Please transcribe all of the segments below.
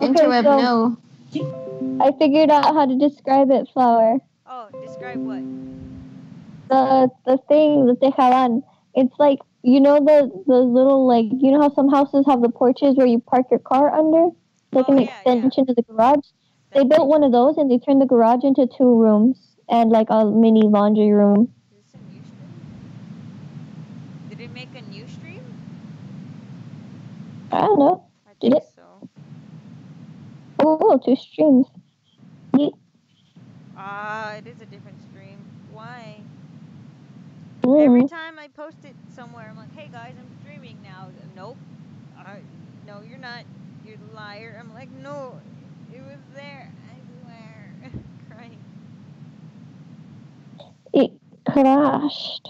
Interweb, so no. I figured out how to describe it, Flower. Oh, describe what? The thing, the tejaban. It's like, you know the little, like, you know how some houses have the porches where you park your car under? Like an extension to the garage? They built one of those and they turned the garage into 2 rooms and like a mini laundry room. Is this a new stream? Did it make a new stream? I don't know. Did it? So. Oh, 2 streams. It is a different stream. Why? Every time I post it somewhere, I'm like, hey guys, I'm streaming now. Nope. No, you're not. You're the liar. I'm like, no, it was there. I swear. Crying. It crashed.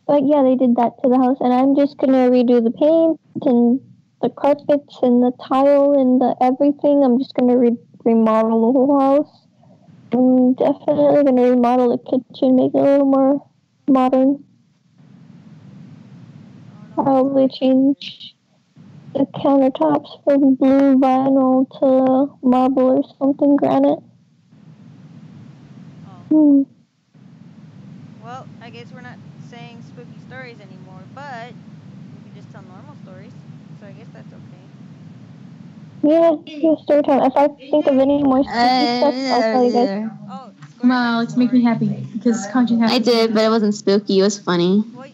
But yeah, they did that to the house, and I'm just gonna redo the paint and the carpets and the tile and the everything. I'm just gonna remodel the whole house. I'm definitely gonna remodel the kitchen, make it a little more modern. Probably change the countertops from blue vinyl to marble or something, granite. Well, I guess we're not saying spooky stories anymore, but we can just tell normal stories. So I guess that's okay. Yeah, story time. If I think of any more spooky stuff, I'll tell you guys. Oh, come on, Alex, make me happy because content has. I did, but it wasn't spooky. It was funny. Well,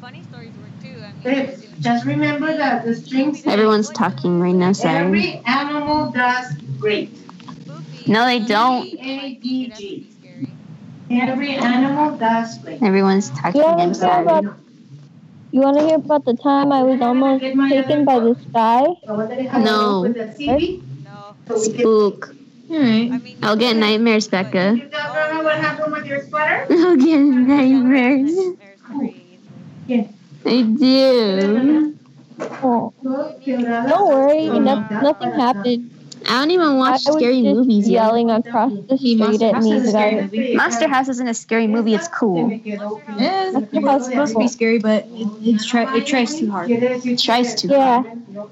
funny stories were too. I mean, just remember that the strings. Everyone's talking right now. Sorry. Every animal does great. No, they don't. A-D-G. Every animal does great. Everyone's talking. I'm sorry. You want to hear about the time I was almost taken by this guy? No. Spook. Alright. I'll get nightmares, Becca. You don't remember what happened with your sweater? I'll get nightmares. Yes. I do. Oh. Don't worry, nothing happened. I don't even watch scary movies yet. Yelling across the street at me. Monster House isn't a scary movie. It's cool. Yeah, it's supposed to be scary, but it tries too hard. It tries too hard. No,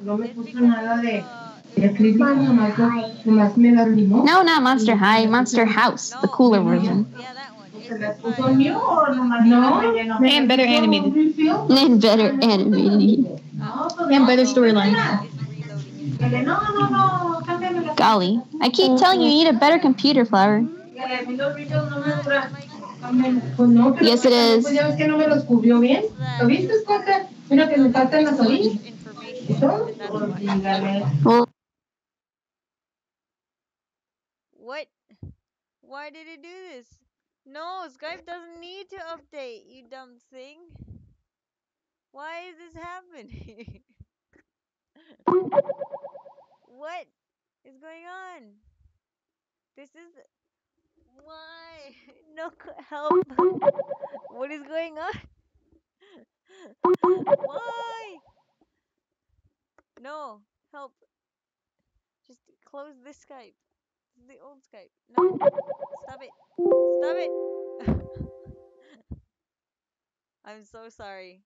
not Monster High. Monster House, the cooler version. And better animated. And better animated. And better storyline. Golly, I keep telling you, you need a better computer, Flower. Yes, it is. Well, what? Why did it do this? No, Skype doesn't need to update, you dumb thing. Why is this happening? What is going on? This is... Why? No, help. What is going on? Why? No, help. Just close this Skype. This is the old Skype. No. Stop it. Stop it. I'm so sorry.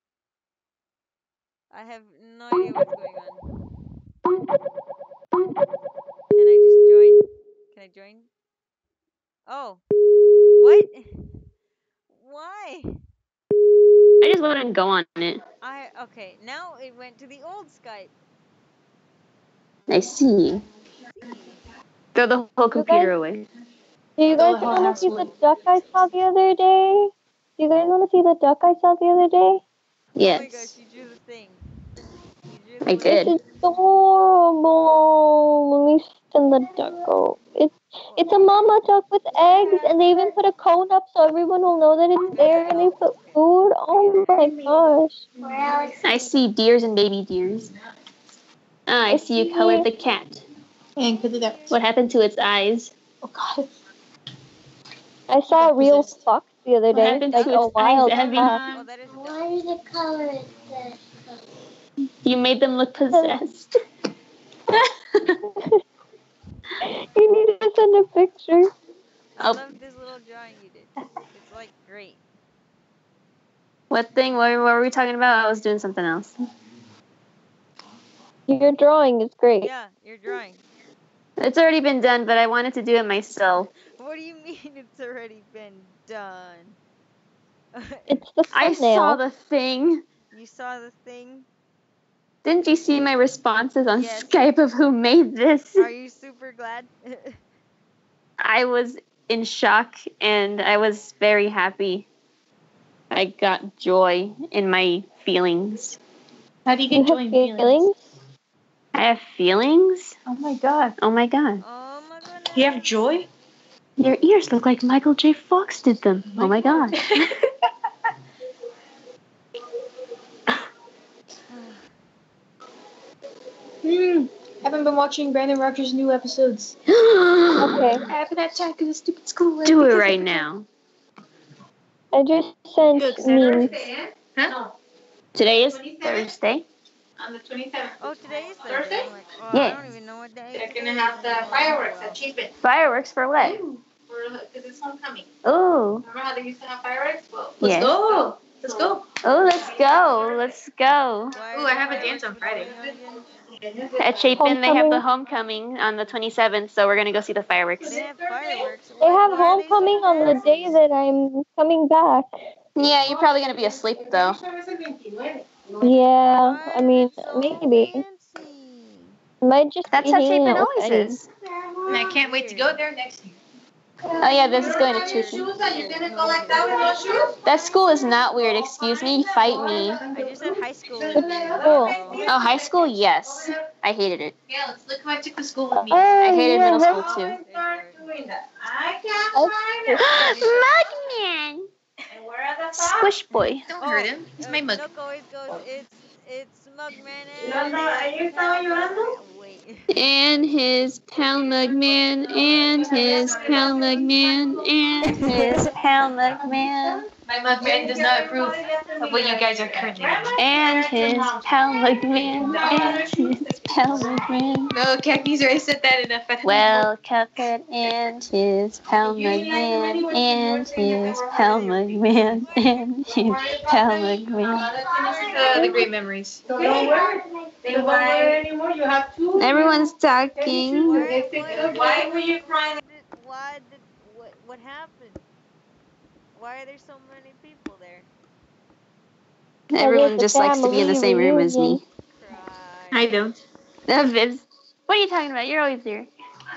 I have no idea what's going on. Can I just join? Can I join? Oh. What? Why? I just wouldn't go on it. Okay, now it went to the old Skype. I see. Throw the whole computer away. Do you guys want to see the duck I saw the other day? Do you guys want to see the duck I saw the other day? Yes. Oh my gosh, you drew the thing. I did. It's adorable. Let me send the duck out. It's a mama duck with eggs, and they even put a cone up so everyone will know that it's there, and they put food. Oh my gosh. I see deers and baby deers. I see you colored the cat. And what happened to its eyes? Oh God. I saw a real fox the other day. What happened to its eyes, Abby? Why is it colored? You made them look possessed. You need to send a picture. I love this little drawing you did. It's like great. What thing? What were we talking about? I was doing something else. Your drawing is great. Yeah, your drawing. It's already been done, but I wanted to do it myself. What do you mean it's already been done? It's the I thumbnail. saw the thing. You saw the thing? Didn't you see my responses on Yes. Skype of who made this? Are you super glad? I was in shock and I was very happy. I got joy in my feelings. How do you get joy in feelings? I have feelings? Oh my god. Oh my god. Oh my goodness. You have joy? Your ears look like Michael J. Fox did them. Oh my god. Haven't been watching Brandon Rogers' new episodes. Okay. I haven't had time because of stupid school. Do it right now. I just sent memes. Huh? Today is Thursday. On the 27th. Oh, today is Thursday? Thursday. I'm like, oh, Yeah. I don't even know what day. They're gonna have the fireworks at Cheapin. Fireworks for what? Because it's homecoming. Oh. Remember how they used to have fireworks? Well, Yes. go. Let's go. Oh, let's go. Let's go. Ooh, I have a dance on Friday. At Chapin, they have Homecoming. the homecoming on the 27th, so we're going to go see the fireworks. They have fireworks. They have Why are they so homecoming on the day fancy? that I'm coming back. Yeah, you're probably going to be asleep, though. Yeah, Why I mean, are they so maybe. fancy? Might just That's be how hanging Chapin out with always Eddie. is. And I can't wait to go there next year. Oh, yeah, this is going to Chapin. Shoes that you're gonna go like that with those shoes? That school is not weird. Excuse me. Fight me. I just said high school. Which school? Oh, high school? Yes. I hated it. Yeah, let's look who I took to school with me. I hated middle school, Oh, too. start doing that. I can't Oh, find it. Mugman! And where are the socks? Squish boy. Don't hurt him. He's my mug. Nook always goes, it's Mugman and ¿Ahí estaba llorando? Wait. And his pal Mugman, and his pal Mugman, and his pal Mugman, My mug man does not approve of what you guys are currently doing. and his pal Mugman, and his pal Mugman. No, Khakis already said that enough. Well, Cuphead and his pal Mugman, and his pal Mugman, and his pal Mugman. The great memories. So don't worry. They don't worry anymore. You have two. Everyone's talking. Why were you crying? What happened? Why are there so many people there? Everyone just likes to be in the same room as me. Cry. I don't. Vibs, what are you talking about? You're always here.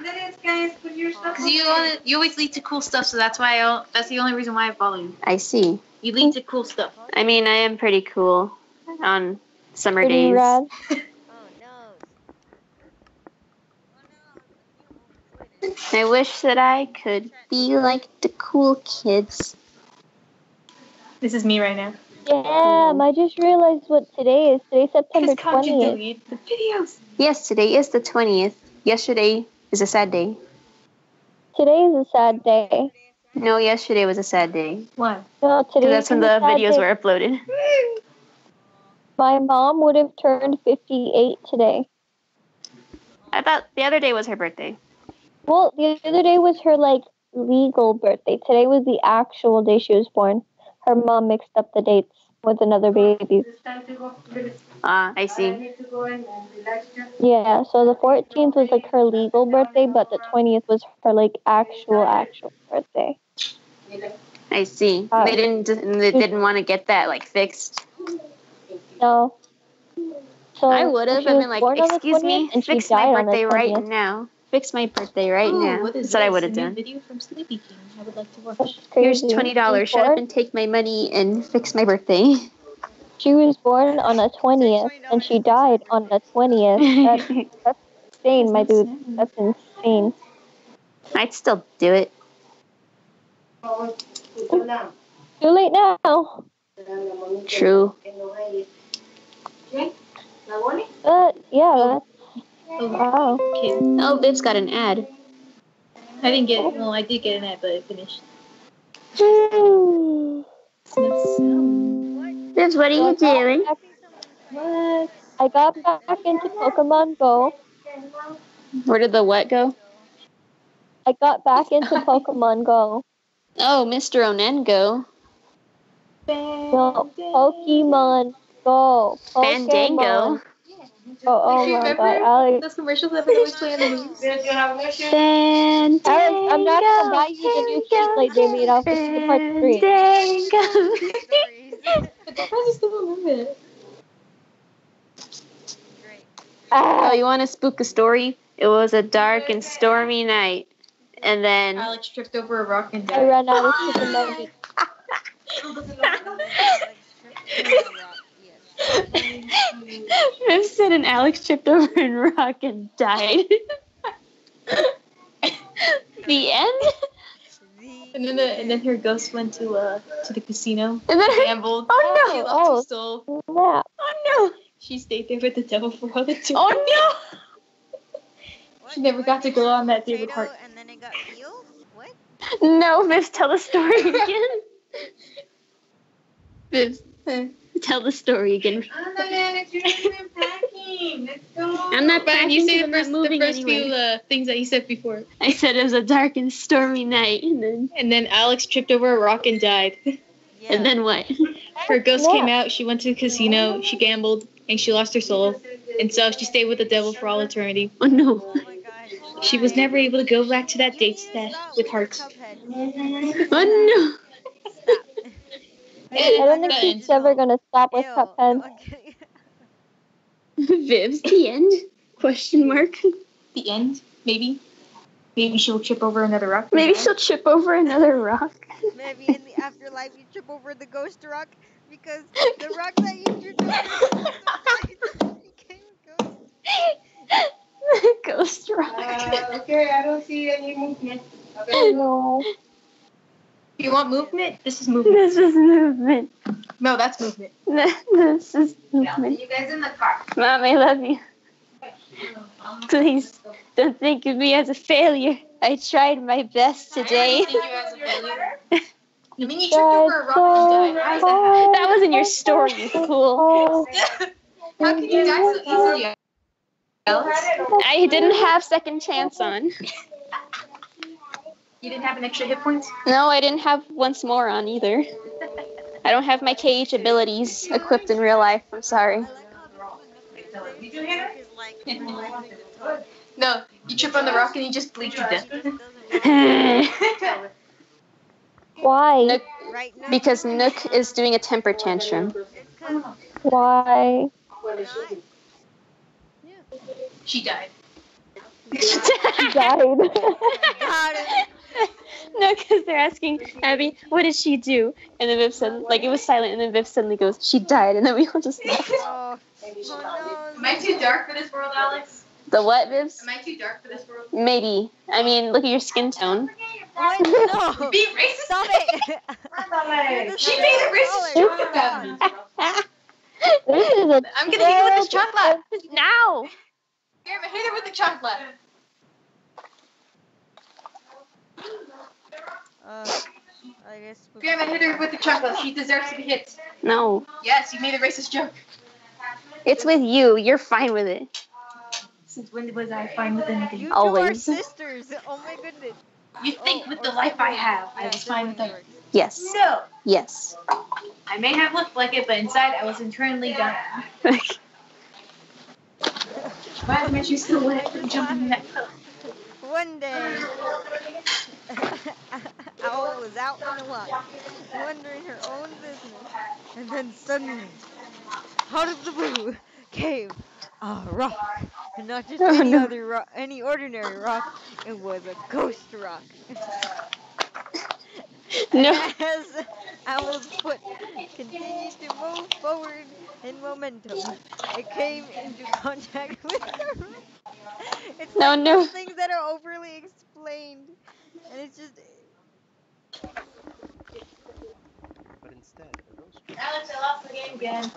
Because you always lead to cool stuff, so that's why that's the only reason why I follow you. I see. You lead to cool stuff. I mean, I am pretty cool on summer pretty days. rad. Oh no. I wish that I could be like the cool kids. This is me right now. Damn, I just realized what today is. Today's September Because can't you 20th. delete the videos? Yes, today is the 20th. Yesterday is a sad day. Today is a sad day. No, yesterday was a sad day. Why? No, 'Cause today that's when is a the sad videos day. were uploaded. My mom would have turned 58 today. I thought the other day was her birthday. Well, the other day was her, like, legal birthday. Today was the actual day she was born. Her mom mixed up the dates with another baby. Ah, I see. Yeah, so the 14th was, like, her legal birthday, but the 20th was her, like, actual birthday. I see. They didn't want to get that like fixed. No. So I would have. she I've was been like, born on the excuse 20th, me, and she fix my died on the birthday right 20th. now. Fix my birthday right now. That's what I would have done. Video from Sleepy King. I would like to watch. That's Here's crazy. $20. Shut up and take my money and fix my birthday. She was born on the 20th, and she died on the 20th. That's insane, my dude. That's insane. I'd still do it. Too late now. True. Yeah, wow. Okay. Oh, Viv's got an ad. I didn't get. Well, I did get an ad, but it finished. Vivs, what are you doing? What? I got back into Pokemon Go. Where did the what go? I got back into Pokemon Go. Oh, Mr. Onengo. No, Pokemon Go. Fandango. Oh Do you my remember god, Alex. those commercials that would always play on the news? Alex, I'm not gonna buy you the new Keyblade they made off the Super Part 3. Stories. But the friends still remember it. Great. Oh, you want to spook a story? It was a dark and stormy night. And then... Alex tripped over a rock and I died. ran out of super money. Viv said an Alex tripped over a rock and died. The end? And then her ghost went to the casino. And then Gambled. Oh She no! lost her soul. Yeah. Oh no! She stayed there with the devil for all the time. Oh no! She never got to go on that day with potato Heart. and then it got peeled? What? No, Viv, tell the story again. Viv, tell the story again. You're not even packing. Let's go. I'm not Fine, you packing say 'cause the I'm not moving first anywhere. few things that you said before. I said it was a dark and stormy night, and And then Alex tripped over a rock and died. Yeah. then what? Her ghost Yeah. came out, she went to the casino, she gambled, and she lost her soul. And so she stayed with the devil for all eternity. Oh no! Oh my god. She was never able to go back to that You date need to set stop with Heart. Cuphead. Oh no! Stop. I don't think she's ever gonna stop with Ew. Cuphead. No, I'm kidding. Viv's the end? Question mark. The end, maybe. Maybe she'll trip over another rock. Maybe she'll trip over another rock. Maybe in the afterlife you trip over the ghost rock because the rock that you tripped over became a ghost. Ghost rock. Okay, I don't see any movement. No. If you want movement, this is movement. This is movement. No, that's movement. This is movement. You guys in the car. Mom, I love you. Please don't think of me as a failure. I tried my best today. You mean you tripped over a rock and died? How is that That wasn't your story, you fool. happen? How can you die so easily? I didn't have second chance on. You didn't have an extra hit points? No, I didn't have once more on either. I don't have my KH abilities equipped in real life. I'm sorry. Did you hear it? No, you trip on the rock and you just bleed to death. Why? Nook, Right now, because Nook is doing a temper tantrum. Why? She died. She died. No, because they're asking Abby, what did she do? And then Viv said, like, it was silent, and then Viv suddenly goes, she died, and then we all just laughed. Oh no. Am I too dark for this world, Alex? The what, Vivs? Am I too dark for this world? Maybe. I mean, look at your skin tone. What? No. Be racist? Stop it. She made a racist joke about me. This is a I'm gonna hit you with this chocolate. Now! Here, I'm gonna hit her with the chocolate. I guess. Here, I'm gonna hit her with the chocolate. She deserves to be hit. No. Yes, you made a racist joke. It's with you. You're fine with it. Since when was I fine with anything? You two are Always. sisters. Oh my goodness. You think with the life I have, I was fine with her. Yes. No. Yes. I may have looked like it, but inside I was internally dying. Why am I still wet from jumping in that cup? One day, Owl was out in the wild, wondering her own business, and then suddenly, out of the blue, came a rock, and not just any other rock, any ordinary rock. It was a ghost rock. No. As Owl's foot continued to move forward in momentum, it came into contact with the rock. It's No, like no. those things that are overly explained, and it's just. But instead, a ghost Alex, I lost the game again.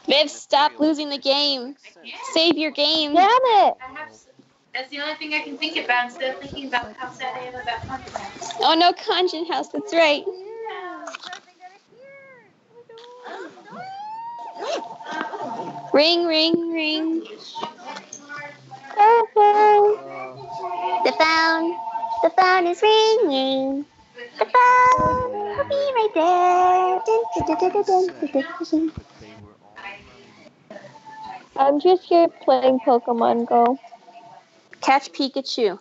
Viv, stop losing the game. Save your game. Damn it! That's the only thing I can think about instead of thinking about how sad I am about contracts. Oh no, Conjun House, that's right. Ring, ring, ring. The phone is ringing. The phone will be right there. but they were all I'm just here playing Pokemon Go. Catch Pikachu.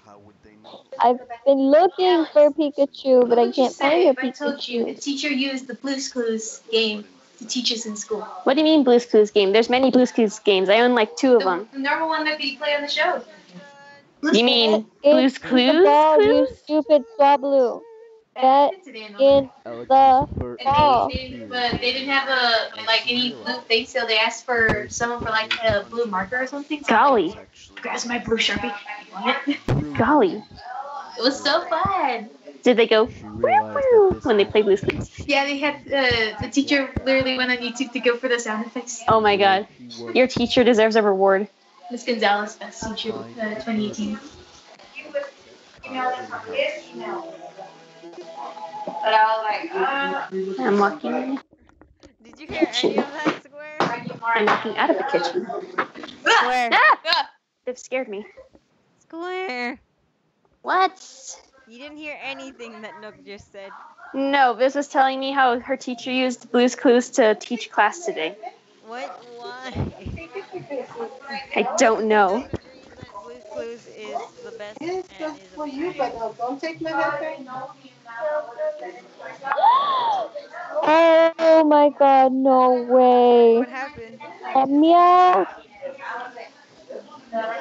How would they know? I've been looking for Pikachu, but What I would you can't say find a if I told you a Pikachu. teacher used the Blue's Clues game to teach us in school? What do you mean Blue's Clues game? There's many Blue's Clues games. I own like 2 of them. The normal one that we play on the show. You mean Blue's It's the Clues? ball, you Clues? stupid Swablu. Get Today and in Alex, the for ball. But they didn't have any blue thing, so they asked for someone for like a blue marker or something. So Golly. grabs my blue Sharpie. Golly. It was so fun. Did they go She realized that this when they played Blue's moment Clues? Yeah, they had the teacher literally went on YouTube to go for the sound effects. Oh my god. Your teacher deserves a reward. Miss Gonzalez, best teacher, 2018. I'm walking. Did you hear any of that, Square? I'm walking out of the kitchen. Square. Ah! They've scared me. Square. What? You didn't hear anything that Nook just said. No, Viz was telling me how her teacher used Blue's Clues to teach class today. What? Why? I don't know. Nook agrees that Blue's Clues is the best and is amazing. Don't take my headphone. Oh my god, no way. What happened? Meow.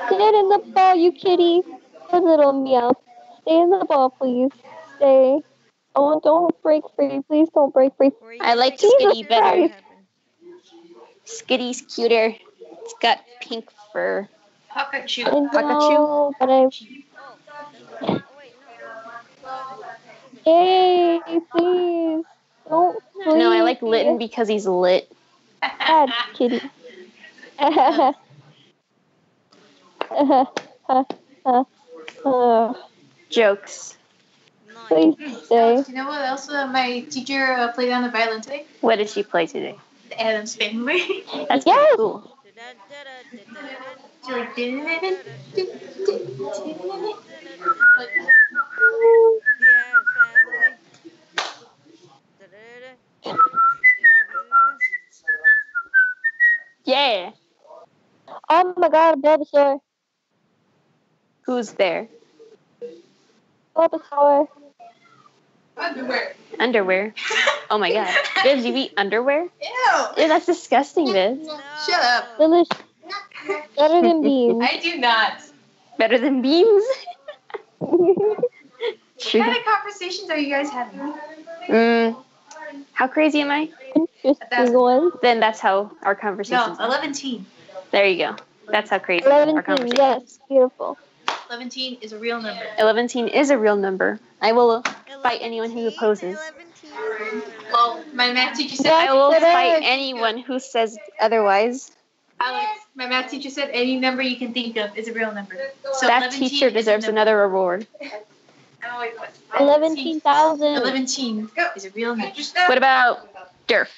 Get in the ball, you kitty. Good little meow. Stay in the ball, please. Stay. Oh, don't break free. Please don't break free. Were you I like taking Skitty pictures? better. What happened? Skitty's cuter. It's got pink fur. Pikachu. I know, but I... Oh, that's oh wait, no. Hey, please. Don't break. No, I like Litten because he's lit. Bad kitty. Jokes. Nice. Please stay. You know what else my teacher played on the violin today? What did she play today? The Adams Family. That's Yes. pretty cool. She like The Addams Family. Yeah. Oh my god, Bulbasaur. Who's there? Bulbasaur. Underwear. Oh my god. Viz, you eat underwear? Ew. Ew, that's disgusting, Viz. No. Shut up. Delicious. Better than beans. I do not. Better than beans? What True. kind of conversations are you guys having? How crazy am I? Interesting one. Then that's how our No, conversations are. 11-teen. There you go. That's how crazy our 11, conversations. yes, beautiful. 11-teen is a real number. 11 is a real number. I will fight anyone who opposes. 11. Well, my math teacher said. I will Yes, it fight is. anyone who says otherwise. Alex, my math teacher said any number you can think of is a real number. So That 11-teen teacher is a deserves number. another reward. 11,000. 11-teen is a real number. What about Durf?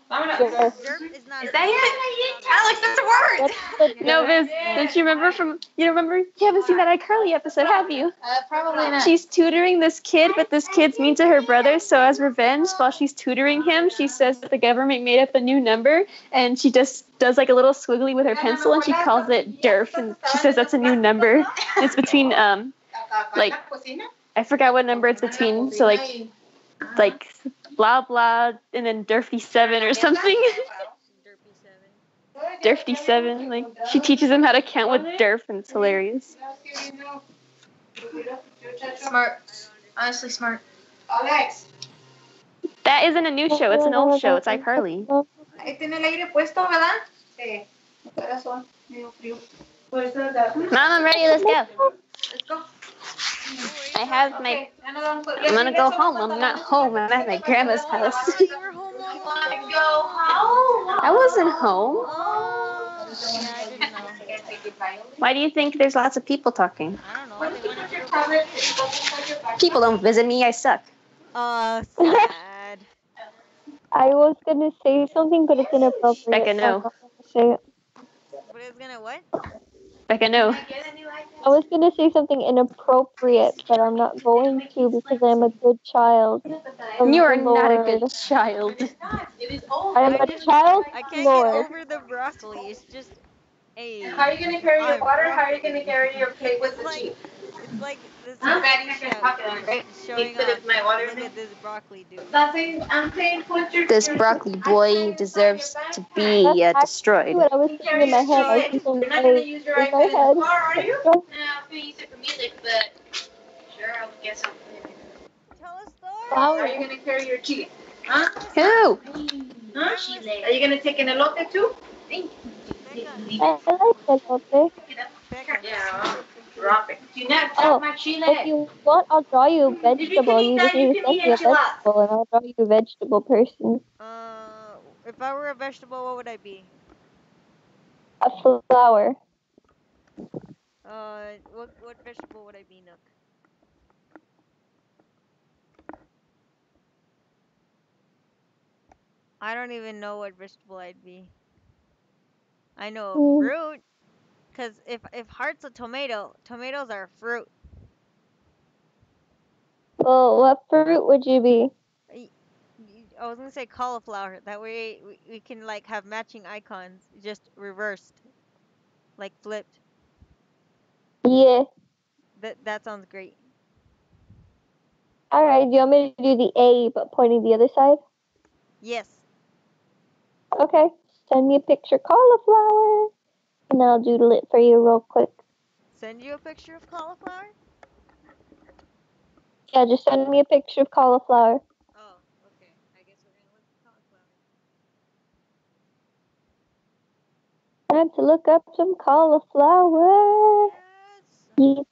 Sure. Derp is not Is that it? Alex, that's a word. What's the No, Viz, don't you remember you haven't seen that iCarly episode, have you? Probably not. She's tutoring this kid, but this kid's mean to her brother, so as revenge, while she's tutoring him, she says that the government made up a new number, and she just does like a little squiggly with her pencil, and she calls it Durf, and she says that's a new number. It's between, like, I forgot what number it's between, so like blah blah, and then Durfy 7 or something. Durfy 7, like, she teaches him how to count with Durf, and it's hilarious. Smart. Honestly, smart. Alex, That isn't a new show, it's an old show, it's iCarly. ahí tiene el aire puesto, ¿verdad? Sí. Corazón, medio frío. Por eso da. Mom, I'm ready, let's go. Let's go. I have my, Okay, ya nos vamos. I'm gonna go home, I'm not home, I'm at my grandma's house. You were home all Want to along. go home? I wasn't home. Oh, yeah, I didn't know. Why do you think there's lots of people talking? I don't know. They wanted to go. People don't visit me, I suck. Sad. I was gonna say something, but it's inappropriate. Becca, no. So I'm not gonna say it. But it's gonna what? Becca, no. I was gonna say something inappropriate, but I'm not going to because I'm a good child. Of You are the not a Lord. good child. I am a child, I of the can't get Lord. over the broccoli. It's just, And how are you gonna carry your I'm water? How are you gonna broccoli. carry your plate with It's the like cheese? it's like this Huh? Spanish Back in your chef pocket then, right? showing Put off. my water in Look there. at this broccoli dude. I'm saying put your. This broccoli boy deserves to be That's actually destroyed. what I was thinking in my head. I was thinking, You're not gonna hey, use your in my iPad in head. the car, are you? Destroy- No, I'm gonna use it for music, but sure, I would guess I'm. Tell a How are story. you Flower. gonna carry your cheese? Huh? Who? Huh? Are you gonna take an elote too? Becca, I like elote. Becca. Yeah. Drop it. Do not Oh, drop my chile. if you want, I'll draw you a If you vegetable. can eat You just that, need you to can send eat me a enchiladas. vegetable, and I'll draw you a vegetable person. If I were a vegetable, what would I be? A flower. What vegetable would I be, Nook? I don't even know what vegetable I'd be. I know a Mm. fruit, cause if heart's a tomato, tomatoes are a fruit. Well, what fruit would you be? I I was gonna say cauliflower. That way we can like have matching icons, just reversed, like flipped. Yeah. That sounds great. Alright, do you want me to do the A but pointing the other side? Yes. Okay. Send me a picture cauliflower. And then I'll doodle it for you real quick. Send you a picture of cauliflower? Yeah, just send me a picture of cauliflower. Oh, okay. I guess we're gonna look at cauliflower. Time to look up some cauliflower. Yes. Yeah.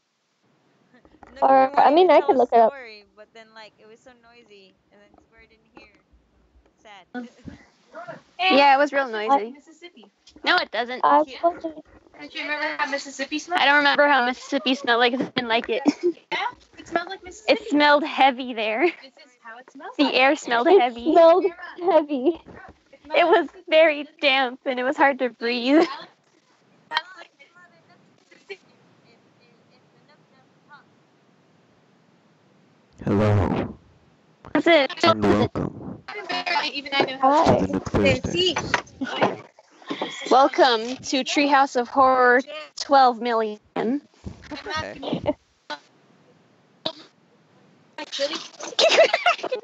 Nook Or, even I wanted mean, to I tell could a look it up. story, but then like it was so noisy, and then Square didn't hear. Sad. Yeah, it was real I, noisy. Mississippi. No, it doesn't. I Yeah. wasn't. Don't you remember how Mississippi smelled? I don't remember how Mississippi smelled like. 'Cause I didn't like it. Yeah, it smelled like Mississippi. It smelled heavy there. This is how it smells. The air smelled It heavy. smelled heavy. It was very damp and it was hard to breathe. Hello That's it. and welcome Even I know how to Hi. the Nook Thursday. Welcome to Treehouse of Horror 12 million. Okay.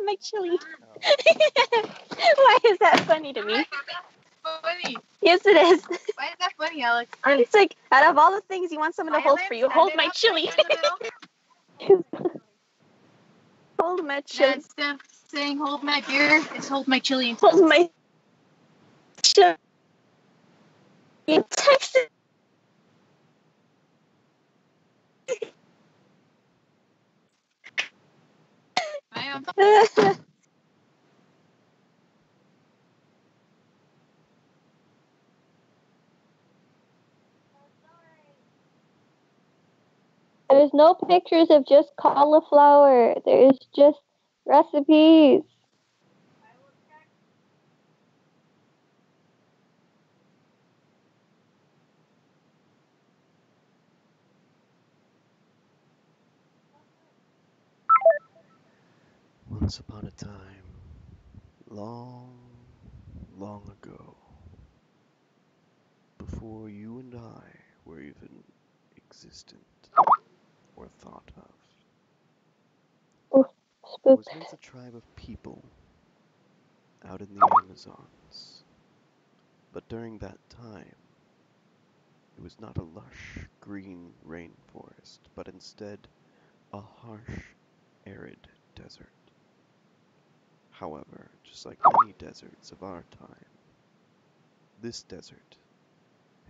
My chili. Why is that funny to me? funny. Yes, it is. Why is that funny, Alex? It's like, out of all the things you want someone to hold for you, hold my chili. Hold my chili. Instead of saying hold my beer, it's hold my chili. Hold my chili. You texted. There's no pictures of just cauliflower. There's just recipes. Once upon a time, long, long ago, before you and I were even existent or thought of, Oof, there spooked. was once a tribe of people out in the Amazons. But during that time, it was not a lush green rainforest, but instead a harsh, arid desert. However, just like many deserts of our time, this desert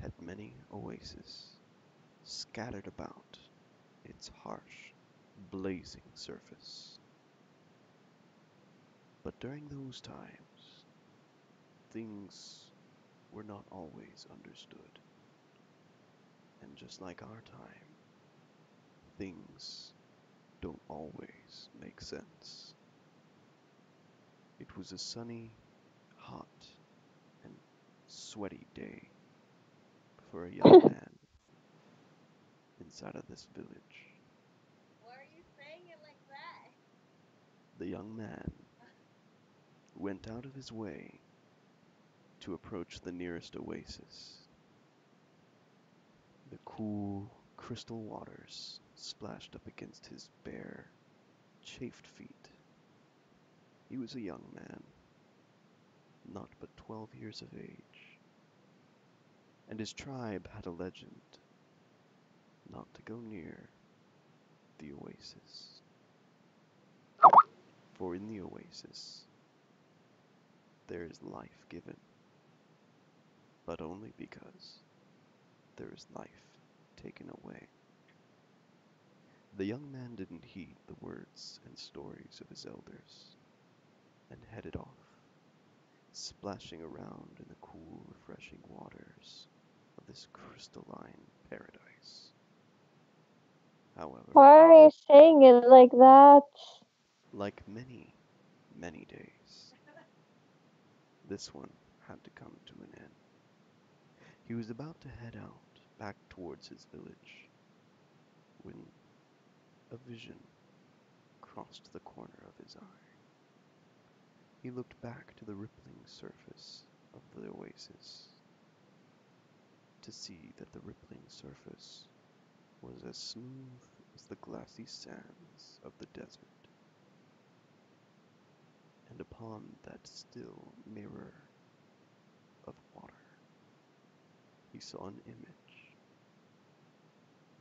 had many oases scattered about its harsh, blazing surface. But during those times, things were not always understood. And just like our time, things don't always make sense. It was a sunny, hot, and sweaty day for a young man inside of this village. Why are you saying it like that? The young man went out of his way to approach the nearest oasis. The cool, crystal waters splashed up against his bare, chafed feet. He was a young man, not but 12 years of age, and his tribe had a legend not to go near the oasis. For in the oasis there is life given, but only because there is life taken away. The young man didn't heed the words and stories of his elders, and headed off, splashing around in the cool, refreshing waters of this crystalline paradise. However, Why are you saying it like that? like many, many days, this one had to come to an end. He was about to head out, back towards his village, when a vision crossed the corner of his eye. He looked back to the rippling surface of the oasis to see that the rippling surface was as smooth as the glassy sands of the desert. And upon that still mirror of water, he saw an image,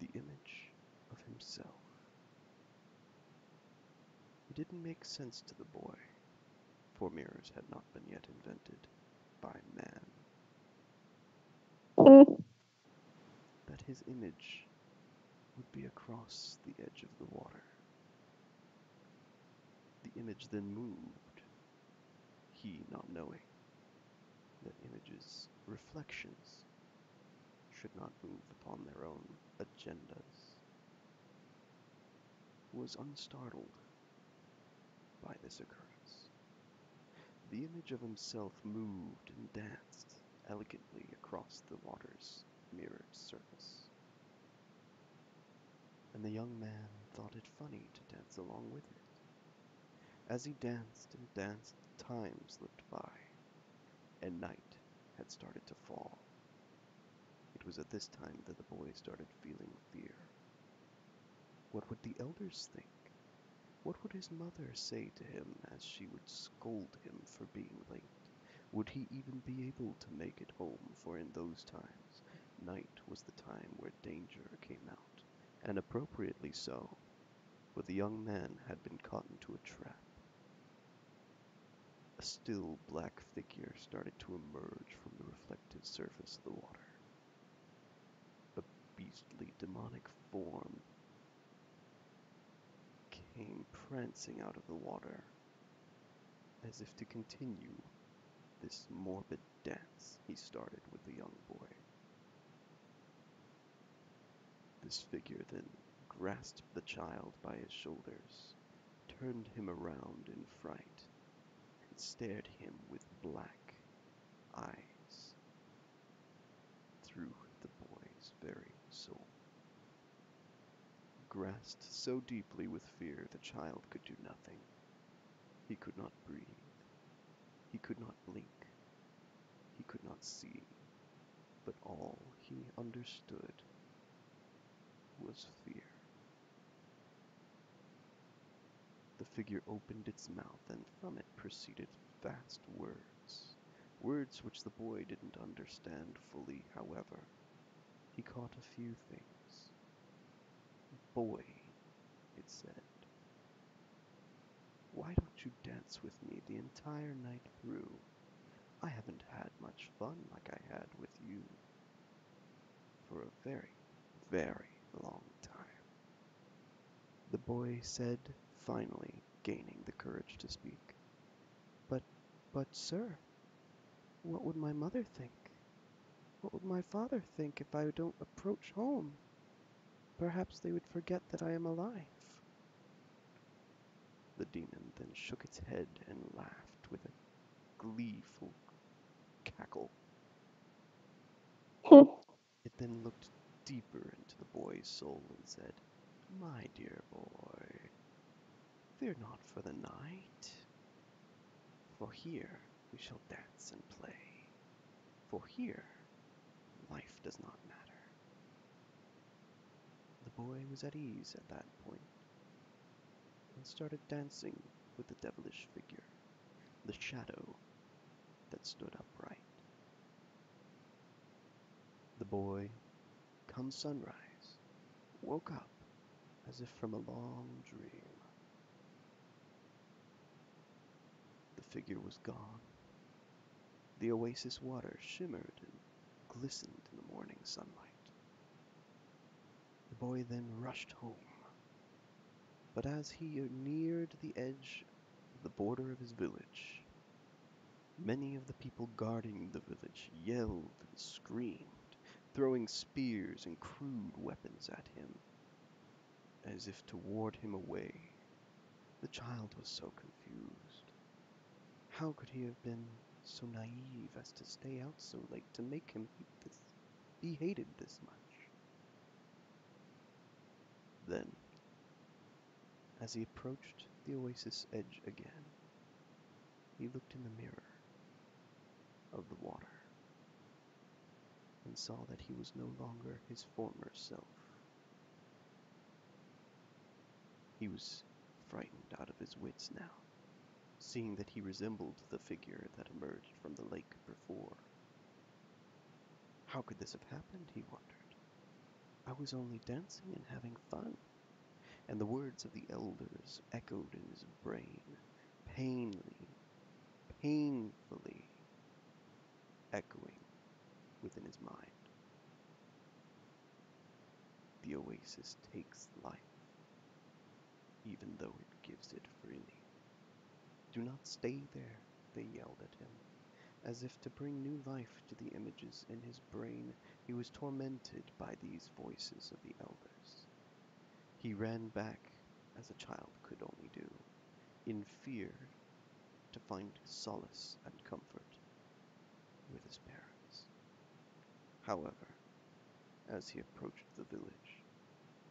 the image of himself. It didn't make sense to the boy, for mirrors had not been yet invented by man, Mm. that his image would be across the edge of the water. The image then moved, he not knowing that images, reflections, should not move upon their own agendas, was unstartled by this occurrence. The image of himself moved and danced elegantly across the water's mirrored surface, and the young man thought it funny to dance along with it. As he danced and danced, time slipped by, and night had started to fall. It was at this time that the boy started feeling fear. What would the elders think? What would his mother say to him as she would scold him for being late? Would he even be able to make it home? For in those times, night was the time where danger came out, and appropriately so, for the young man had been caught into a trap. A still black figure started to emerge from the reflective surface of the water. A beastly demonic form came prancing out of the water, as if to continue this morbid dance he started with the young boy. This figure then grasped the child by his shoulders, turned him around in fright, and stared him with black eyes through the boy's very soul. Grasped so deeply with fear, the child could do nothing. He could not breathe. He could not blink. He could not see. But all he understood was fear. The figure opened its mouth, and from it proceeded vast words. Words which the boy didn't understand fully, however. He caught a few things. Boy, it said, why don't you dance with me the entire night through? I haven't had much fun like I had with you for a very, very long time. The boy said, finally gaining the courage to speak. But, but, sir, what would my mother think? What would my father think if I don't approach home? Perhaps they would forget that I am alive. The demon then shook its head and laughed with a gleeful cackle. It then looked deeper into the boy's soul and said, "My dear boy, fear not for the night, for here we shall dance and play, for here life does not matter." The boy was at ease at that point and started dancing with the devilish figure, the shadow that stood upright. The boy, come sunrise, woke up as if from a long dream. The figure was gone. The oasis water shimmered and glistened in the morning sunlight. The boy then rushed home, but as he neared the edge of the border of his village, many of the people guarding the village yelled and screamed, throwing spears and crude weapons at him, as if to ward him away. The child was so confused. How could he have been so naive as to stay out so late to make him be hated this much? Then, as he approached the oasis edge again, he looked in the mirror of the water and saw that he was no longer his former self. He was frightened out of his wits now, seeing that he resembled the figure that emerged from the lake before. How could this have happened, he wondered. I was only dancing and having fun. And the words of the elders echoed in his brain, painfully echoing within his mind. The oasis takes life, even though it gives it freely. Do not stay there, they yelled at him. As if to bring new life to the images in his brain, he was tormented by these voices of the elders. He ran back, as a child could only do, in fear, to find solace and comfort with his parents. However, as he approached the village,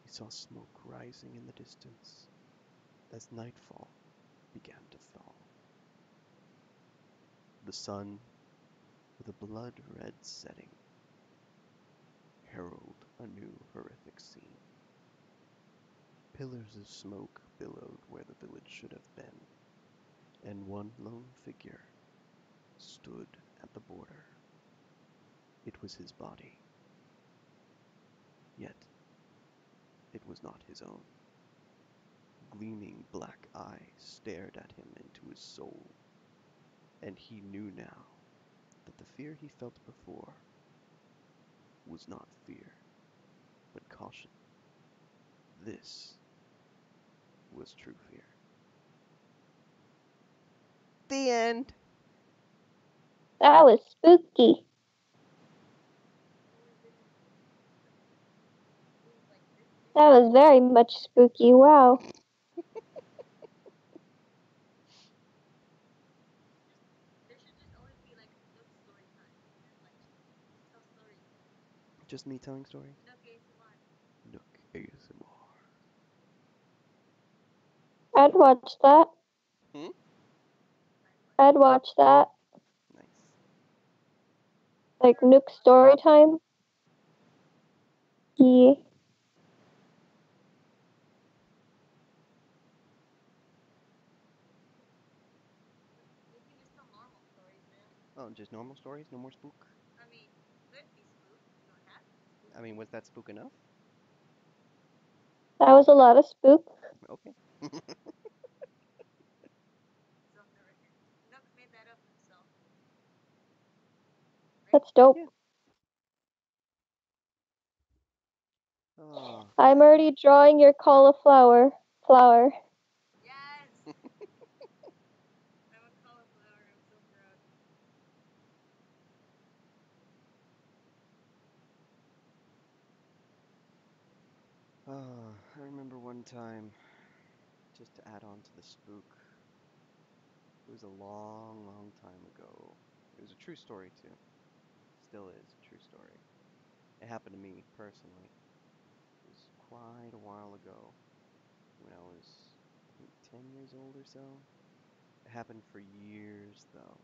he saw smoke rising in the distance as nightfall began to fall. The sun, with a blood-red setting, heralded a new horrific scene. Pillars of smoke billowed where the village should have been, and one lone figure stood at the border. It was his body, yet it was not his own. Gleaming black eyes stared at him into his soul, and he knew now that the fear he felt before was not fear, but caution. This was true fear. The end. That was spooky. Oh my goodness. It was like this big. That was very much spooky. Wow. There should just always be like Nook story time. And then like just tell stories. Just me telling stories? Nook ASMR. Nook ASMR. I'd watch that. Hmm? I'd watch that. Nice. Like Nook story time. Yeah. You can just tell normal stories, man. Oh, just normal stories? No more spook? I mean, you could be spooked. You don't have to be spooked. I mean, was that spook enough? That was a lot of spook. Okay. It's on the record. Nook made that up himself. That's dope. Yeah. Oh. I'm already drawing your cauliflower flower. Yes! I'm a cauliflower. I'm so proud. Oh, I remember one time, just to add on to the spook, it was a long, long time ago. It was a true story, too. Still is a true story. It happened to me personally. It was quite a while ago when I was, I think, 10 years old or so. It happened for years, though.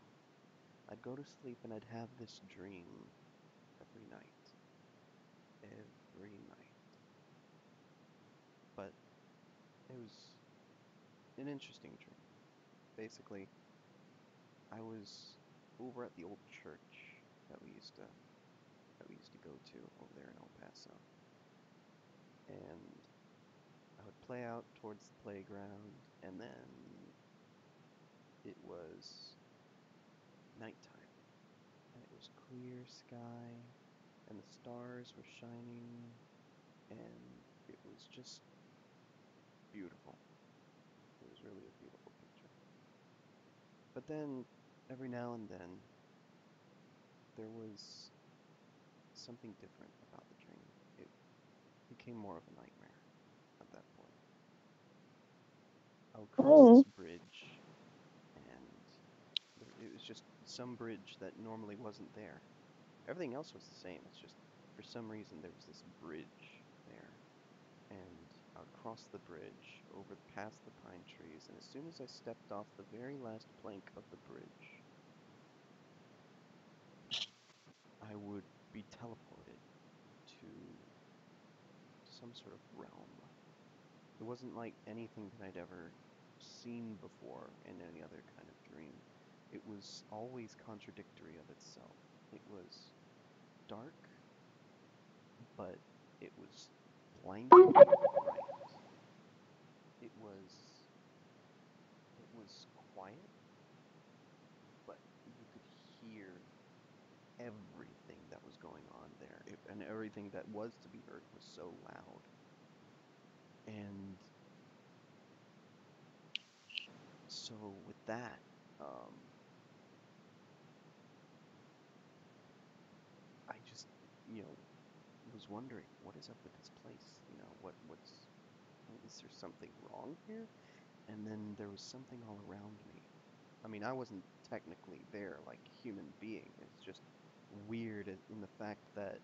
I'd go to sleep and I'd have this dream every night. Every night. But it was an interesting dream. Basically, I was over at the old church that we used to go to over there in El Paso. And I would play out towards the playground, and then it was nighttime, and it was clear sky, and the stars were shining, and it was just beautiful. It was really a beautiful picture. But then, every now and then, there was something different about the dream. It became more of a nightmare at that point. I would cross this Oh. bridge, and it was just some bridge that normally wasn't there. Everything else was the same. It's just for some reason there was this bridge there. And I would cross the bridge over past the pine trees, and as soon as I stepped off the very last plank of the bridge, I would be teleported to some sort of realm. It wasn't like anything that I'd ever seen before in any other kind of dream. It was always contradictory of itself. It was dark, but it was blindingly bright. It was it was quiet, but you could hear everything that was going on there. And everything that was to be heard was so loud. And so with that, um, I just, you know, was wondering, what is up with this place? Is there something wrong here? And then there was something all around me. I mean, I wasn't technically there like a human being. It's just weird in the fact that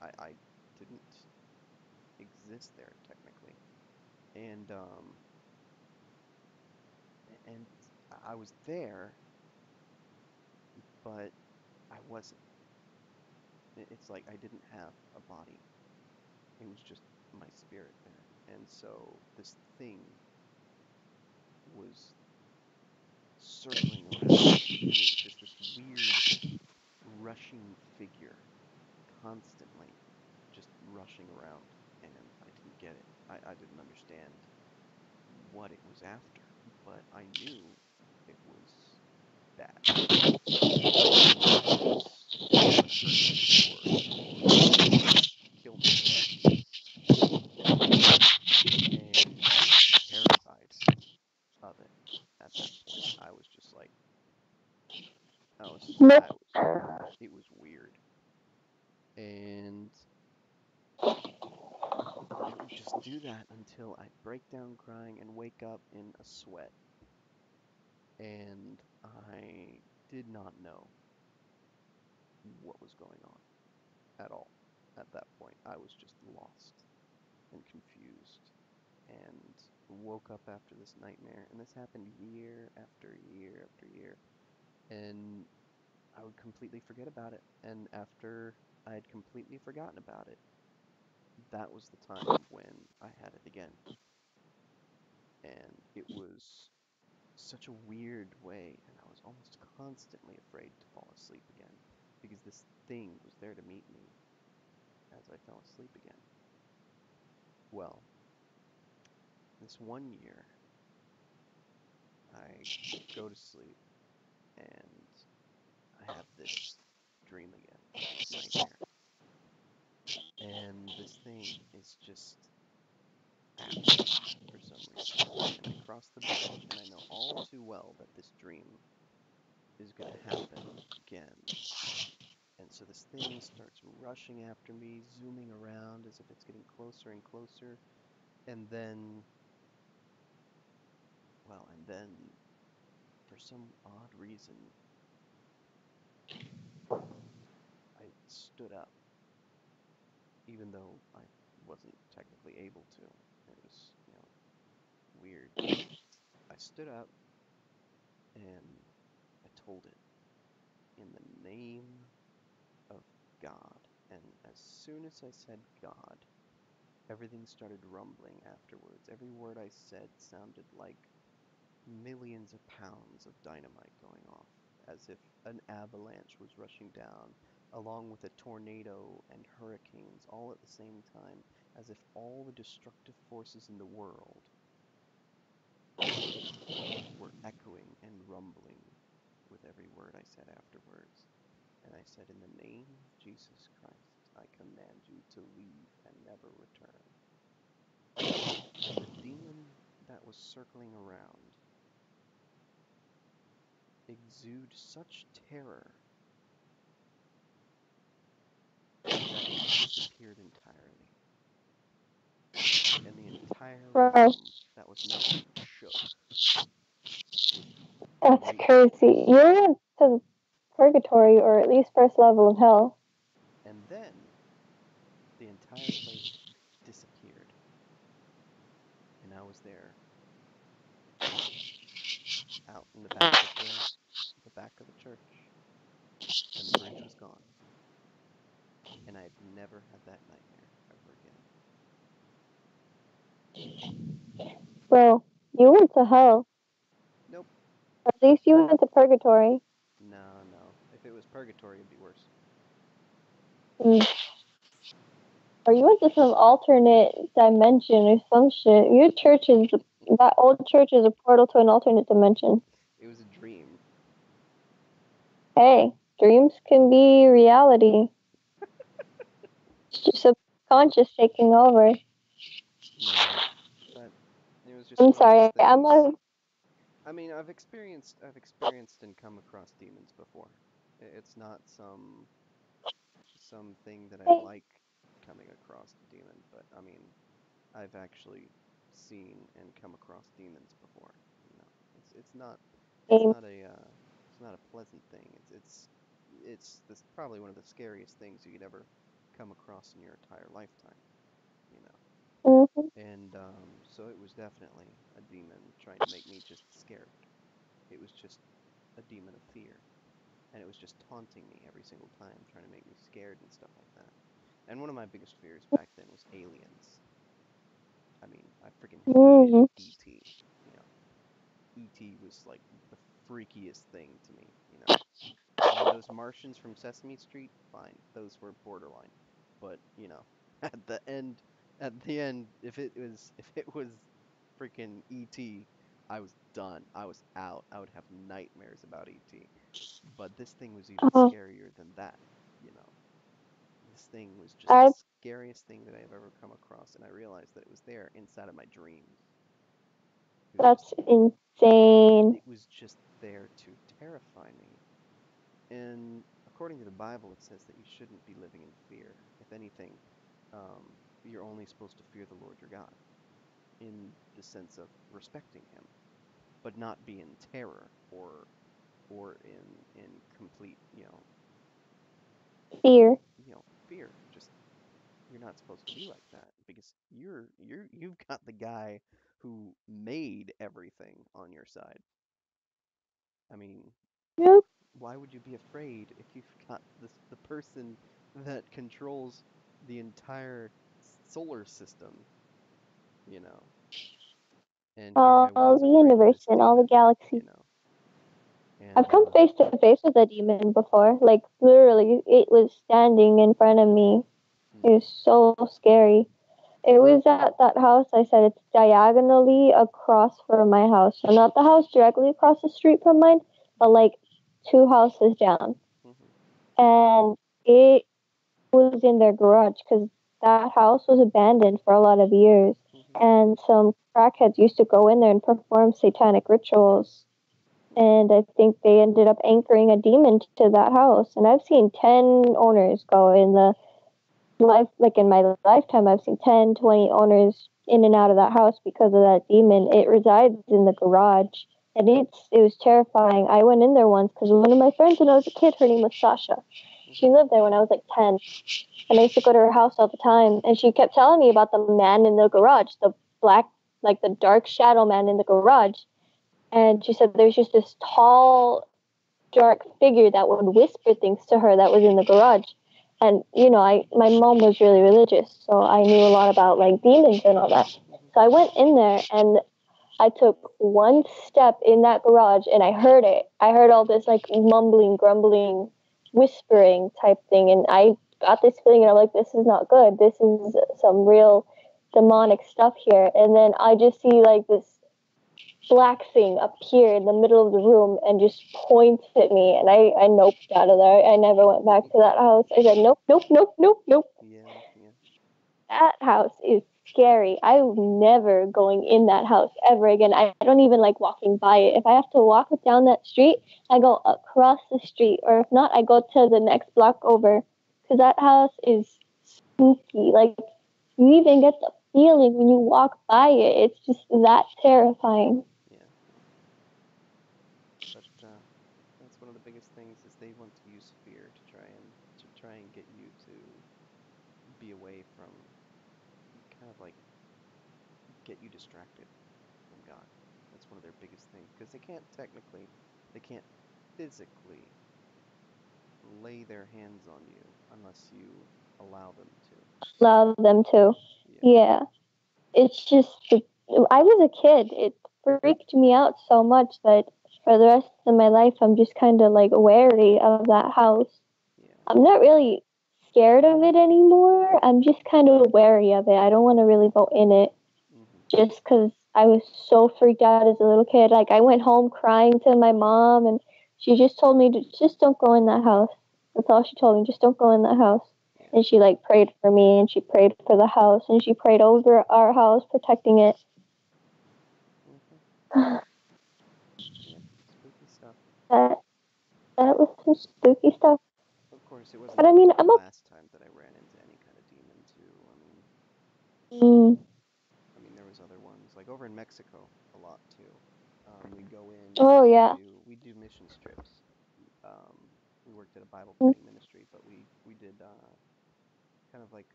I didn't exist there technically, and and I was there, but I wasn't. It's like I didn't have a body. It was just my spirit there, and so this thing was circling around me, and it was just this weird rushing figure constantly just rushing around, and I didn't get it. I didn't understand what it was after, but I knew it was bad. I knew it was gonna hurt me or kill me. And I was terrified of it at that point. I was just like, I was, it was weird. And it would just do that until I'd break down crying and wake up in a sweat. And I did not know what was going on at all at that point. I was just lost and confused and woke up after this nightmare. And this happened year after year after year. And I would completely forget about it. And after I had completely forgotten about it, that was the time when I had it again. And it was such a weird way, and I was almost constantly afraid to fall asleep again because this thing was there to meet me as I fell asleep again. Well, this one year, I go to sleep and I have this dream again, this nightmare. And this thing is just after me for some reason. And I cross the bridge, and I know all too well that this dream is going to happen again. And so this thing starts rushing after me, zooming around as if it's getting closer and closer. And then, and then for some odd reason, I stood up even though I wasn't technically able to. It was, weird. I stood up and I told it in the name of God. And as soon as I said God, everything started rumbling afterwards. Every word I said sounded like millions of pounds of dynamite going off, as if an avalanche was rushing down, along with a tornado and hurricanes all at the same time, as if all the destructive forces in the world were echoing and rumbling with every word I said afterwards. And I said, in the name of Jesus Christ, I command you to leave and never return. And the demon that was circling around exude such terror that it disappeared entirely. And the entire Right. room that was melting shook with That's great crazy. force. You went to purgatory, or at least first level of hell. And then the entire place disappeared. And I was there, out in the back of the church, and the bridge was gone. And I've never had that nightmare ever again. Well, you went to hell. Nope. Or at least you went to purgatory. No. If it was purgatory, it'd be worse. Mm. Or you went to some alternate dimension or some shit. Your church is, that old church is a portal to an alternate dimension. It was a dream. Hey, dreams can be reality. It's just subconscious taking over. No, but it was just I'm one of those sorry, I'm things. a... I mean, I've experienced and come across demons before. It's not something that I like coming across a demon, but I mean, I've actually seen and come across demons before. You know, it's not it's not a it's not a pleasant thing. It's this probably one of the scariest things you could ever come across in your entire lifetime. You know. Mhm. And so it was definitely a demon trying to make me just scared. It was just a demon of fear. And it was just taunting me every single time, trying to make me scared and stuff like that. And one of my biggest fears back then was aliens. I mean, I freaking hated Mhm. E.T. You know, E.T. was like the freakiest thing to me, you know. I mean, those Martians from Sesame Street, fine, those were borderline. But, at the end, if it was freaking E.T., I was done. I was out. I would have nightmares about E.T. But this thing was even Oh, scarier than that, you know. This thing was just the I, scariest thing that I've ever come across, and I realized that it was there inside of my dreams. It was just that's insane. it was just there to terrify me. And according to the Bible, it says that you shouldn't be living in fear. If anything, you're only supposed to fear the Lord your God in the sense of respecting Him, but not be in terror or in complete, Fear. fear. Just you're not supposed to be like that because you've got the guy who made everything on your side. I mean, Yep. why would you be afraid if you've got the person that controls the entire solar system, you know? And here I All was the afraid of universe this and all the demon, galaxies. you know? I've And come face to face with a demon before. Like, literally, it was standing in front of me. It hmm, was so scary. It was at that house. I said it's diagonally across from my house. So not the house directly across the street from mine, but like two houses down. hmm, And it was in their garage because that house was abandoned for a lot of years. hmm, And some crackheads used to go in there and perform satanic rituals. hmm, And I think they ended up anchoring a demon to that house. And I've seen 10 owners go in the like in my lifetime, I've seen 10, 20 owners in and out of that house because of that demon. It resides in the garage. And it was terrifying. I went in there once because one of my friends when I was a kid, her name was Sasha. She lived there when I was like 10, and I used to go to her house all the time. And she kept telling me about the man in the garage, the black, like the dark shadow man in the garage. And she said there's just this tall, dark figure that would whisper things to her that was in the garage. And my mom was really religious, so I knew a lot about like demons and all that. So I went in there and I took one step in that garage and I heard it. I heard all this like mumbling, grumbling, whispering type thing, and I got this feeling and I'm like, this is not good. This is some real demonic stuff here. And then I just see like this black thing appear in the middle of the room and just point at me, and I noped out of there. I never went back to that house. I said nope, nope, nope, nope, nope. Yeah, yeah. That house is scary. I'm never going in that house ever again. I don't even like walking by it. If I have to walk down that street, I go across the street, or if not, I go to the next block over, because that house is spooky. Like, you even get the feeling when you walk by it. It's just that terrifying. Yeah, yeah. But that's one of the biggest things is they want to use fear to try and get you to be away from kind of like get you distracted from God. That's one of their biggest things because they can't physically lay their hands on you unless you allow them to. Love them too. Yeah. Yeah. It's just, I was a kid. It freaked me out so much that for the rest of my life, I'm just kind of like wary of that house. Yeah. I'm not really scared of it anymore. I'm just kind of wary of it. I don't want to really go in it Mhm. just because I was so freaked out as a little kid. Like, I went home crying to my mom, and she just told me to just don't go in that house. That's all she told me. Just don't go in that house. Yeah. And she like prayed for me, and she prayed for the house, and she prayed over our house, protecting it. Mhm. Yep. Spooky stuff. That that was some spooky stuff. Of course, it wasn't But I mean, the I'm a last time that I ran into any kind of demon too. mm, I mean, there was other ones like over in Mexico a lot too. We'd go in oh and yeah. we do mission trips. Um, we worked at a Bible Mm, training ministry, but we did kind of like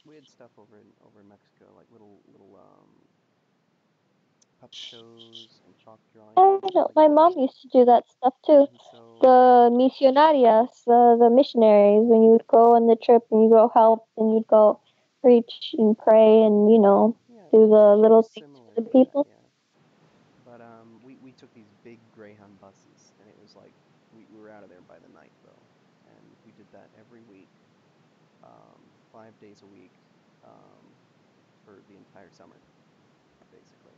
we had stuff over in Mexico, like little puppet shows and chalk drawings I and stuff know. like My that. mom used to do that stuff too. And so The misionarias, the missionaries, when you would go on the trip and you go help and you'd go preach and pray and yeah, do the it little was things similar for the to that, people. yeah. But we took these big Greyhound buses, and it was like we were out of there by the night though, and we did that every week, 5 days a week, um, for the entire summer, basically.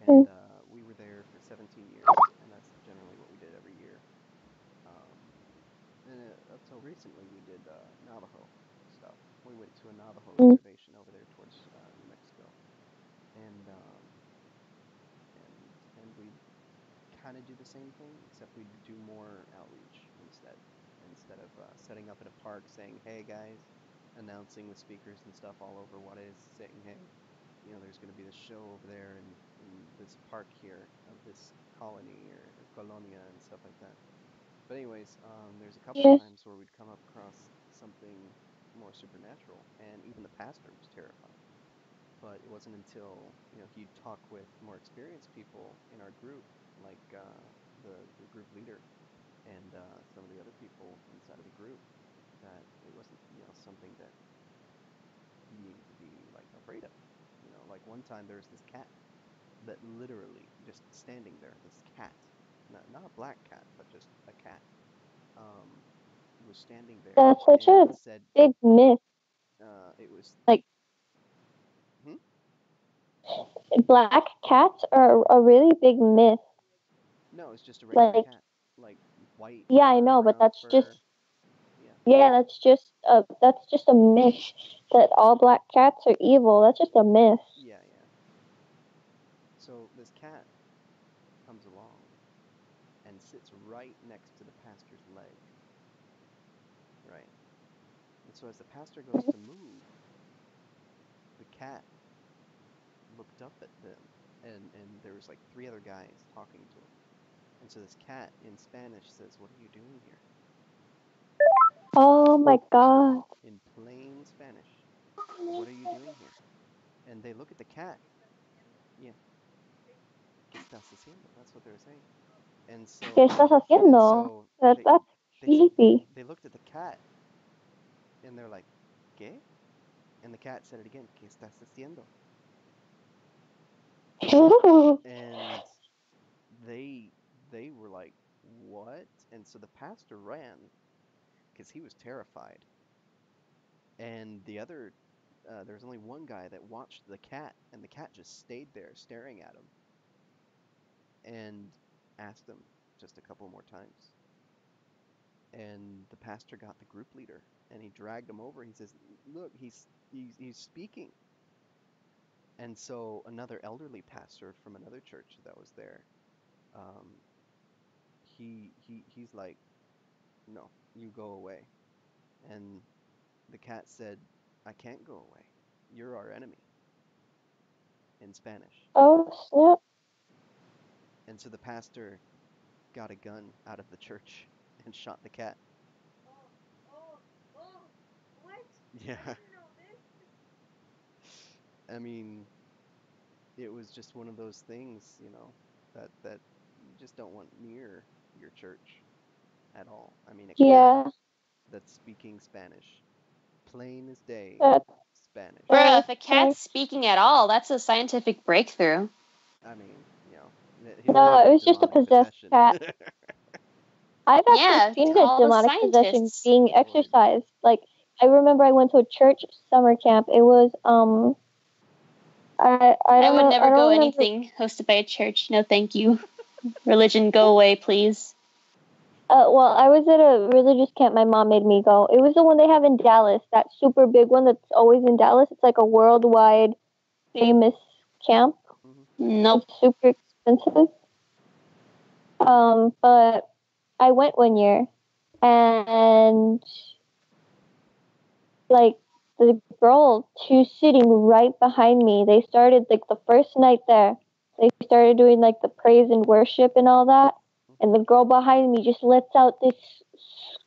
And Mm, we were there for 17 years, and that's generally what we did every year. Um, and until recently, we did Navajo stuff. We went to a Navajo mm, reservation over there towards New Mexico, and we kind of do the same thing, except we do more outreach instead. Instead of setting up in a park saying, "Hey guys," announcing with speakers and stuff all over what is, saying, "Hey, there's going to be this show over there in this park here of this colony or colonia and stuff like that." But anyways, there's a couple yes. times where we'd come up across something more supernatural, and even the pastor was terrified. But it wasn't until he'd talk with more experienced people in our group, like the group leader and some of the other people inside of the group, that it wasn't something that he needed to be like afraid of. Like one time there was this cat that literally just standing there. This cat, not a black cat, but just a cat, um, was standing there That's such and a it said big myth. it was. Like, Hmm? black cats are a really big myth. No, it's just a regular Like, cat, like white yeah, I fur, know, but brown fur. Yeah, that's just a myth that all black cats are evil. That's just a myth. yeah, yeah. So this cat comes along and sits right next to the pastor's leg, right? And so as the pastor goes to move, the cat looked up at them, and there was like three other guys talking to him. And so this cat in Spanish says, "What are you doing here?" Oh my god. in plain Spanish. What are you doing here? And they look at the cat. Yeah. ¿Qué estás haciendo? That's what they were saying. And ¿Qué estás so, haciendo? That's they creepy. they looked at the cat and they're like, ¿Qué? And the cat said it again. ¿Qué estás haciendo? And they were like, what? And so the pastor ran because he was terrified. And there was only one guy that watched the cat, and the cat just stayed there staring at him and asked him just a couple more times. And the pastor got the group leader, and he dragged him over. He says, "Look, he's speaking." And so another elderly pastor from another church that was there, um, he's like, "No, you go away." And the cat said, "I can't go away. You're our enemy," in Spanish. Oh, snap. And so the pastor got a gun out of the church and shot the cat. What? Yeah. I didn't know this. I mean, it was just one of those things, that you just don't want near your church at all. I mean, a cat Yeah. that's speaking Spanish, plain as day That's Spanish. Bruh, if a nice. cat's speaking at all, that's a scientific breakthrough. I mean, he No, might have it a was just a demonic possessed possession. cat. I've actually Yeah, seen the call the demonic possession scientists. being Lord. exorcised. Like, I remember I went to a church summer camp. It was I I don't would know. never I go don't remember. anything hosted by a church. No, thank you. Religion, go away, please. Well, I was at a religious camp my mom made me go. It was the one they have in Dallas, that super big one that's always in Dallas. It's like a worldwide famous camp. Nope. It's super expensive. But I went one year, and like the girl, she's sitting right behind me. They started like the first night there. They started doing like the praise and worship and all that. And the girl behind me just lets out this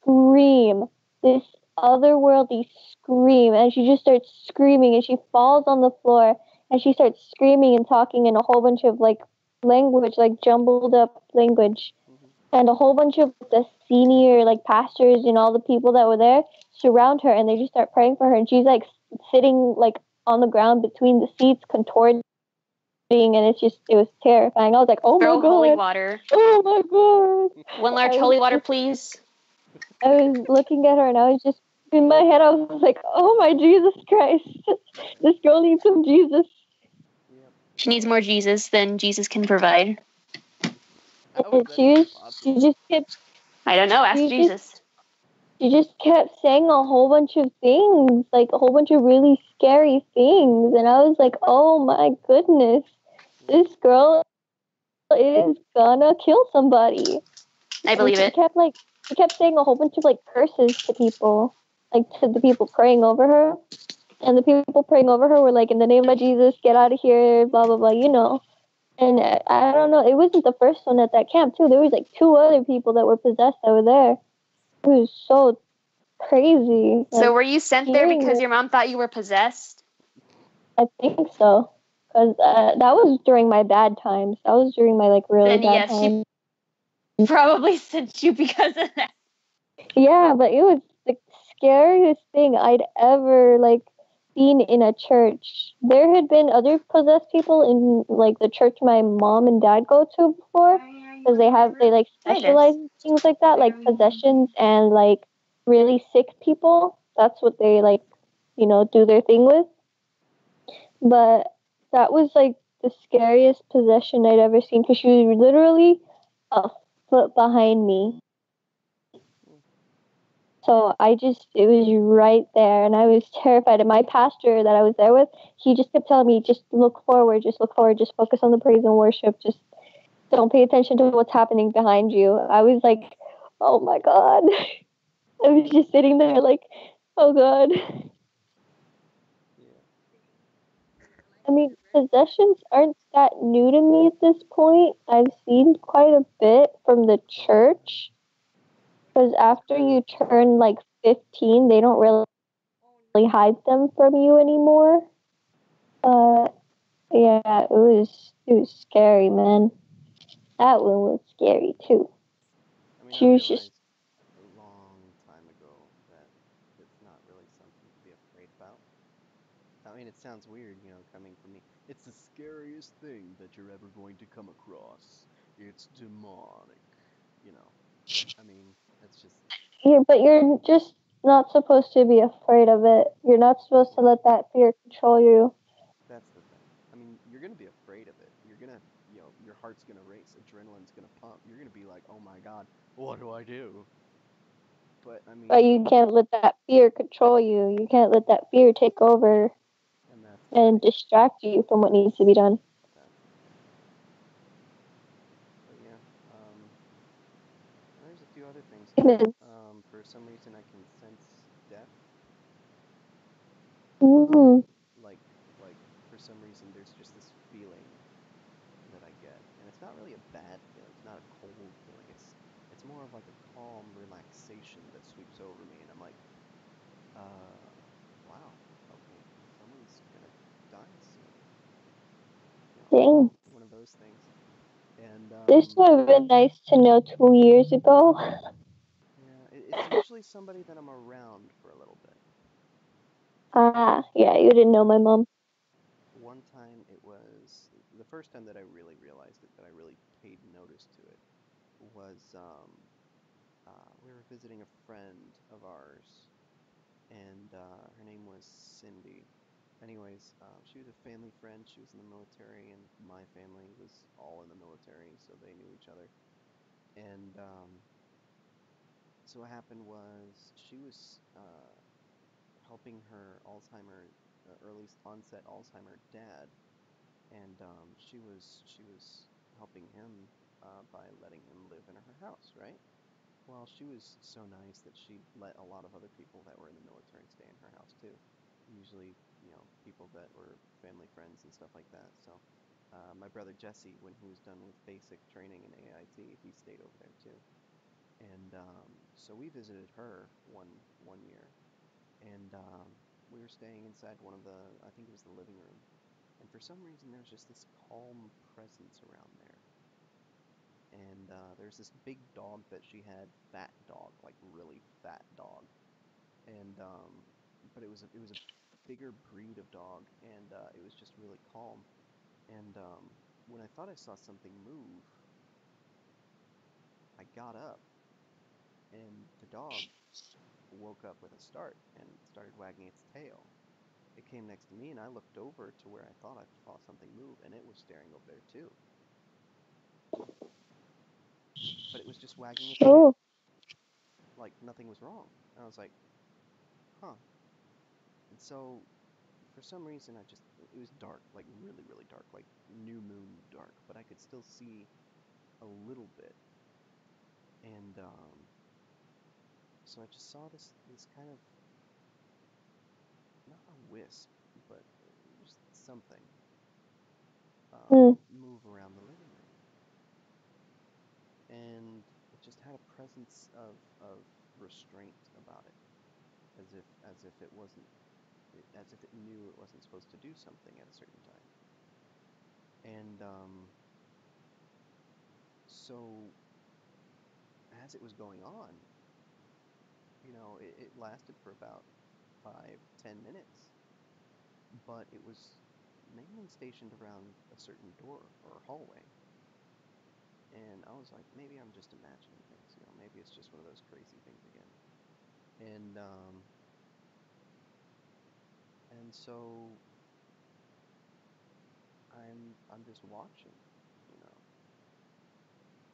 scream, this otherworldly scream, and she just starts screaming, and she falls on the floor, and she starts screaming and talking in a whole bunch of like language, like jumbled up language. And a whole bunch of the senior like pastors and all the people that were there surround her, and they just start praying for her, and she's like sitting like on the ground between the seats, contorting, and it was terrifying. I was like, oh Throw my god, holy water. oh my god. One large holy water, please. I was looking at her, and I was just in my head. I was like, "Oh my Jesus Christ! This girl needs some Jesus." She needs more Jesus than Jesus can provide. And she just kept. I don't know. Ask Jesus. She just kept saying a whole bunch of things, like a whole bunch of really scary things, and I was like, "Oh my goodness, this girl is gonna kill somebody." I believe it. She kept saying a whole bunch of like curses to people, like to the people praying over her. And the people praying over her were like, "In the name of Jesus, get out of here," blah, blah, blah. And I don't know. It wasn't the first one at that camp, too. There was like 2 other people that were possessed that were there. It was so crazy. So were you sent there because your mom thought you were possessed? I think so. Because that was during my bad times. That was during my like really bad times. She probably sent you because of that. Yeah, but it was the scariest thing I'd ever like seen in a church. There had been other possessed people in like the church my mom and dad go to before, because they like specialize in things like that, like possessions and like really sick people. That's what they like, do their thing with. But that was like the scariest possession I'd ever seen, because she was literally a foot behind me. So it was right there, and I was terrified. And my pastor that I was there with, he just kept telling me, just look forward, just focus on the praise and worship, just don't pay attention to what's happening behind you. I was like, oh my God. I was just sitting there like, oh God. I mean, possessions aren't that new to me at this point. I've seen quite a bit from the church. Because after you turn like 15, they don't really hide them from you anymore. Yeah, it was scary, man. That one was scary too. I mean, I She was just realized a long time ago that it's not really something to be afraid about. I mean, it sounds weird, coming from me. It's the scariest thing that you're ever going to come across. It's demonic, you know. I mean, it's just, but you're just not supposed to be afraid of it. You're not supposed to let that fear control you. that's the thing. I mean, you're going to be afraid of it. You're going to, your heart's going to race, adrenaline's going to pump. You're going to be like, oh my God, what do I do? But I But mean, you can't let that fear control you. You can't let that fear take over and that's the and thing. distract you from what needs to be done. That's the thing. Yeah. But yeah, there's a few other things too. For some reason, I can sense death. Mm. Like, like for some reason, there's just this feeling that I get, and it's not really a bad feeling. It's not a cold feeling. It's more of like a calm relaxation that sweeps over me, and I'm like, wow, okay, someone's gonna die soon. Dang. One of those things. And This would have been nice to know 2 years ago. yeah, it's usually somebody that I'm around for a little bit. Yeah, you didn't know my mom. One time it was the first time that I really realized it, that I really paid notice to it, was we were visiting a friend of ours, and her name was Cindy. Anyways, she was a family friend. She was in the military, and my family was all in the military, so they knew each other. And so what happened was she was helping her early onset Alzheimer dad, and she was helping him by letting him live in her house, right? Well, she was so nice that she let a lot of other people that were in the military stay in her house too. Usually, people that were family friends and stuff like that. So, my brother Jesse, when he was done with basic training in AIT, he stayed over there too. And so we visited her one year, and we were staying inside one of I think it was the living room, and for some reason there was just this calm presence around there. And there's this big dog that she had, fat dog, like really fat dog, and but it was a bigger breed of dog, and it was just really calm. And when I thought I saw something move, I got up, and the dog woke up with a start and started wagging its tail. It came next to me, and I looked over to where I thought I saw something move, and it was staring over there too. But it was just wagging its Oh. tail, like nothing was wrong. And I was like, huh. And so for some reason, it was dark, like really, really dark, like new moon dark, but I could still see a little bit. And so I just saw this kind of, not a wisp, but just something Mm. move around the living room. And it just had a presence of restraint about it, as if it wasn't, as if it knew it wasn't supposed to do something at a certain time. And so as it was going on, it lasted for about 5, 10 minutes, but it was mainly stationed around a certain door or hallway. And I was like, maybe I'm just imagining things, maybe it's just one of those crazy things again. And so I'm just watching, you know,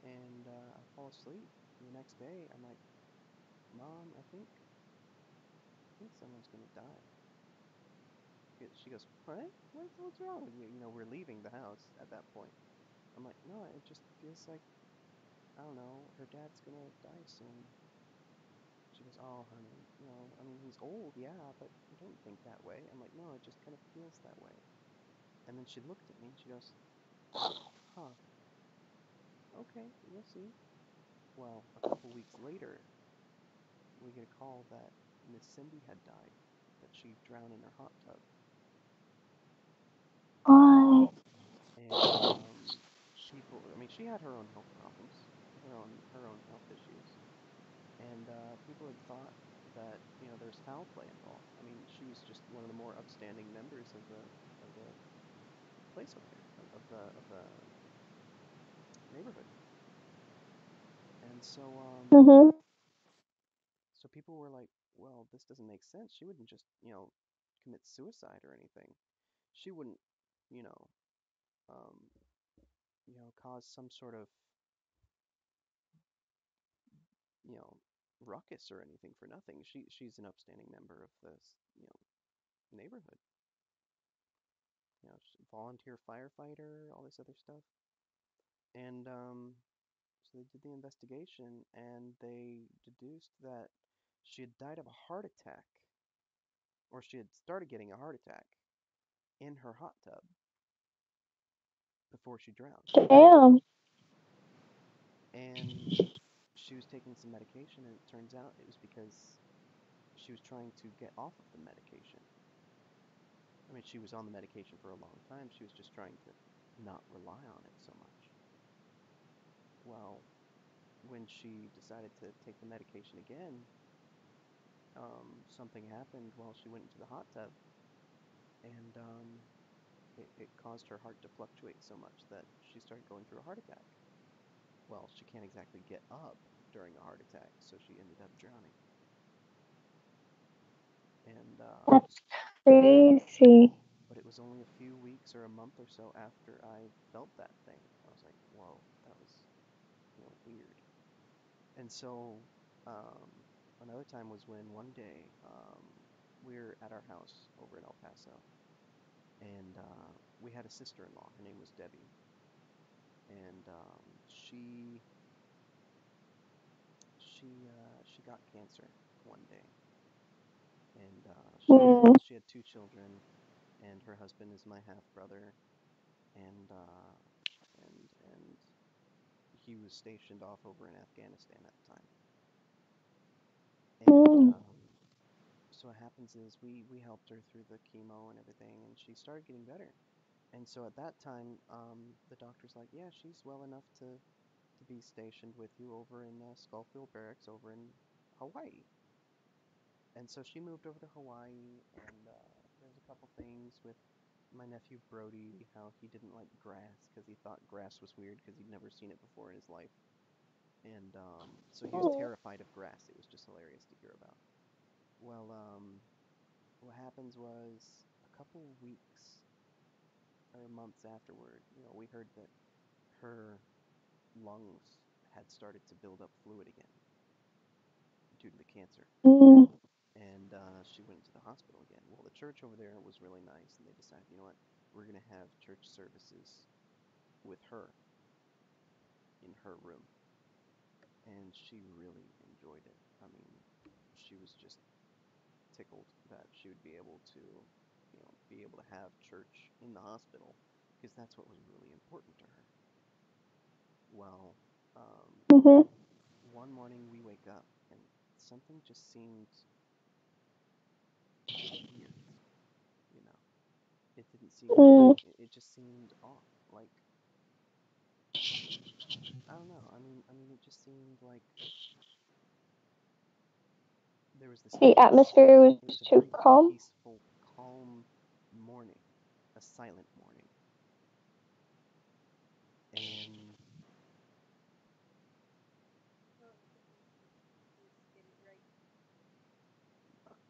and I fall asleep. And the next day, I'm like, Mom, I think someone's gonna die. She goes, what? What's wrong with you? We're leaving the house at that point. I'm like, no, it just feels like, I don't know, her dad's gonna die soon. She goes, oh, honey, I mean, he's old, yeah, but you don't think that way. I'm like, no, it just kind of feels that way. And then she looked at me and she goes, huh, okay, we'll see. Well, a couple weeks later, we get a call that Miss Cindy had died, that she drowned in her hot tub. Why? And people, I mean, she had her own health problems, her own health issues, and people had thought that there was foul play involved. I mean, she was just one of the more upstanding members of the place over there, of the neighborhood. And Mhm. so people were like, well, this doesn't make sense. She wouldn't just commit suicide or anything. She wouldn't you know um, cause some sort of you know ruckus or anything for nothing. She's an upstanding member of this neighborhood. Volunteer firefighter, all this other stuff. And so they did the investigation, and they deduced that she had died of a heart attack, or she had started getting a heart attack in her hot tub before she drowned. Damn. And she was taking some medication, and it turns out it was because she was trying to get off of the medication. I mean, she was on the medication for a long time. She was just trying to not rely on it so much. Well, when she decided to take the medication again, something happened while she went into the hot tub, and it caused her heart to fluctuate so much that she started going through a heart attack. Well, she can't exactly get up during a heart attack, so she ended up drowning. And That's crazy. but it was only a few weeks or a month or so after I felt that thing. I was like, whoa, that was weird. And so um, another time was when one day we were at our house over in El Paso, and we had a sister-in-law. Her name was Debbie, and she got cancer one day, and Mm. she had two children, and her husband is my half brother, and and he was stationed off over in Afghanistan at the time. And Mm. so what happens is we helped her through the chemo and everything, and she started getting better. And so at that time, the doctor's like, yeah, she's well enough to be stationed with you over in Skullfield Barracks over in Hawaii. And so she moved over to Hawaii, and there was a couple things with my nephew Brody, how he didn't like grass because he thought grass was weird because he'd never seen it before in his life. And so he was terrified of grass. It was just hilarious to hear about. Well, what happens was a couple weeks or months afterward, we heard that her lungs had started to build up fluid again due to the cancer. Mm. And she went to the hospital again. Well, the church over there was really nice, and they decided, you know what, we're going to have church services with her in her room. And she really enjoyed it. I mean, she was just tickled that she would be able to, be able to have church in the hospital because that's what was really important to her. Well, Mhm. one morning we wake up and something just seemed weird, you know. It didn't seem right. Mm. It just seemed off. Like, I don't know. I mean, it just seemed like there was this The peace. atmosphere was It was a too very calm. peaceful, calm morning, a silent morning. And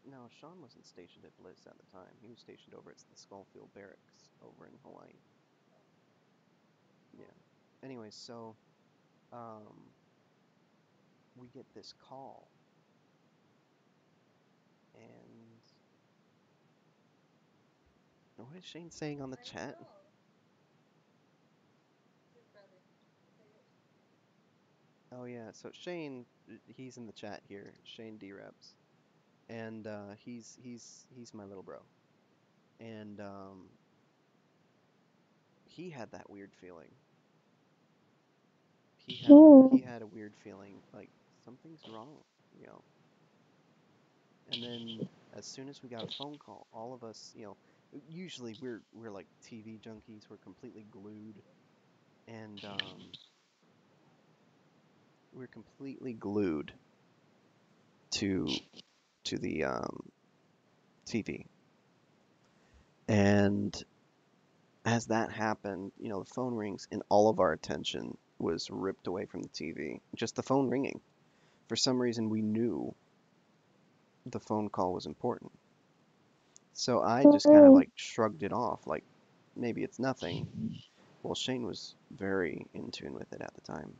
no, Sean wasn't stationed at Bliss at the time. He was stationed over at the Skullfield Barracks over in Hawaii. Yeah. Anyways, so um, we get this call, and what is Shane saying on the chat? Oh yeah, so Shane, he's in the chat here. Shane D-Reps, and he's my little bro, and he had that weird feeling. He had Mm. a weird feeling like something's wrong, you know. And then as soon as we got a phone call, all of us, usually we're like TV junkies. We're completely glued, and we're completely glued to the TV. And as that happened, the phone rings, and all of our attention was ripped away from the TV. Just the phone ringing. For some reason, we knew the phone call was important. So I just kind of like shrugged it off, like maybe it's nothing. Well, Shane was very in tune with it at the time.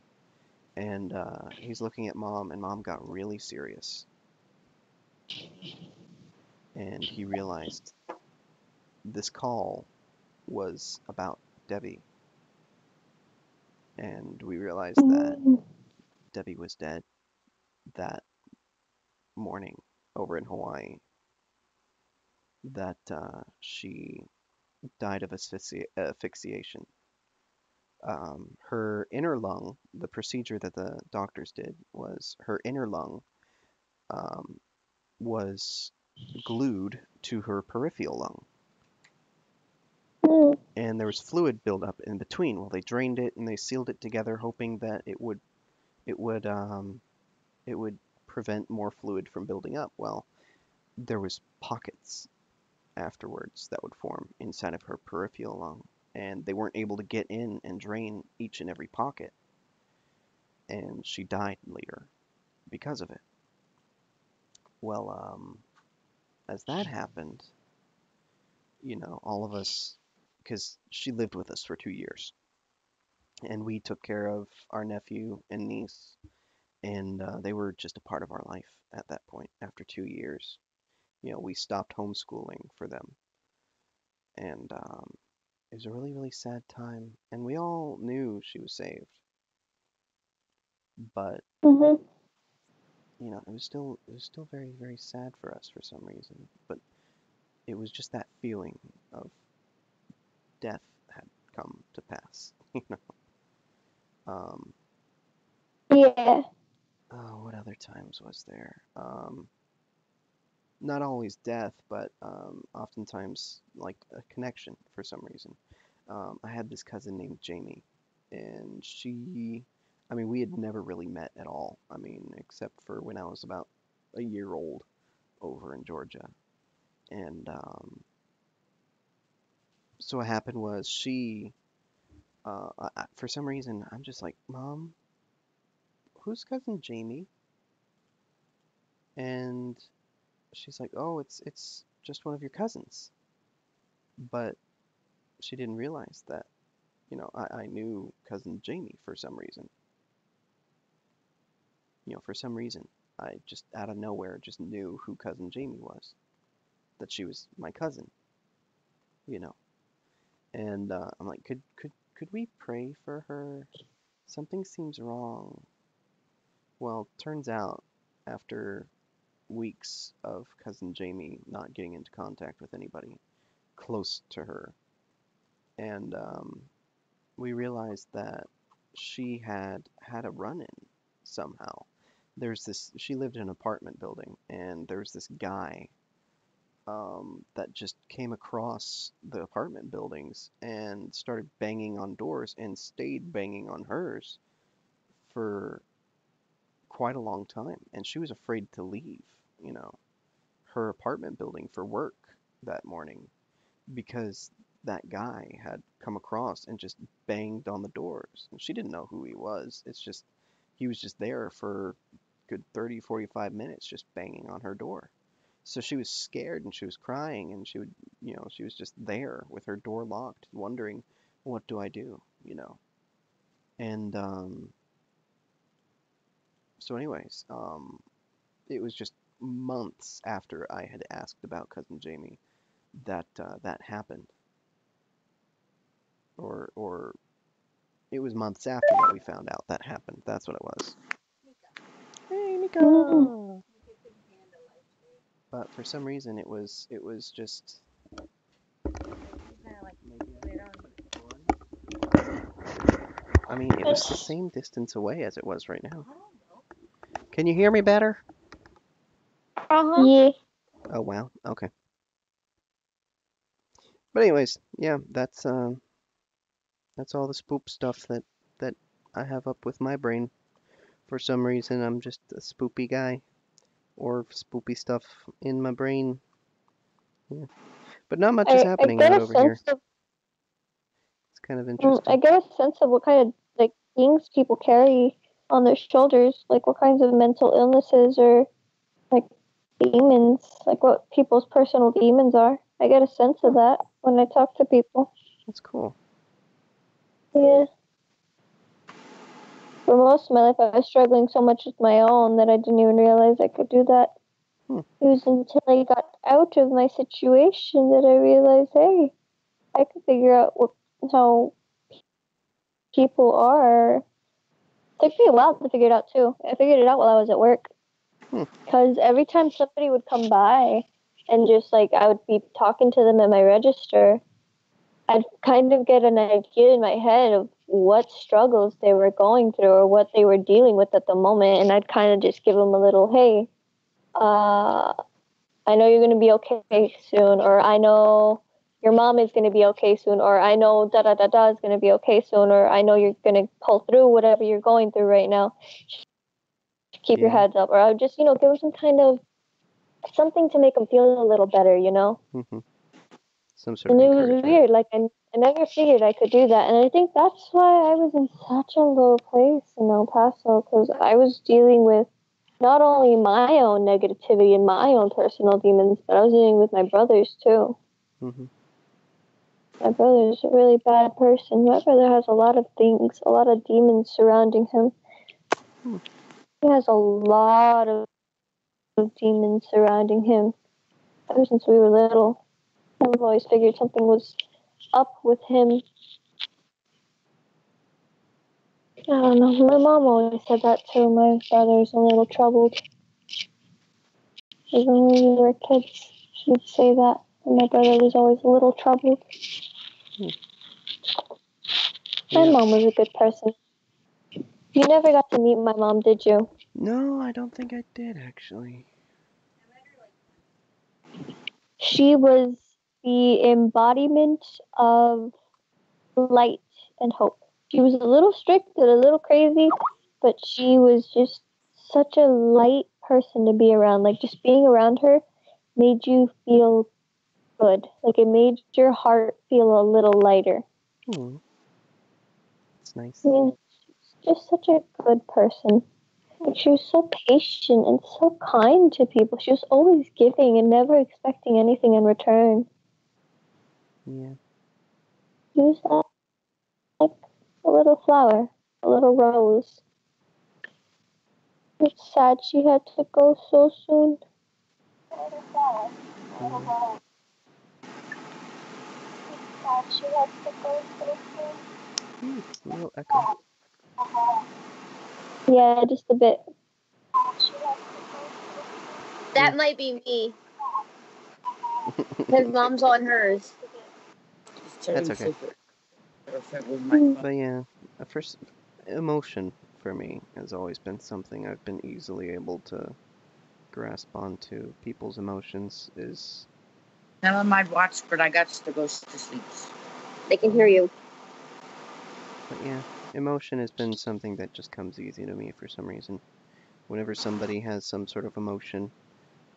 And he's looking at Mom, and Mom got really serious. And he realized this call was about Debbie. And we realized that Debbie was dead that morning over in Hawaii. That she died of asphyxiation. Her inner lung, the procedure that the doctors did was her inner lung um, was glued to her peripheral lung. And there was fluid buildup in between. Well, they drained it and they sealed it together, hoping that it would prevent more fluid from building up. Well, there was pockets afterwards that would form inside of her peripheral lung, and they weren't able to get in and drain each and every pocket, and she died later because of it. Well, as that happened, all of us, because she lived with us for 2 years, and we took care of our nephew and niece, and they were just a part of our life at that point. After 2 years, we stopped homeschooling for them, and it was a really, really sad time, and we all knew she was saved, but it was still very, very sad for us for some reason. But it was just that feeling of death had come to pass. Yeah. Oh, what other times was there? Not always death, but oftentimes like a connection for some reason. I had this cousin named Jamie, and we had never really met at all. Except for when I was about a year old over in Georgia. And so what happened was for some reason, I'm just like, Mom, who's cousin Jamie? And she's like, oh, it's just one of your cousins. But she didn't realize that, I knew cousin Jamie for some reason. For some reason, I just out of nowhere just knew who cousin Jamie was, that she was my cousin, you know. And I'm like, could we pray for her? Something seems wrong. Well, turns out after weeks of cousin Jamie not getting into contact with anybody close to her, and we realized that she had a run-in somehow. She lived in an apartment building, and there's this guy that just came across the apartment buildings and started banging on doors and stayed banging on hers for quite a long time. And she was afraid to leave, her apartment building for work that morning because that guy had come across and just banged on the doors. And she didn't know who he was. It's just, he was just there for good 30, 45 minutes just banging on her door. So she was scared and she was crying and she was just there with her door locked, wondering, what do I do, And so anyways, it was just months after I had asked about cousin Jamie that that happened. Or it was months after that we found out that happened. That's what it was. Hey, Mika! But for some reason, it was just. It was the same distance away as it was right now. Can you hear me better? Yeah. Oh wow. Okay. But anyways, yeah, that's all the spoop stuff that I have up with my brain. For some reason, I'm just a spoopy guy, or spoopy stuff in my brain. Yeah. But not much is I happening get out a over here. sense of It's kind of I interesting. get a sense of what kind of like things people carry on their shoulders, like what kinds of mental illnesses or like demons, like what people's personal demons are. I get a sense of that when I talk to people. That's cool. Yeah. For most of my life, I was struggling so much with my own that I didn't even realize I could do that. It was until I got out of my situation that I realized, hey, I could figure out how people are. It took me a while to figure it out, too. I figured it out while I was at work. Because every time somebody would come by and just, like, I would be talking to them at my register, I'd kind of get an idea in my head of what struggles they were going through or what they were dealing with at the moment, and I'd kind of just give them a little, hey, I know you're going to be okay soon, or I know your mom is going to be okay soon, or I know da-da-da-da is going to be okay soon, or I know you're going to pull through whatever you're going through right now. Keep your heads up. Or I would just, give them some kind of something to make them feel a little better, Mm-hmm. Some sort of And it was encouragement. weird. Like, I never figured I could do that. And I think that's why I was in such a low place in El Paso, because I was dealing with not only my own negativity and my own personal demons, but I was dealing with my brother's too. Mm-hmm. My brother's a really bad person. My brother has a lot of things, a lot of demons surrounding him. He has a lot of demons surrounding him ever since we were little. I've always figured something was up with him. I don't know. My mom always said that too. My brother's a little troubled. Even when we were kids, she'd say that. And my brother was always a little troubled. My mom was a good person. You never got to meet my mom, did you? No, I don't think I did, actually. She was the embodiment of light and hope. She was a little strict and a little crazy, but she was just such a light person to be around. Like, just being around her made you feel good. Like, it made your heart feel a little lighter. That's nice. Yeah, just such a good person. Like, she was so patient and so kind to people. She was always giving and never expecting anything in return. Yeah. She was like a little flower, a little rose. It's sad she had to go so soon. A little echo. Yeah, just a bit. That might be me. His mom's on hers. That's okay. But yeah, first emotion for me has always been something I've been easily able to grasp onto. People's emotions is. None of my watch, but I got to go to sleep. They can hear you. But yeah, emotion has been something that just comes easy to me for some reason. Whenever somebody has some sort of emotion,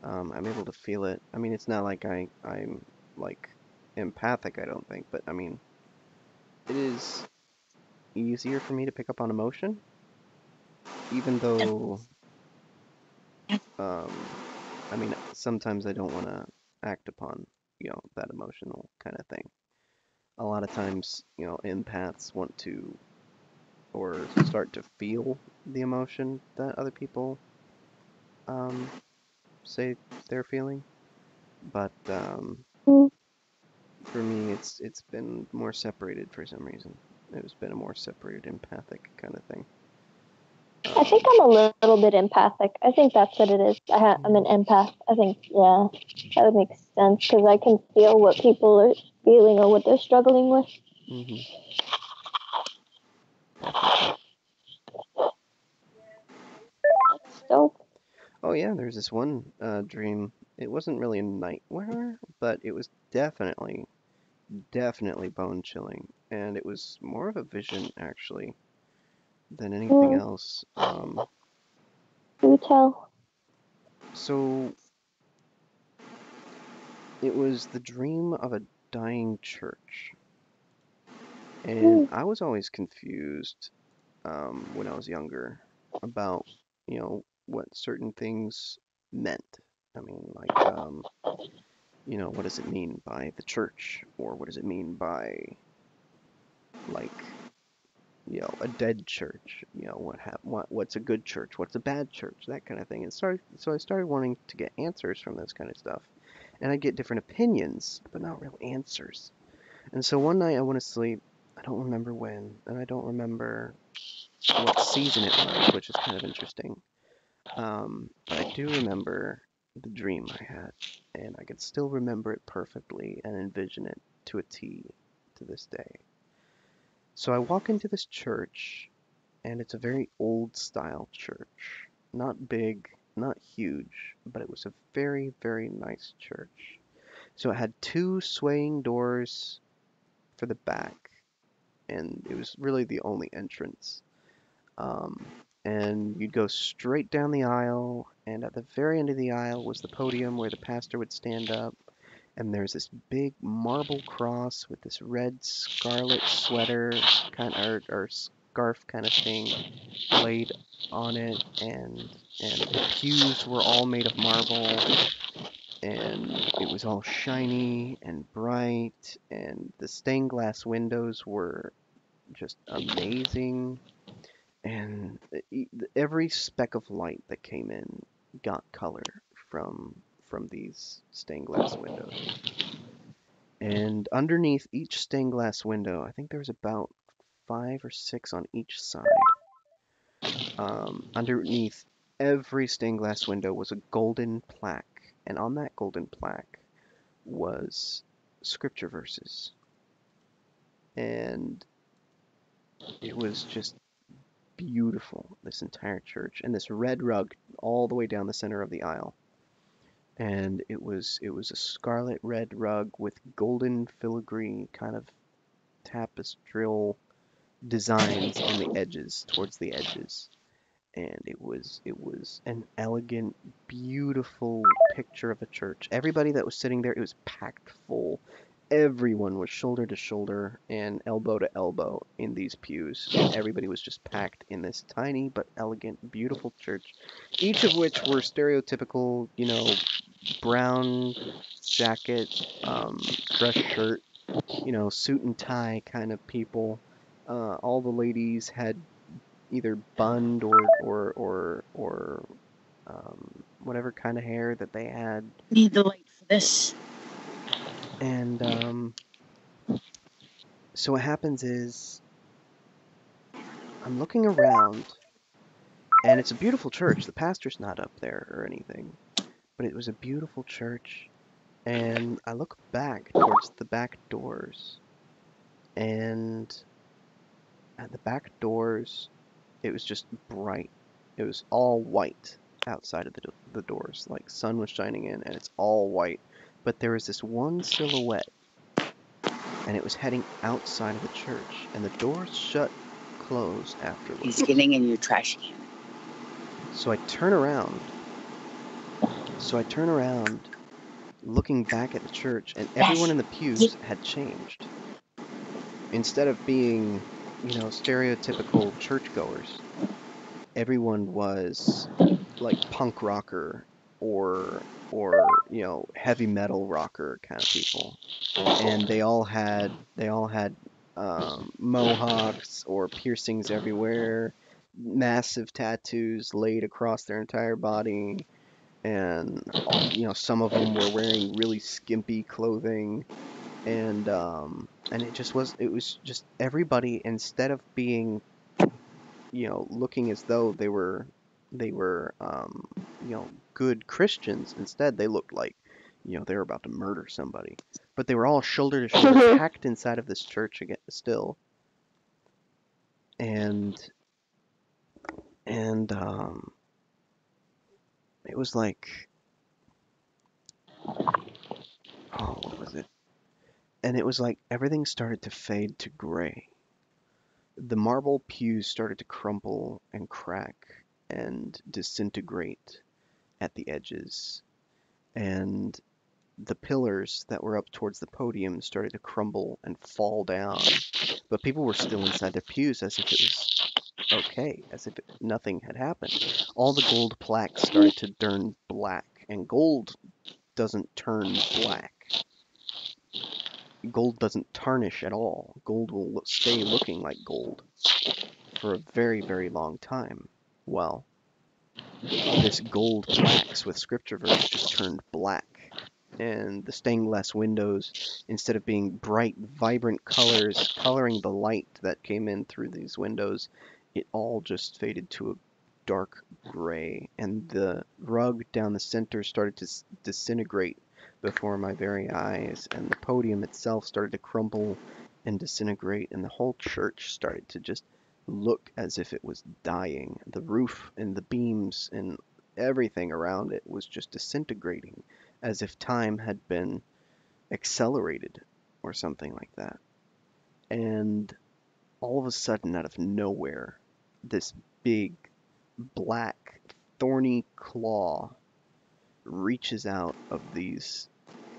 I'm able to feel it. I mean, it's not like I'm like empathic, I don't think, but I mean, it is easier for me to pick up on emotion, even though, I mean, sometimes I don't want to act upon, that emotional kind of thing. A lot of times, empaths want to or start to feel the emotion that other people say they're feeling, but for me, it's been more separated for some reason. It's been a more separated empathic kind of thing. I think I'm a little bit empathic. I think that's what it is. I'm an empath. I think, yeah, that would make sense because I can feel what people are feeling or what they're struggling with. Mm-hmm. So. Oh yeah, there's this one dream. It wasn't really a nightmare, but it was definitely bone chilling, and it was more of a vision actually than anything else. Do tell. So it was the dream of a dying church, and I was always confused when I was younger about, what certain things meant. I mean, like, what does it mean by the church, or what does it mean by, like, a dead church? What's a good church? What's a bad church? That kind of thing. So I started wanting to get answers from this kind of stuff, and I get different opinions, but not real answers. And so one night I went to sleep. I don't remember when, and I don't remember what season it was, which is kind of interesting. But I do remember the dream I had, and I could still remember it perfectly and envision it to a T to this day. So I walk into this church, and it's a very old style church. Not big, not huge, but it was a very, very nice church. So it had two swaying doors for the back, and it was really the only entrance. Um, and you'd go straight down the aisle, and at the very end of the aisle was the podium where the pastor would stand up. And there's this big marble cross with this red scarlet sweater or scarf kind of thing laid on it, and the pews were all made of marble, and it was all shiny and bright, and the stained glass windows were just amazing. And every speck of light that came in got color from these stained glass windows. And underneath each stained glass window, I think there was about 5 or 6 on each side. Underneath every stained glass window was a golden plaque, and on that golden plaque was scripture verses. And it was just beautiful, this entire church, and this red rug all the way down the center of the aisle. And it was a scarlet red rug with golden filigree kind of tapestral designs on the edges, towards the edges. And it was an elegant, beautiful picture of a church. Everybody that was sitting there, it was packed full. Everyone was shoulder to shoulder and elbow to elbow in these pews. Everybody was just packed in this tiny but elegant, beautiful church, each of which were stereotypical, brown jacket, dress shirt, suit and tie kind of people. All the ladies had either bunned or whatever kind of hair that they had. Need the light for this. And so what happens is I'm looking around, and it's a beautiful church. The pastor's not up there or anything, but it was a beautiful church. And I look back towards the back doors, and at the back doors, it was just bright. It was all white outside of the doors, like sun was shining in, and it's all white. But there was this one silhouette, and it was heading outside of the church, and the doors shut closed afterwards. He's getting in your trash can. So I turn around, looking back at the church, and everyone in the pews had changed. Instead of being, stereotypical churchgoers, everyone was like punk rocker or heavy metal rocker kind of people, and they all had mohawks or piercings everywhere, massive tattoos laid across their entire body, and some of them were wearing really skimpy clothing, and it was just everybody, instead of being looking as though they were good Christians, instead they looked like they were about to murder somebody. But they were all shoulder to shoulder packed inside of this church again still. And It was like, oh, what was it? And it was like everything started to fade to gray. The marble pews started to crumple and crack and disintegrate at the edges. And the pillars that were up towards the podium started to crumble and fall down. But people were still inside their pews as if it was okay, as if nothing had happened. All the gold plaques started to turn black, and gold doesn't turn black. Gold doesn't tarnish at all. Gold will stay looking like gold for a very, very long time. Well, this gold plaques with scripture verse just turned black. And the stained glass windows, instead of being bright, vibrant colors coloring the light that came in through these windows, it all just faded to a dark gray. And the rug down the center started to disintegrate before my very eyes, and the podium itself started to crumble and disintegrate, and the whole church started to just look as if it was dying. The roof and the beams and everything around it was just disintegrating, as if time had been accelerated or something like that. And all of a sudden, out of nowhere, this big, black, thorny claw reaches out of these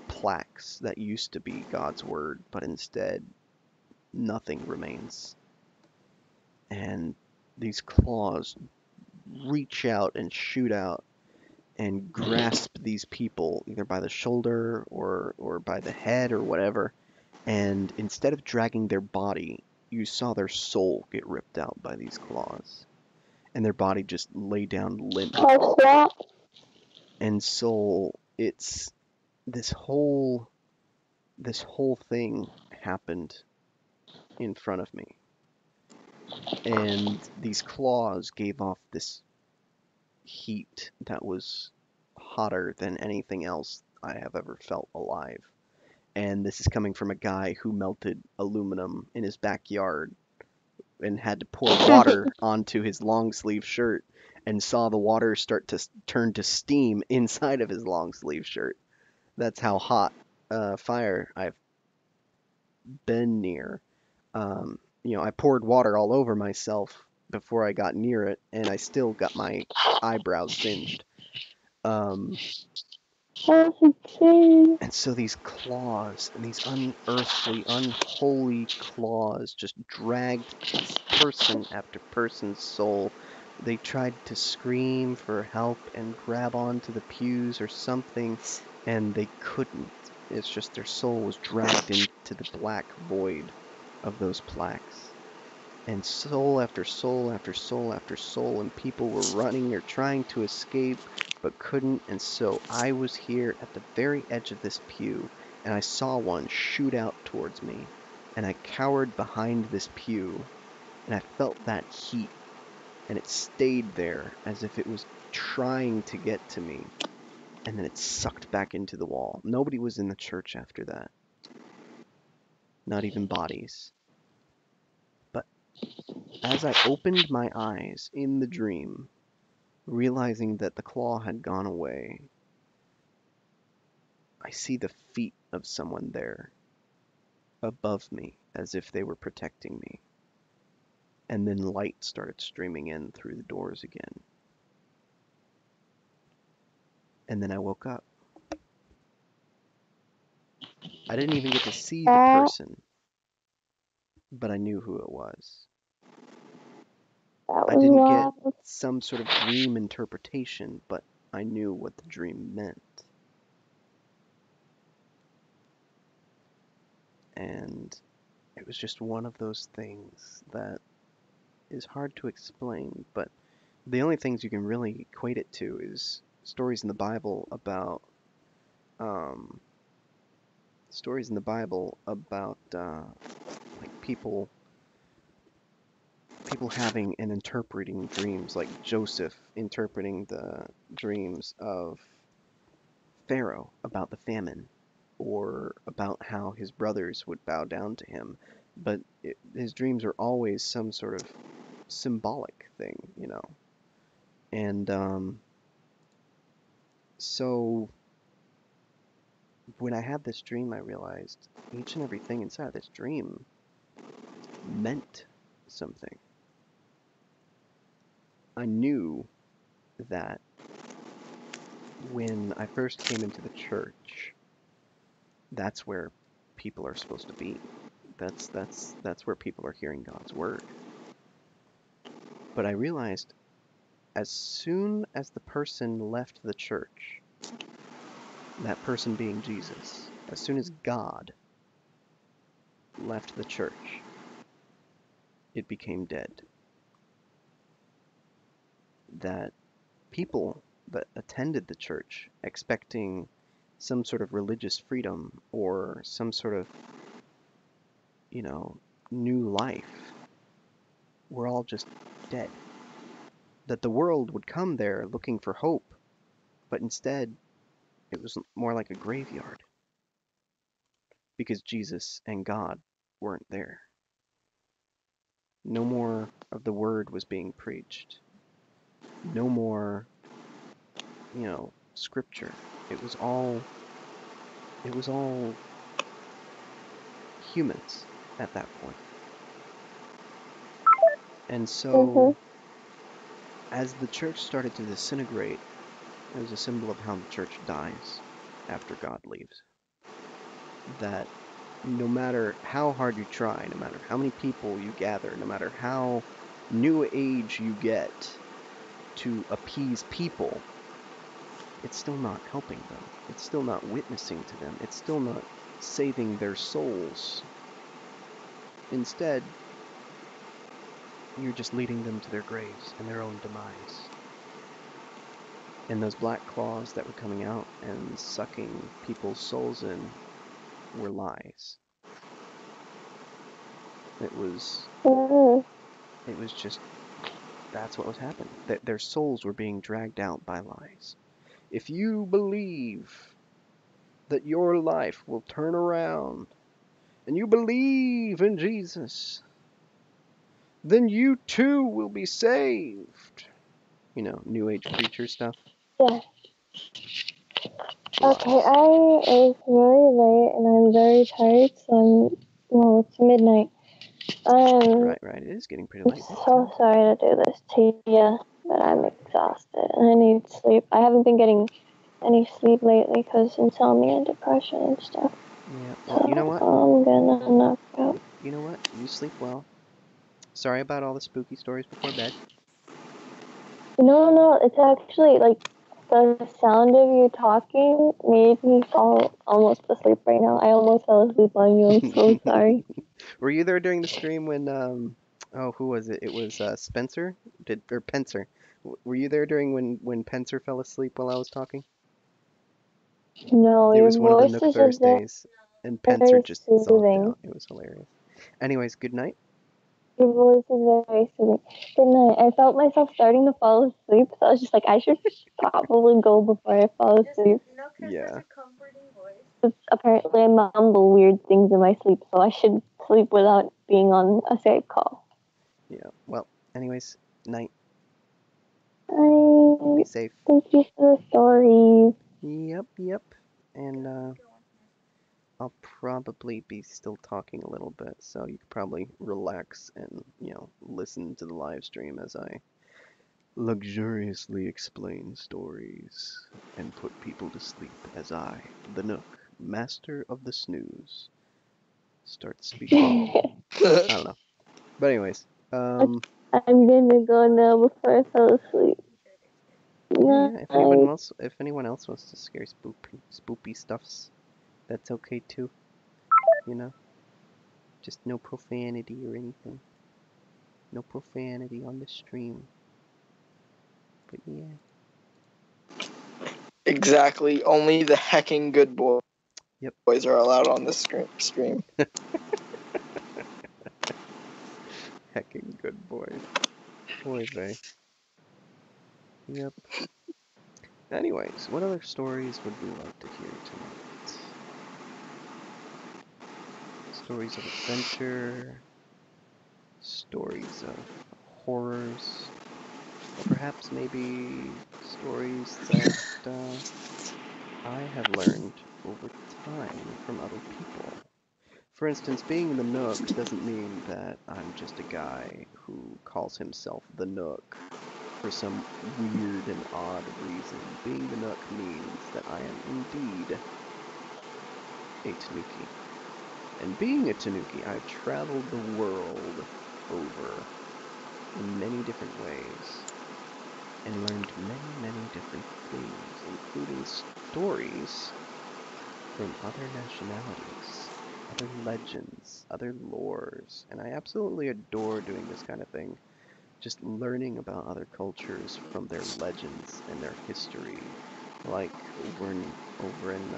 plaques that used to be God's word, but instead, nothing remains. And these claws reach out and shoot out and grasp these people either by the shoulder or by the head or whatever. And instead of dragging their body, you saw their soul get ripped out by these claws. And their body just lay down limp. And so it's this whole thing happened in front of me. And these claws gave off this heat that was hotter than anything else I have ever felt alive. And this is coming from a guy who melted aluminum in his backyard and had to pour water onto his long sleeve shirt and saw the water start to turn to steam inside of his long sleeve shirt. That's how hot fire I've been near. I poured water all over myself before I got near it, and I still got my eyebrows singed. And so these claws, and these unearthly, unholy claws, just dragged person after person's soul. They tried to scream for help and grab onto the pews or something, and they couldn't. It's just their soul was dragged into the black void of those plaques. And soul after soul after soul after soul, and people were running or trying to escape, but couldn't. And so I was here at the very edge of this pew, and I saw one shoot out towards me, and I cowered behind this pew, and I felt that heat, and it stayed there as if it was trying to get to me, and then it sucked back into the wall. Nobody was in the church after that. Not even bodies. But as I opened my eyes in the dream, realizing that the claw had gone away, I see the feet of someone there, above me, as if they were protecting me. And then light started streaming in through the doors again. And then I woke up. I didn't even get to see the person, but I knew who it was. I didn't get some sort of dream interpretation, but I knew what the dream meant. And it was just one of those things that is hard to explain, but the only things you can really equate it to is stories in the Bible about like people having and interpreting dreams, like Joseph interpreting the dreams of Pharaoh about the famine, or about how his brothers would bow down to him. But his dreams are always some sort of symbolic thing, And So when I had this dream, I realized each and everything inside of this dream meant something. I knew that when I first came into the church, that's where people are supposed to be. That's where people are hearing God's word. But I realized as soon as the person left the church, that person being Jesus, as soon as God left the church, it became dead. That people that attended the church expecting some sort of religious freedom or some sort of, new life were all just dead. That the world would come there looking for hope, but instead it was more like a graveyard because Jesus and God weren't there. No more of the word was being preached. No more, scripture. It was all humans at that point. And so as the church started to disintegrate, it was a symbol of how the church dies after God leaves. That no matter how hard you try, no matter how many people you gather, no matter how new age you get to appease people, it's still not helping them. It's still not witnessing to them. It's still not saving their souls. Instead, you're just leading them to their graves and their own demise. And those black claws that were coming out and sucking people's souls in were lies. It was just, that's what was happening. That their souls were being dragged out by lies. If you believe that your life will turn around and you believe in Jesus, then you too will be saved. New age preacher stuff. Yeah. Okay, it's very late and I'm very tired, so it's midnight. Right. It is getting pretty late. I'm so sorry to do this to you, but I'm exhausted and I need sleep. I haven't been getting any sleep lately because insomnia and depression and stuff. Yeah, well, you know what? I'm gonna knock out. You know what? You sleep well. Sorry about all the spooky stories before bed. No, it's actually like the sound of you talking made me fall almost asleep right now. I almost fell asleep on you. I'm so sorry. Were you there during the stream when who was it? It was Spencer or Pencer. Were you there during when Pencer fell asleep while I was talking? No, It your was one of the voice Nook is Thursdays, and Pencer very just zonked soothing. out. It was hilarious. Anyways, good night. Your voice is very soothing. Good night. I felt myself starting to fall asleep, so I was just like, I should probably go before I fall asleep. Yeah. Apparently, I mumble weird things in my sleep, so I should sleep without being on a Skype call. Yeah. Well, anyways, night. Bye. Be safe. Thank you for the stories. Yep. And I'll probably be still talking a little bit, so you could probably relax and, listen to the live stream as I luxuriously explain stories and put people to sleep as I, the Nook, master of the snooze, start speaking. I don't know. But anyways, I'm gonna go now before I fall asleep. yeah, if anyone else wants to scare spoopy stuffs, that's okay too. Just no profanity or anything. No profanity on the stream. But yeah. Exactly. Only the hecking good boys are allowed on this stream. Hecking good boys. Boy vey. Yep. Anyways, what other stories would we like to hear tonight? Stories of adventure, stories of horrors, or perhaps maybe stories that I have learned over time from other people. For instance, being the Nook doesn't mean that I'm just a guy who calls himself the Nook for some weird and odd reason. Being the Nook means that I am indeed a Tanuki. And being a Tanuki, I've traveled the world over in many different ways and learned many, many different things, including stories from other nationalities, other legends, other lores, and I absolutely adore doing this kind of thing. Just learning about other cultures from their legends and their history, like over in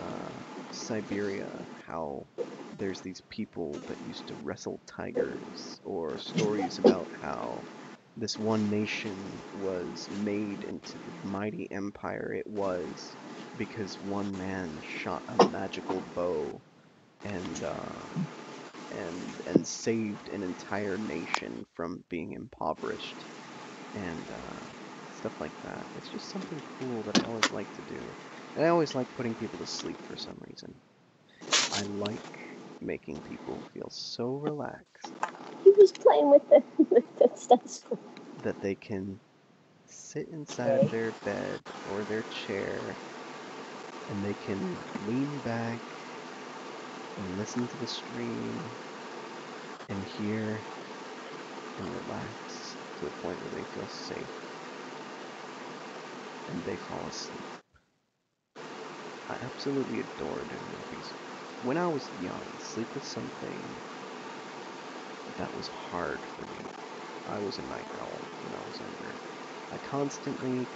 Siberia, how there's these people that used to wrestle tigers, or stories about how this one nation was made into the mighty empire it was because one man shot a magical bow and saved an entire nation from being impoverished and stuff like that. It's just something cool that I always like to do. And I always like putting people to sleep for some reason. I like making people feel so relaxed. He was playing with the stethoscope. That they can sit inside of their bed or their chair and they can lean back and listen to the stream and hear and relax to the point where they feel safe and they fall asleep. I absolutely adore doing movies. When I was young, sleep was something that was hard for me. I was a night owl when I was younger. I constantly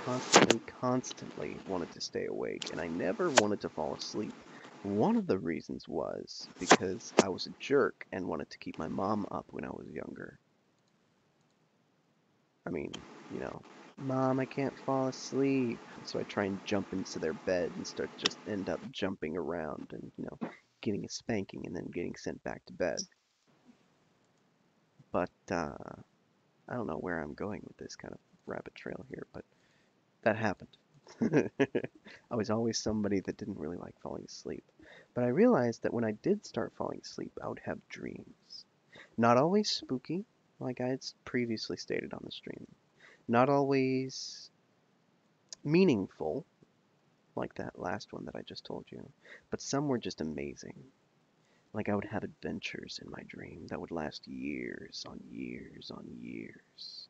wanted to stay awake, and I never wanted to fall asleep. One of the reasons was because I was a jerk and wanted to keep my mom up when I was younger. I mean, you know, Mom, I can't fall asleep. So I try and jump into their bed and just end up jumping around and, getting a spanking and then getting sent back to bed. But, I don't know where I'm going with this kind of rabbit trail here, but that happened. I was always somebody that didn't really like falling asleep. But I realized that when I did start falling asleep, I would have dreams. Not always spooky, like I had previously stated on the stream. Not always meaningful, like that last one that I just told you, but some were just amazing. Like I would have adventures in my dream that would last years on years on years.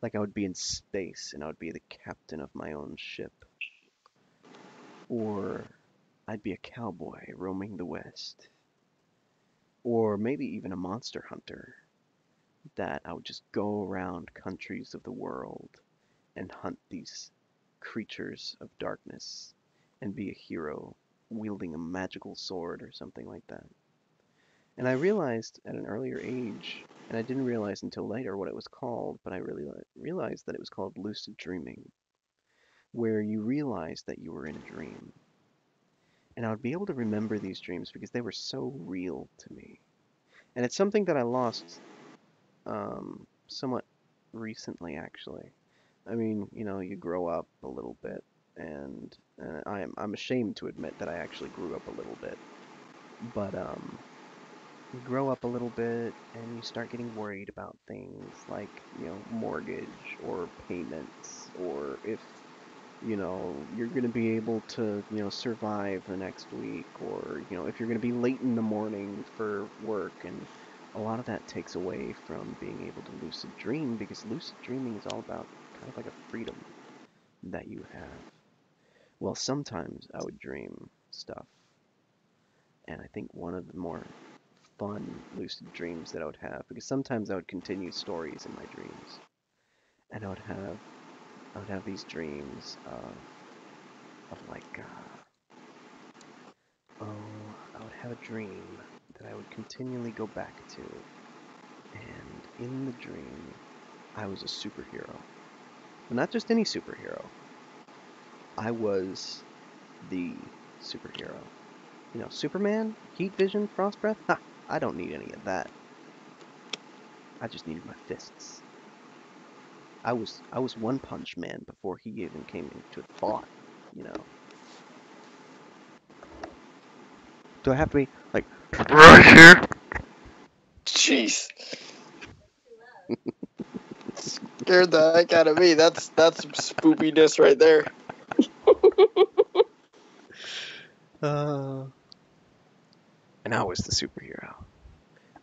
Like I would be in space and I would be the captain of my own ship. Or I'd be a cowboy roaming the West. Or maybe even a monster hunter that I would just go around countries of the world and hunt these creatures of darkness and be a hero wielding a magical sword or something like that. And I realized at an earlier age, and I didn't realize until later what it was called, but I really realized that it was called lucid dreaming, where you realized that you were in a dream. And I would be able to remember these dreams because they were so real to me. And it's something that I lost somewhat recently, actually. I mean, you grow up a little bit, and I'm ashamed to admit that I actually grew up a little bit. But you grow up a little bit, and you start getting worried about things like, mortgage or payments, or if, you're going to be able to, survive the next week, or, if you're going to be late in the morning for work, and a lot of that takes away from being able to lucid dream, because lucid dreaming is all about kind of like a freedom that you have. Well, sometimes I would dream stuff, and I think one of the more fun lucid dreams that I would have, because sometimes I would continue stories in my dreams, and I would have these dreams of like, I would have a dream that I would continually go back to, and in the dream, I was a superhero. But not just any superhero. I was the superhero. Superman, heat vision, frost breath? Ha! I don't need any of that. I just needed my fists. I was One Punch Man before he even came into thought, you know. Do I have to be like right here? Jeez. Scared the heck out of me. That's some spoopiness right there. And I was the superhero.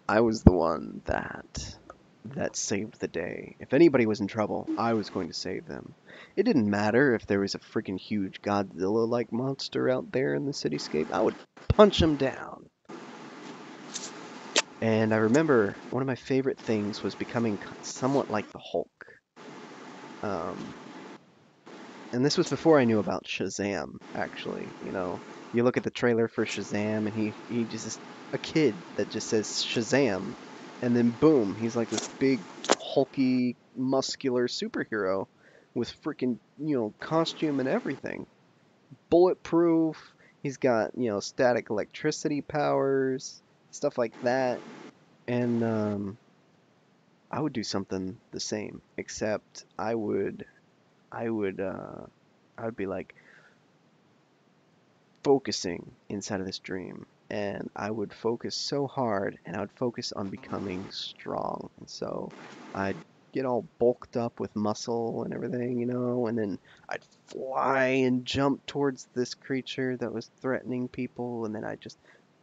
I was the one that saved the day. If anybody was in trouble, I was going to save them. It didn't matter if there was a freaking huge Godzilla-like monster out there in the cityscape. I would punch him down. And I remember one of my favorite things was becoming somewhat like the Hulk. And this was before I knew about Shazam, actually. You know, you look at the trailer for Shazam, and he just a kid that just says Shazam, and then boom, he's like this big, hulky, muscular superhero with freaking, costume and everything. Bulletproof. He's got, static electricity powers, stuff like that. And I would do something the same, except I would be like focusing inside of this dream, and I would focus so hard, and I would focus on becoming strong. And so I'd get all bulked up with muscle and everything, and then I'd fly and jump towards this creature that was threatening people, and then I'd just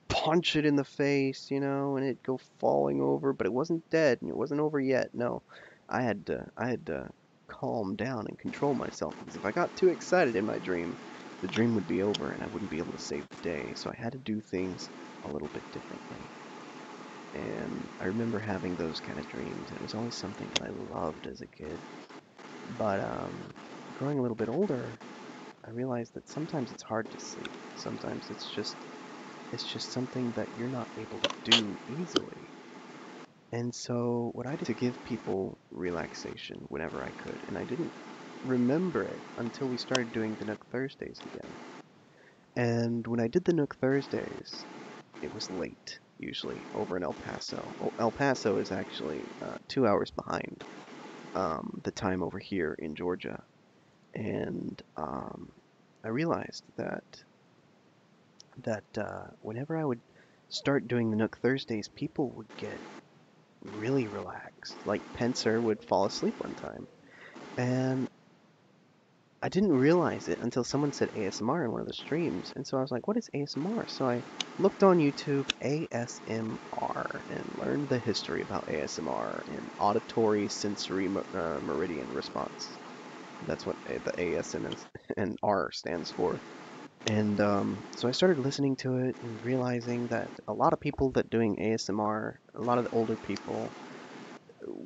punch it in the face, and it'd go falling over, but it wasn't dead, and it wasn't over yet. No, I had to calm down and control myself, because if I got too excited in my dream, the dream would be over and I wouldn't be able to save the day. So I had to do things a little bit differently. And I remember having those kind of dreams, and it was always something that I loved as a kid. But growing a little bit older, I realized that sometimes it's hard to sleep. Sometimes it's just something that you're not able to do easily. And so what I did to give people relaxation whenever I could, and I didn't remember it until we started doing the Nook Thursdays again. And when I did the Nook Thursdays, it was late, usually, over in El Paso. Well, El Paso is actually 2 hours behind the time over here in Georgia. And I realized that whenever I would start doing the Nook Thursdays, people would get really relaxed. Like Pencer would fall asleep one time. And I didn't realize it until someone said ASMR in one of the streams. And so I was like, what is ASMR? So I looked on YouTube ASMR and learned the history about ASMR and auditory sensory meridian response. That's what the ASM and R stands for. And so I started listening to it and realizing that a lot of people that doing ASMR, a lot of the older people,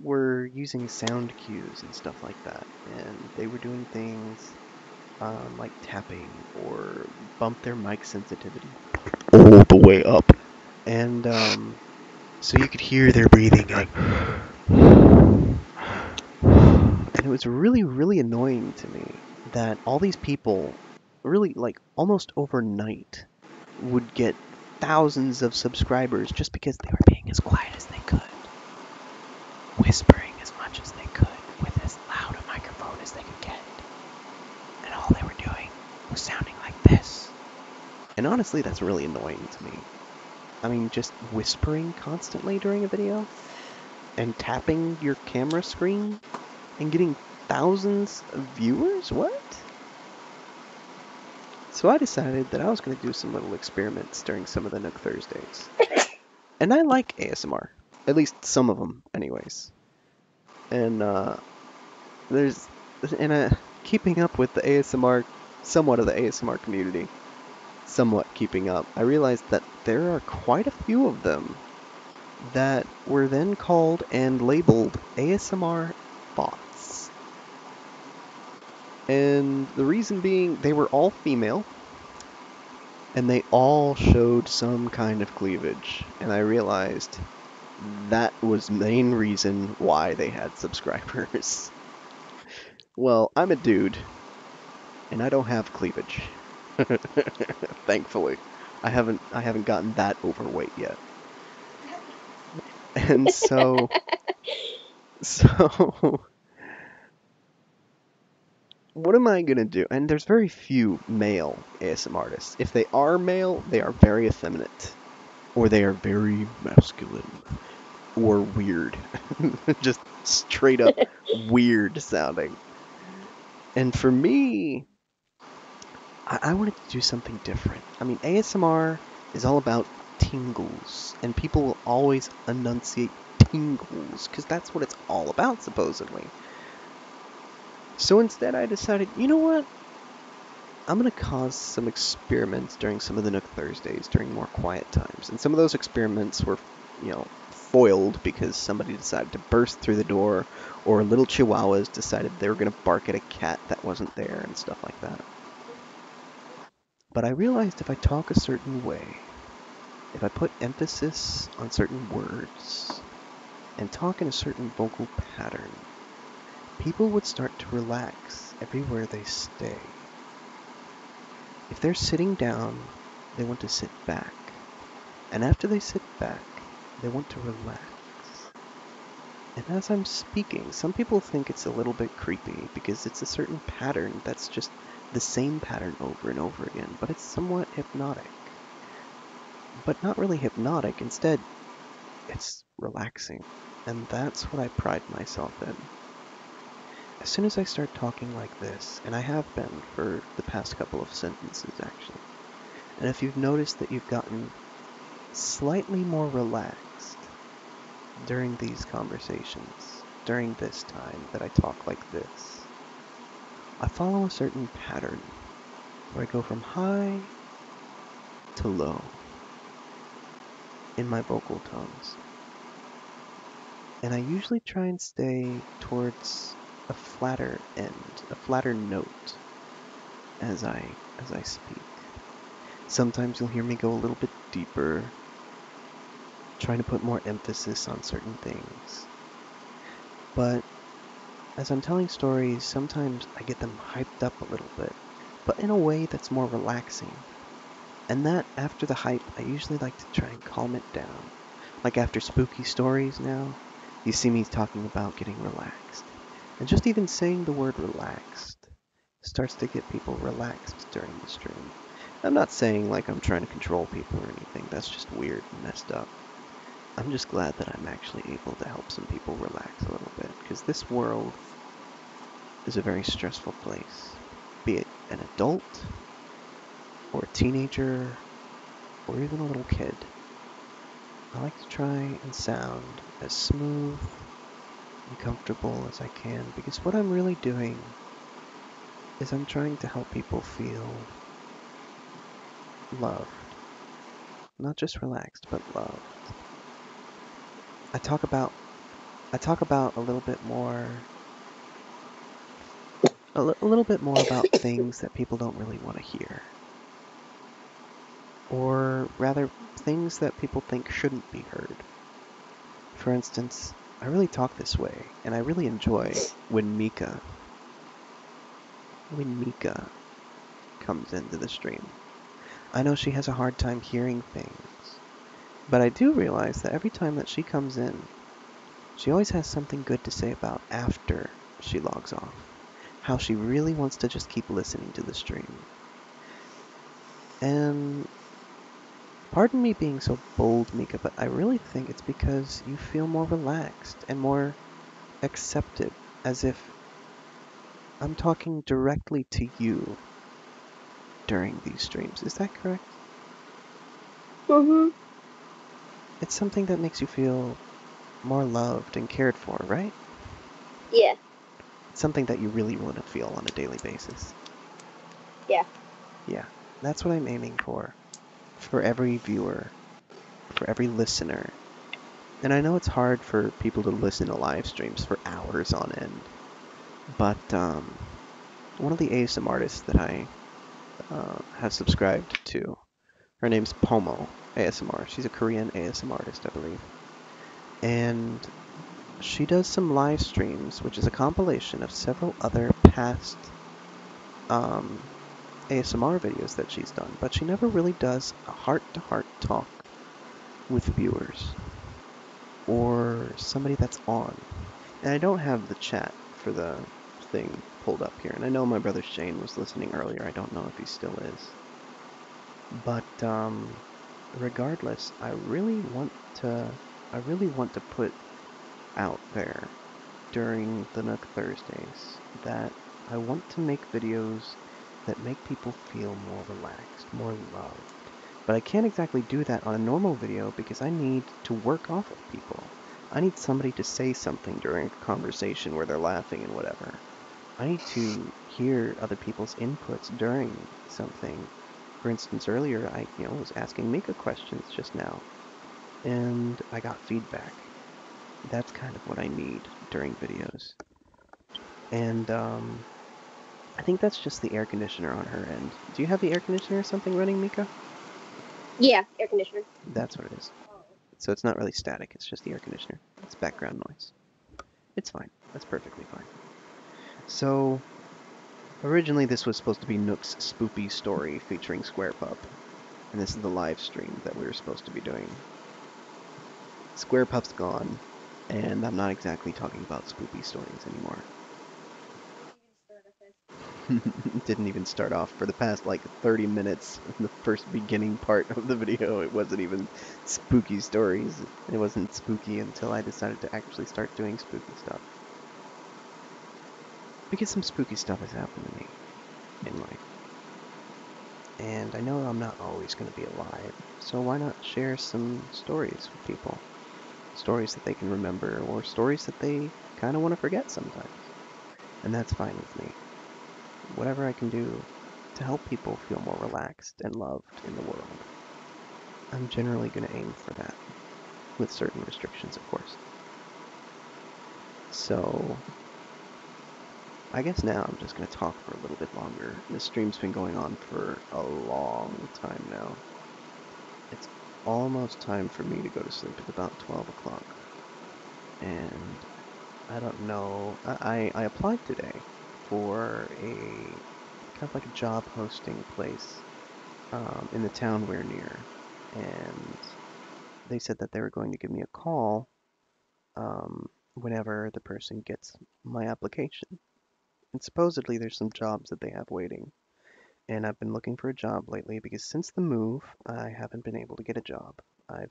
were using sound cues and stuff like that. And they were doing things like tapping or bump their mic sensitivity all the way up. And so you could hear their breathing like... And it was really, really annoying to me that all these people, really, like, almost overnight, would get thousands of subscribers just because they were being as quiet as they could, whispering as much as they could, with as loud a microphone as they could get. And all they were doing was sounding like this. And honestly, that's really annoying to me. I mean, just whispering constantly during a video, and tapping your camera screen, and getting thousands of viewers? What? So I decided that I was going to do some little experiments during some of the Nook Thursdays. And I like ASMR. At least some of them, anyways. And keeping up with the ASMR, somewhat of the ASMR community, somewhat keeping up, I realized that there are quite a few of them that were then called and labeled ASMR bots. And the reason being, they were all female, and they all showed some kind of cleavage. And I realized that was the main reason why they had subscribers. Well, I'm a dude, and I don't have cleavage. Thankfully. I haven't gotten that overweight yet. And so what am I gonna do? And there's very few male ASM artists. If they are male, they are very effeminate, or they are very masculine, or weird. Just straight up weird sounding. And for me, I wanted to do something different. I mean, ASMR is all about tingles, and people will always enunciate tingles, because that's what it's all about, supposedly. So instead I decided, you know what? I'm going to cause some experiments during some of the Nook Thursdays, during more quiet times. And some of those experiments were, foiled because somebody decided to burst through the door, or little chihuahuas decided they were going to bark at a cat that wasn't there, and stuff like that. But I realized if I talk a certain way, if I put emphasis on certain words, and talk in a certain vocal pattern, people would start to relax everywhere they stay. If they're sitting down, they want to sit back. And after they sit back, they want to relax. And as I'm speaking, some people think it's a little bit creepy because it's a certain pattern that's just the same pattern over and over again, but it's somewhat hypnotic. But not really hypnotic, instead, it's relaxing. And that's what I pride myself in. As soon as I start talking like this, and I have been for the past couple of sentences actually, and if you've noticed that you've gotten slightly more relaxed during these conversations, during this time that I talk like this, I follow a certain pattern where I go from high to low in my vocal tones. And I usually try and stay towards a flatter end, a flatter note as I speak. Sometimes you'll hear me go a little bit deeper, trying to put more emphasis on certain things. But as I'm telling stories, sometimes I get them hyped up a little bit, but in a way that's more relaxing. And that, after the hype, I usually like to try and calm it down. Like after spooky stories now, you see me talking about getting relaxed. And just even saying the word relaxed starts to get people relaxed during the stream. I'm not saying like I'm trying to control people or anything, that's just weird and messed up. I'm just glad that I'm actually able to help some people relax a little bit, because this world is a very stressful place. Be it an adult, or a teenager, or even a little kid. I like to try and sound as smooth and comfortable as I can, because what I'm really doing is I'm trying to help people feel loved. Not just relaxed, but loved. I talk about a little bit more about things that people don't really want to hear. Or rather, things that people think shouldn't be heard. For instance, I really talk this way, and I really enjoy when Mika comes into the stream. I know she has a hard time hearing things, but I do realize that every time that she comes in, she always has something good to say about after she logs off. How she really wants to just keep listening to the stream. And pardon me being so bold, Mika, but I really think it's because you feel more relaxed and more accepted, as if I'm talking directly to you during these streams. Is that correct? Mm-hmm. It's something that makes you feel more loved and cared for, right? Yeah. It's something that you really want to feel on a daily basis. Yeah. Yeah, that's what I'm aiming for every viewer, for every listener. And I know it's hard for people to listen to live streams for hours on end, but one of the ASM artists that I have subscribed to, her name's Pomo ASMR. She's a Korean ASM artist, I believe. And she does some live streams, which is a compilation of several other past ASMR videos that she's done, but she never really does a heart-to-heart talk with viewers or somebody that's on. And I don't have the chat for the thing pulled up here, and I know my brother Shane was listening earlier. I don't know if he still is. But regardless, I really want to put out there during the Nook Thursdays that I want to make videos that make people feel more relaxed, more loved. But I can't exactly do that on a normal video because I need to work off of people. I need somebody to say something during a conversation where they're laughing and whatever. I need to hear other people's inputs during something. For instance, earlier I was asking Mika questions just now, and I got feedback. That's kind of what I need during videos. And I think that's just the air conditioner on her end. Do you have the air conditioner or something running, Mika? Yeah, air conditioner. That's what it is. So it's not really static, it's just the air conditioner. It's background noise. It's fine. That's perfectly fine. So, originally this was supposed to be Nook's Spoopy story featuring Square-PuP. And this is the live stream that we were supposed to be doing. Square-PuP's gone, and I'm not exactly talking about Spoopy stories anymore. Didn't even start off. For the past like 30 minutes, in the first beginning part of the video, it wasn't even spooky stories. It wasn't spooky until I decided to actually start doing spooky stuff. Because some spooky stuff has happened to me in life. And I know I'm not always going to be alive, so why not share some stories with people? Stories that they can remember, or stories that they kind of want to forget sometimes. And that's fine with me. Whatever I can do to help people feel more relaxed and loved in the world, I'm generally going to aim for that, with certain restrictions, of course. So, I guess now I'm just going to talk for a little bit longer. This stream's been going on for a long time now. It's almost time for me to go to sleep at about 12 o'clock. And I don't know, I applied today for a kind of like a job hosting place in the town we're near, and they said that they were going to give me a call whenever the person gets my application. And supposedly there's some jobs that they have waiting, and I've been looking for a job lately because since the move I haven't been able to get a job. I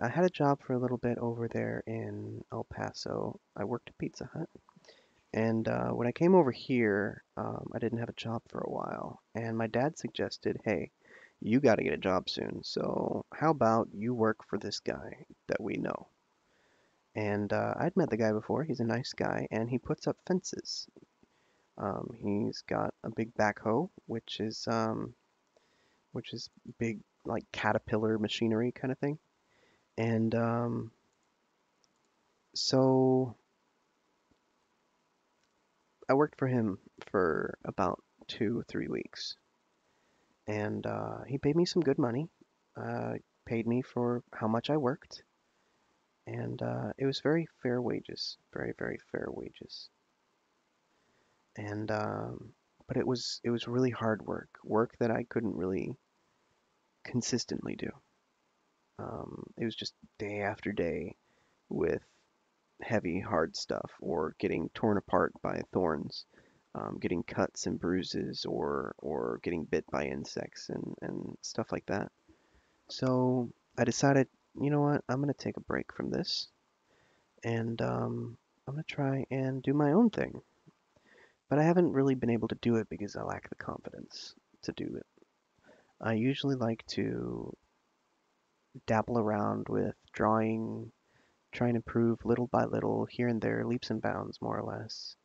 had a job for a little bit over there in El Paso. I worked at Pizza Hut. And when I came over here, I didn't have a job for a while. And my dad suggested, hey, you got to get a job soon. So how about you work for this guy that we know? And I'd met the guy before. He's a nice guy, and he puts up fences. He's got a big backhoe, which is big, like caterpillar machinery kind of thing. And so I worked for him for about 2 or 3 weeks, and he paid me some good money. Paid me for how much I worked, and it was very fair wages, very, very fair wages. And but it was really hard work that I couldn't really consistently do. It was just day after day with heavy, hard stuff, or getting torn apart by thorns, getting cuts and bruises, or getting bit by insects and stuff like that. So I decided, you know what, I'm going to take a break from this, and I'm going to try and do my own thing. But I haven't really been able to do it because I lack the confidence to do it. I usually like to dabble around with drawing, try and improve little by little, here and there, leaps and bounds, more or less.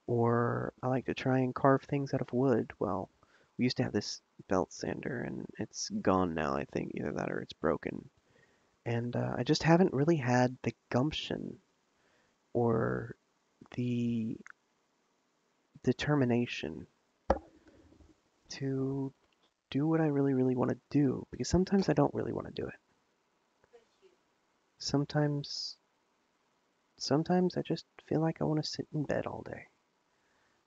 Or I like to try and carve things out of wood. Well, we used to have this belt sander, and it's gone now, I think. Either that or it's broken. And I just haven't really had the gumption or the determination to do what I really, really want to do. Because sometimes I don't really want to do it. Sometimes I just feel like I want to sit in bed all day.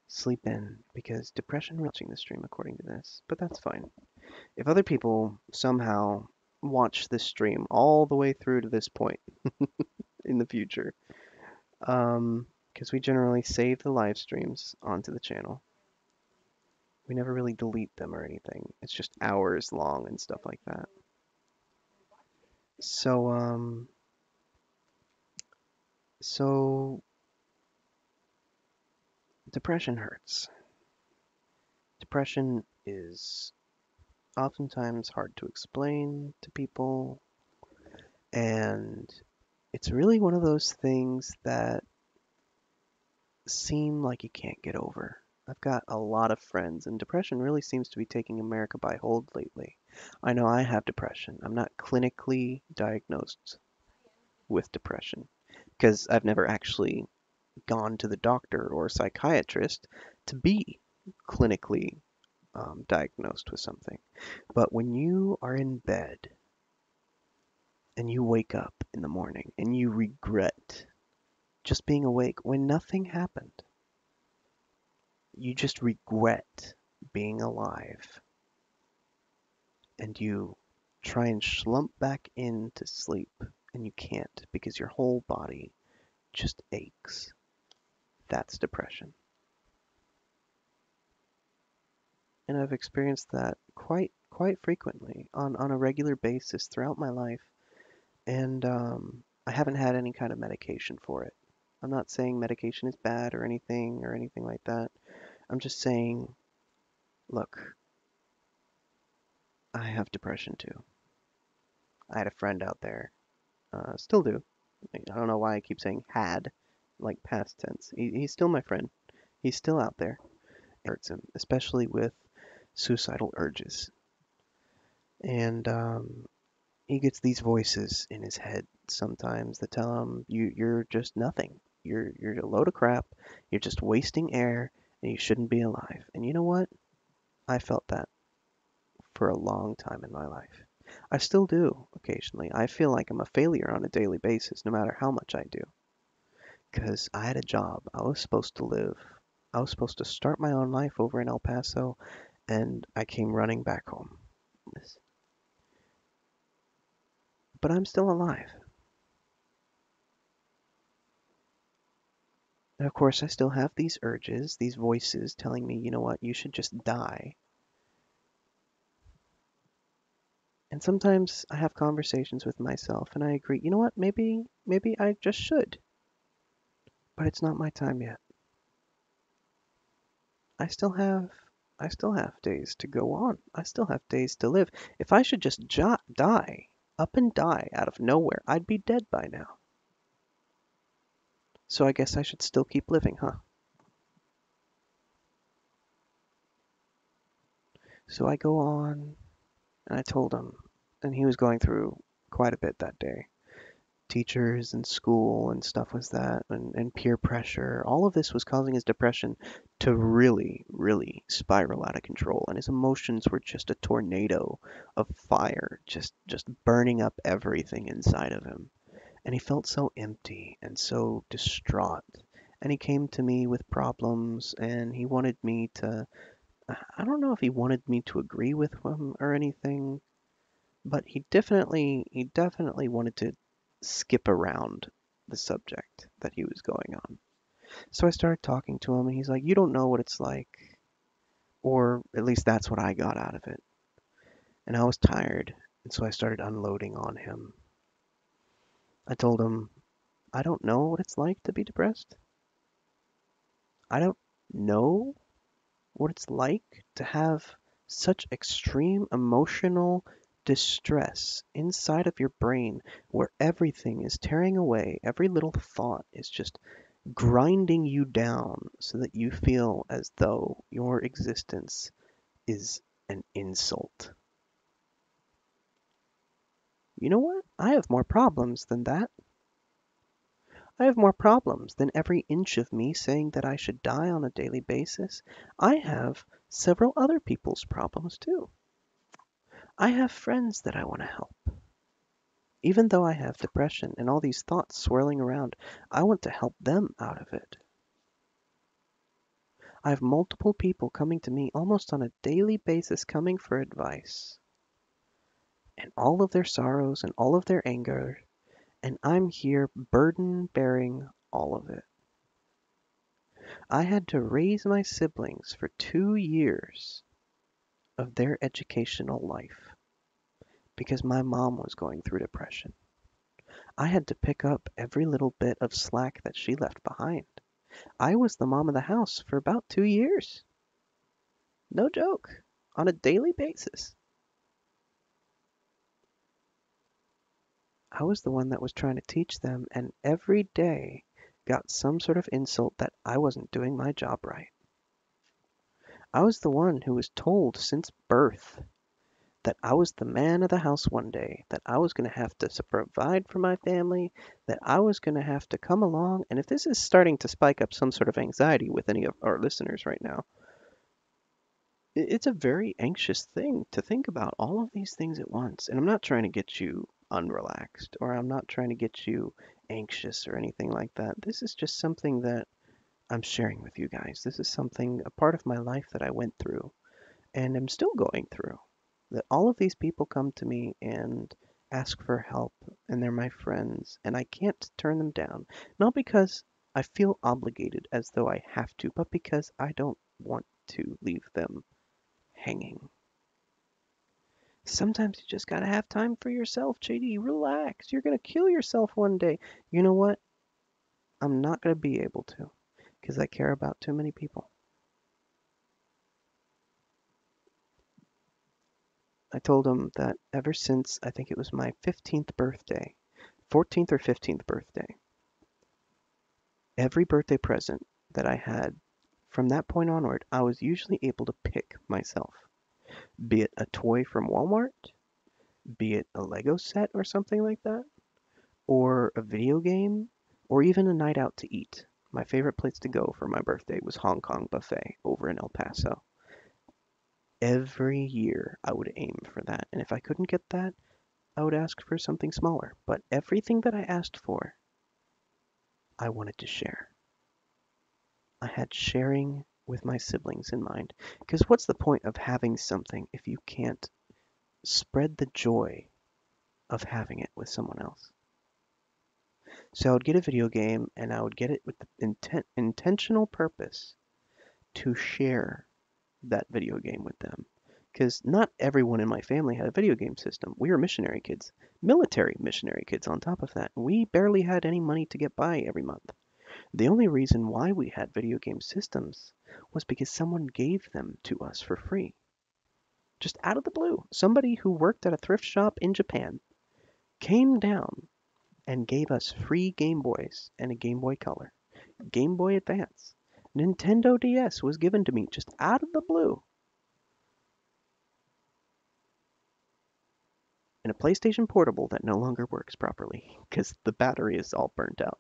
Sleep in, because depression watching the stream according to this, but that's fine. If other people somehow watch this stream all the way through to this point in the future, because we generally save the live streams onto the channel. We never really delete them or anything. It's just hours long and stuff like that. So, so depression hurts. Depression is oftentimes hard to explain to people, and it's really one of those things that seem like you can't get over. I've got a lot of friends, and depression really seems to be taking America by hold lately. I know I have depression. I'm not clinically diagnosed with depression because I've never actually gone to the doctor or psychiatrist to be clinically diagnosed with something. But when you are in bed and you wake up in the morning and you regret just being awake when nothing happened, you just regret being alive, and you try and slump back into sleep and you can't because your whole body just aches. That's depression. And I've experienced that quite frequently on a regular basis throughout my life, and I haven't had any kind of medication for it. I'm not saying medication is bad or anything like that. I'm just saying, look, I have depression too. I had a friend out there, still do. I don't know why I keep saying had, like past tense. He's still my friend. He's still out there. It hurts him, especially with suicidal urges. And he gets these voices in his head sometimes that tell him you're just nothing. You're a load of crap. You're just wasting air, and you shouldn't be alive. And you know what? I felt that for a long time in my life. I still do occasionally. I feel like I'm a failure on a daily basis, no matter how much I do. Because I had a job. I was supposed to live. I was supposed to start my own life over in El Paso, and I came running back home. But I'm still alive. And of course, I still have these urges, these voices telling me, you know what, you should just die. And sometimes I have conversations with myself and I agree, you know what, maybe I just should. But it's not my time yet. I still have days to go on. I still have days to live. If I should just die, up and die out of nowhere, I'd be dead by now. So I guess I should still keep living, huh? So I go on, and I told him, and he was going through quite a bit that day. Teachers and school and stuff was that, and peer pressure. All of this was causing his depression to really spiral out of control, and his emotions were just a tornado of fire, just burning up everything inside of him. And he felt so empty and so distraught. And he came to me with problems, and he wanted me to, I don't know if he wanted me to agree with him or anything, but he definitely wanted to skip around the subject that he was going on. So I started talking to him, and he's like, "You don't know what it's like," or at least that's what I got out of it. And I was tired, and so I started unloading on him. I told him, "I don't know what it's like to be depressed. I don't know what it's like to have such extreme emotional distress inside of your brain where everything is tearing away, every little thought is just grinding you down so that you feel as though your existence is an insult. You know what? I have more problems than that. I have more problems than every inch of me saying that I should die on a daily basis. I have several other people's problems too. I have friends that I want to help. Even though I have depression and all these thoughts swirling around, I want to help them out of it. I have multiple people coming to me almost on a daily basis coming for advice. And all of their sorrows and all of their anger, and I'm here burden bearing all of it. I had to raise my siblings for 2 years of their educational life because my mom was going through depression. I had to pick up every little bit of slack that she left behind. I was the mom of the house for about 2 years. No joke. On a daily basis. I was the one that was trying to teach them, and every day got some sort of insult that I wasn't doing my job right. I was the one who was told since birth that I was the man of the house one day, that I was going to have to provide for my family, that I was going to have to come along. And if this is starting to spike up some sort of anxiety with any of our listeners right now, it's a very anxious thing to think about all of these things at once. And I'm not trying to get you unrelaxed, or I'm not trying to get you anxious or anything like that. This is just something that I'm sharing with you guys. This is something, a part of my life that I went through and am still going through. That all of these people come to me and ask for help, and they're my friends, and I can't turn them down. Not because I feel obligated as though I have to, but because I don't want to leave them hanging. Sometimes you just gotta have time for yourself, JD. Relax. You're gonna kill yourself one day. You know what? I'm not gonna be able to because I care about too many people. I told him that ever since I think it was my 15th birthday, 14th or 15th birthday, every birthday present that I had from that point onward, I was usually able to pick myself. Be it a toy from Walmart, be it a Lego set or something like that, or a video game, or even a night out to eat. My favorite place to go for my birthday was Hong Kong Buffet over in El Paso. Every year I would aim for that, and if I couldn't get that, I would ask for something smaller. But everything that I asked for, I wanted to share. I had sharing with my siblings in mind. Because what's the point of having something if you can't spread the joy of having it with someone else? So I would get a video game, and I would get it with the intentional purpose to share that video game with them. Because not everyone in my family had a video game system. We were missionary kids, military missionary kids on top of that. We barely had any money to get by every month. The only reason why we had video game systems was because someone gave them to us for free. Just out of the blue. Somebody who worked at a thrift shop in Japan came down and gave us free Game Boys and a Game Boy Color. Game Boy Advance. Nintendo DS was given to me just out of the blue. And a PlayStation Portable that no longer works properly because the battery is all burnt out.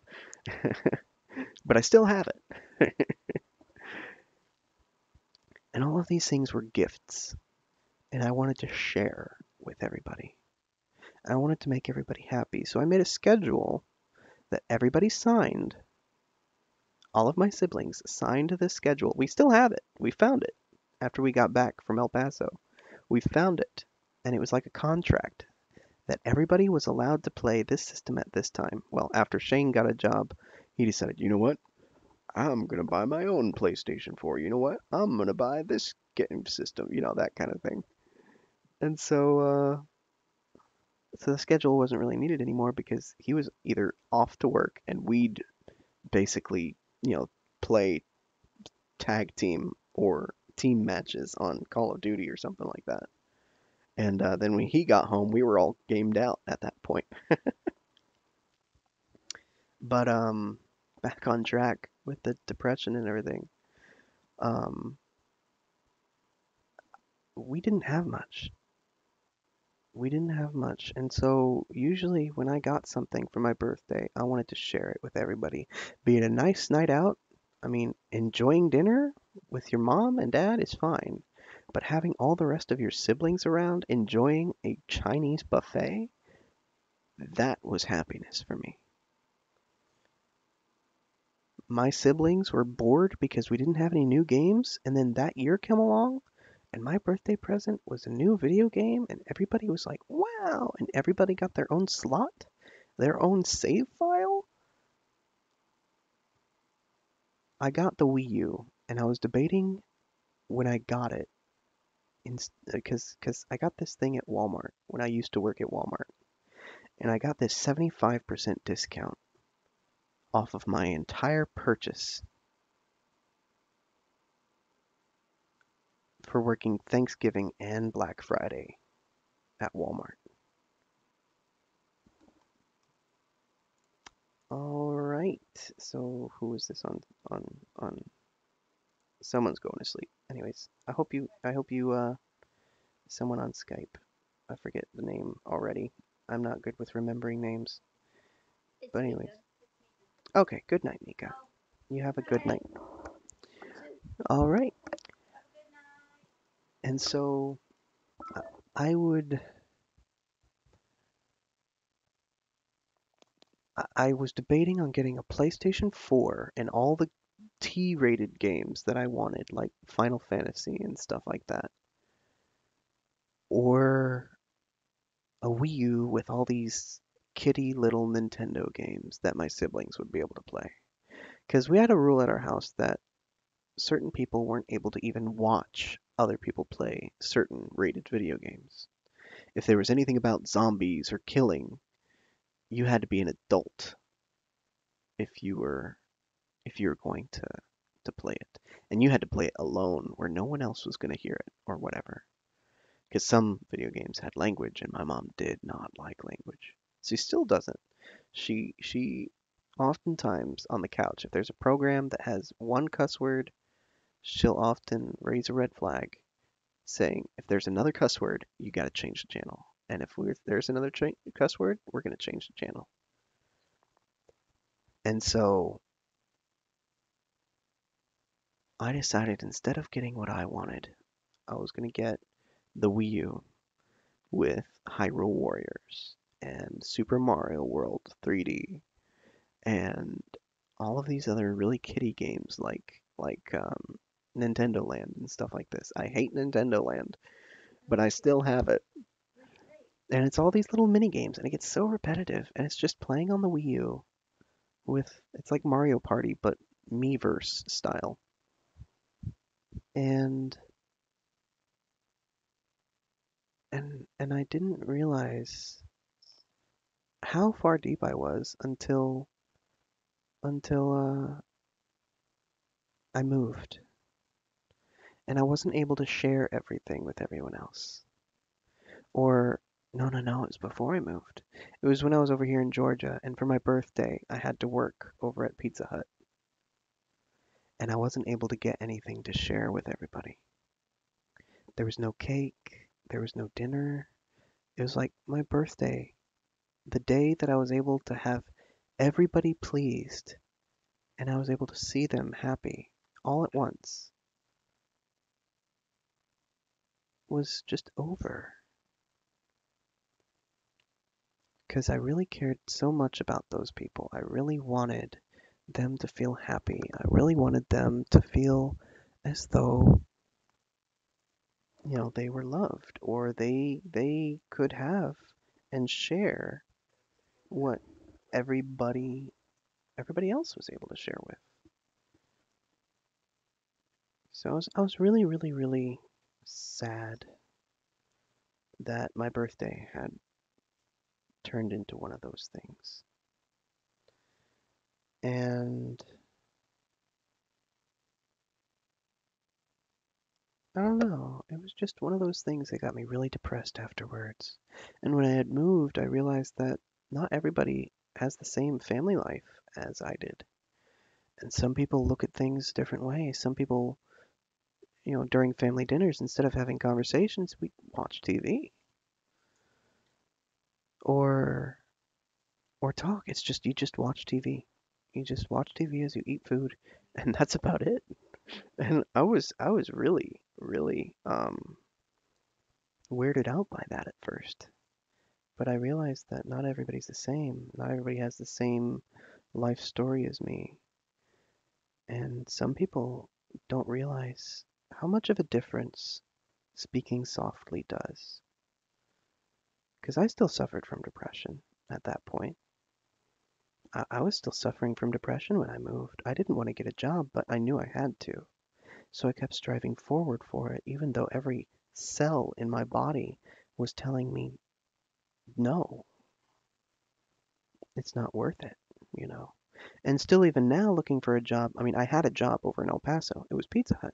But I still have it. And all of these things were gifts. And I wanted to share with everybody. I wanted to make everybody happy. So I made a schedule that everybody signed. All of my siblings signed this schedule. We still have it. We found it after we got back from El Paso. We found it. And it was like a contract that everybody was allowed to play this system at this time. Well, after Shane got a job, he decided, you know what? I'm going to buy my own PlayStation 4. You know what? I'm going to buy this game system. You know, that kind of thing. And so the schedule wasn't really needed anymore because he was either off to work and we'd basically, play tag team or team matches on Call of Duty or something like that. And then when he got home, we were all gamed out at that point. But back on track with the depression and everything. We didn't have much. And so usually when I got something for my birthday, I wanted to share it with everybody. Be it a nice night out. I mean, enjoying dinner with your mom and dad is fine. But having all the rest of your siblings around enjoying a Chinese buffet, that was happiness for me. My siblings were bored because we didn't have any new games, and then that year came along, and my birthday present was a new video game, and everybody was like, wow, and everybody got their own slot, their own save file. I got the Wii U, and I was debating when I got it, because I got this thing at Walmart when I used to work at Walmart, and I got this 75% discount off of my entire purchase for working Thanksgiving and Black Friday at Walmart. All right. So who is this on? Someone's going to sleep. Anyways, I hope you someone on Skype. I forget the name already. I'm not good with remembering names. But anyways. Okay, good night, Mika. You have a good night. All right. And so I would I was debating on getting a PlayStation 4 and all the T-rated games that I wanted, like Final Fantasy and stuff like that, or a Wii U with all these kitty little Nintendo games that my siblings would be able to play. Because we had a rule at our house that certain people weren't able to even watch other people play certain rated video games. If there was anything about zombies or killing, you had to be an adult if you were going to play it. And you had to play it alone where no one else was going to hear it or whatever. Because some video games had language and my mom did not like language. She still doesn't. She oftentimes on the couch, if there's a program that has one cuss word, she'll often raise a red flag saying, if there's another cuss word, you got to change the channel. And if there's another cuss word, we're going to change the channel. And so I decided instead of getting what I wanted, I was going to get the Wii U with Hyrule Warriors and Super Mario World 3D and all of these other really kiddie games like Nintendo Land and stuff like this. I hate Nintendo Land, but I still have it. And it's all these little mini games, and it gets so repetitive, and it's just playing on the Wii U it's like Mario Party, but Miiverse style. And I didn't realize how far deep I was until I moved. And I wasn't able to share everything with everyone else. Or no, it was before I moved. It was when I was over here in Georgia, and for my birthday, I had to work over at Pizza Hut. And I wasn't able to get anything to share with everybody. There was no cake, there was no dinner. It was like my birthday, the day that I was able to have everybody pleased, and I was able to see them happy all at once, was just over. Because I really cared so much about those people. I really wanted them to feel happy. I really wanted them to feel as though, they were loved, or they could have and share what everybody else was able to share with. So I was really, really, really sad that my birthday had turned into one of those things. And I don't know, it was just one of those things that got me really depressed afterwards. And when I had moved, I realized that not everybody has the same family life as I did. And some people look at things different ways. Some people, during family dinners, instead of having conversations, we watch TV. Or talk. It's just you just watch TV. You just watch TV as you eat food, and that's about it. And I was really, really weirded out by that at first. But I realized that not everybody's the same. Not everybody has the same life story as me. And some people don't realize how much of a difference speaking softly does. Because I still suffered from depression at that point. I was still suffering from depression when I moved. I didn't want to get a job, but I knew I had to. So I kept striving forward for it, even though every cell in my body was telling me, no, it's not worth it, you know. And still, even now, looking for a job, I mean, I had a job over in El Paso. It was Pizza Hut.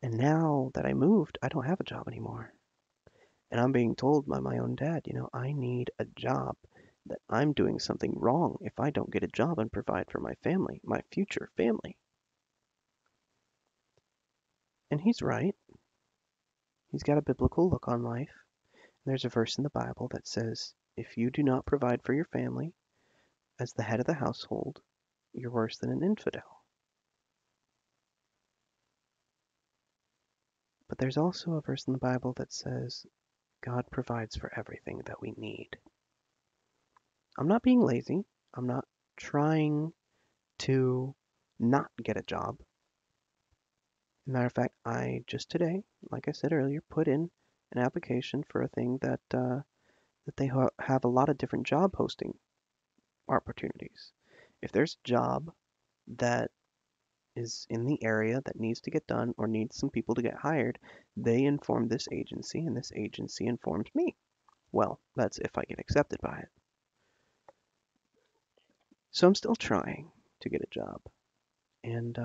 And now that I moved, I don't have a job anymore. And I'm being told by my own dad, I need a job, that I'm doing something wrong if I don't get a job and provide for my family, my future family. And he's right. He's got a biblical look on life. There's a verse in the Bible that says, if you do not provide for your family as the head of the household, you're worse than an infidel. But there's also a verse in the Bible that says, God provides for everything that we need. I'm not being lazy. I'm not trying to not get a job. Matter of fact, I just today, like I said earlier, put in an application for a thing that they have a lot of different job posting opportunities. If there's a job that is in the area that needs to get done or needs some people to get hired, they inform this agency, and this agency informed me. Well, that's if I get accepted by it. So I'm still trying to get a job. And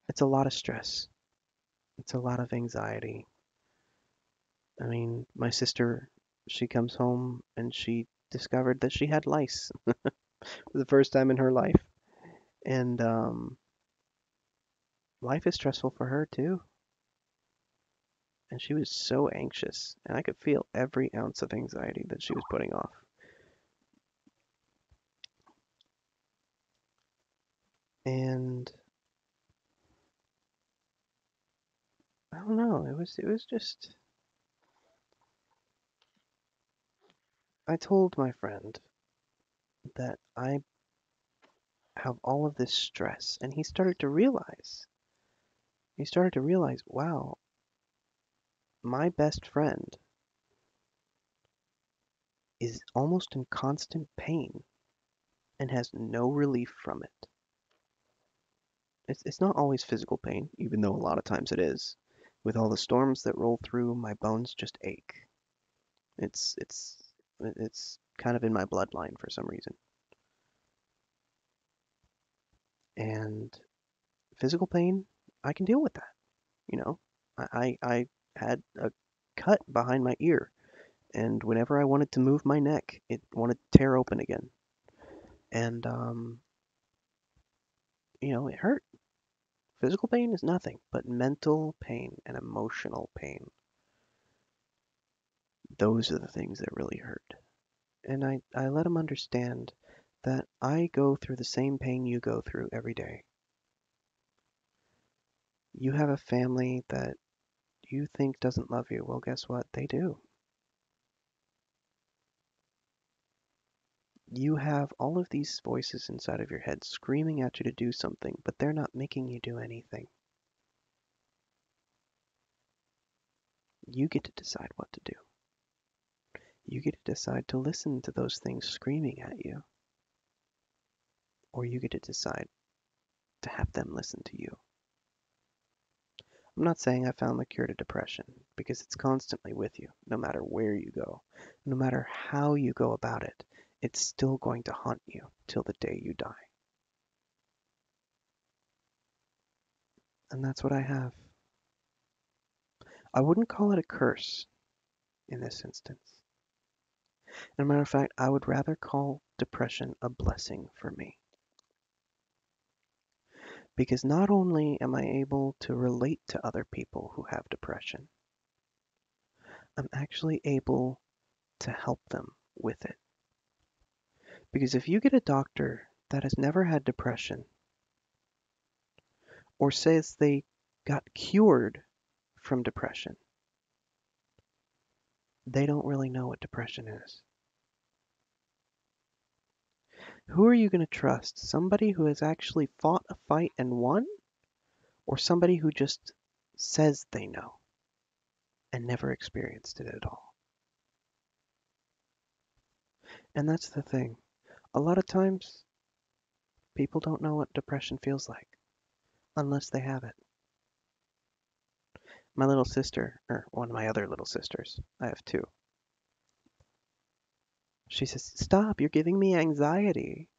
it's a lot of stress. It's a lot of anxiety. I mean, my sister, she comes home and she discovered that she had lice for the first time in her life. And life is stressful for her too. And she was so anxious, and I could feel every ounce of anxiety that she was putting off. And I don't know, it was just, I told my friend that I have all of this stress, and he started to realize, wow, my best friend is almost in constant pain and has no relief from it. It's not always physical pain, even though a lot of times it is. With all the storms that roll through, my bones just ache. It's kind of in my bloodline for some reason. And physical pain, I can deal with that. You know, I had a cut behind my ear, and whenever I wanted to move my neck, it wanted to tear open again. And it hurt. Physical pain is nothing, but mental pain and emotional pain, those are the things that really hurt. And I let him understand that I go through the same pain you go through every day. You have a family that you think doesn't love you. Well, guess what? They do. You have all of these voices inside of your head screaming at you to do something, but they're not making you do anything. You get to decide what to do. You get to decide to listen to those things screaming at you, or you get to decide to have them listen to you. I'm not saying I found the cure to depression, because it's constantly with you, no matter where you go, no matter how you go about it, it's still going to haunt you till the day you die. And that's what I have. I wouldn't call it a curse in this instance. As a matter of fact, I would rather call depression a blessing for me. Because not only am I able to relate to other people who have depression, I'm actually able to help them with it. Because if you get a doctor that has never had depression, or says they got cured from depression, they don't really know what depression is. Who are you going to trust? Somebody who has actually fought a fight and won? Or somebody who just says they know and never experienced it at all? And that's the thing. A lot of times, people don't know what depression feels like unless they have it. My little sister, or one of my other little sisters, I have two. She says, "Stop! You're giving me anxiety,"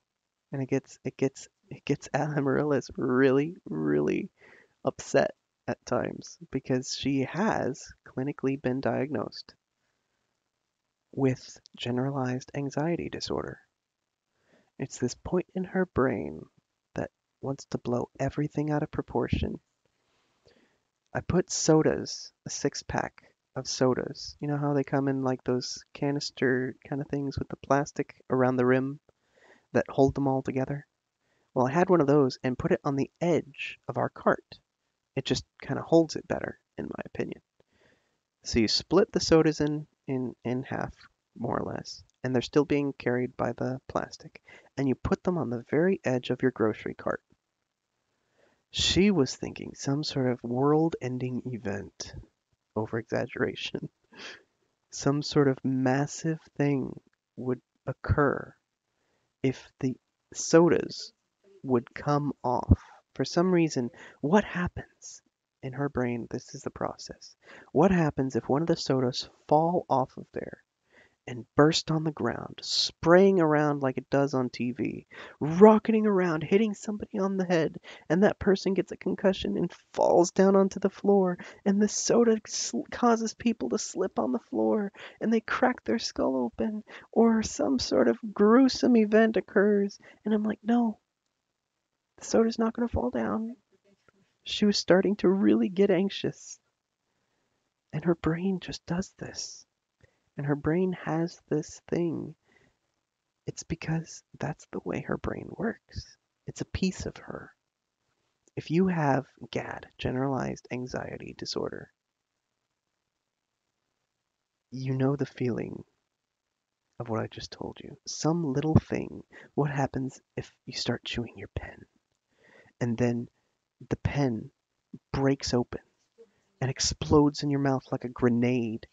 and it gets Amaryllis really, really upset at times because she has clinically been diagnosed with generalized anxiety disorder. It's this point in her brain that wants to blow everything out of proportion. I put sodas, a 6-pack of sodas. You know how they come in like those canister kind of things with the plastic around the rim that hold them all together? Well, I had one of those and put it on the edge of our cart. It just kind of holds it better, in my opinion. So you split the sodas in half, more or less, and they're still being carried by the plastic, and you put them on the very edge of your grocery cart. She was thinking some sort of world-ending event, over exaggeration, some sort of massive thing would occur if the sodas would come off. For some reason, what happens in her brain? This is the process. What happens if one of the sodas fall off of there and burst on the ground, spraying around like it does on TV, rocketing around, hitting somebody on the head, and that person gets a concussion and falls down onto the floor, and the soda causes people to slip on the floor, and they crack their skull open, or some sort of gruesome event occurs, and I'm like, no, the soda's not going to fall down. She was starting to really get anxious, and her brain just does this. And her brain has this thing. It's because that's the way her brain works. It's a piece of her. If you have GAD, generalized anxiety disorder, you know the feeling of what I just told you. Some little thing. What happens if you start chewing your pen and then the pen breaks open and explodes in your mouth like a grenade,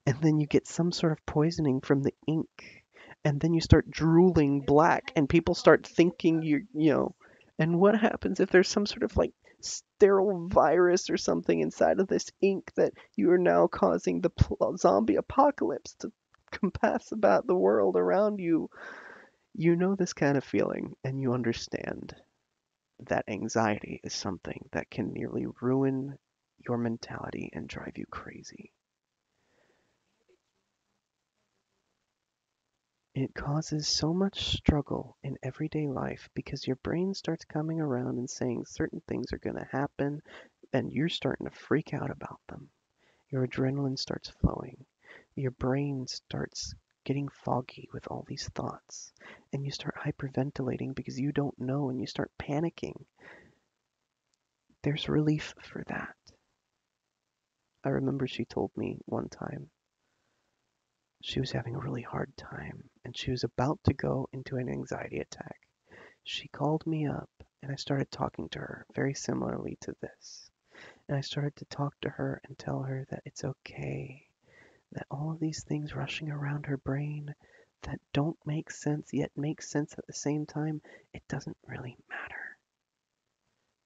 and then you get some sort of poisoning from the ink, and then you start drooling black, and people start thinking and what happens if there's some sort of like sterile virus or something inside of this ink that you are now causing the zombie apocalypse to compass about the world around you? You know this kind of feeling, and you understand that anxiety is something that can nearly ruin your mentality and drive you crazy. It causes so much struggle in everyday life because your brain starts coming around and saying certain things are going to happen, and you're starting to freak out about them. Your adrenaline starts flowing. Your brain starts getting foggy with all these thoughts, and you start hyperventilating because you don't know, and you start panicking. There's relief for that. I remember she told me one time she was having a really hard time, and she was about to go into an anxiety attack. She called me up, and I started talking to her very similarly to this. And I started to talk to her and tell her that it's okay, that all of these things rushing around her brain that don't make sense yet make sense at the same time, it doesn't really matter.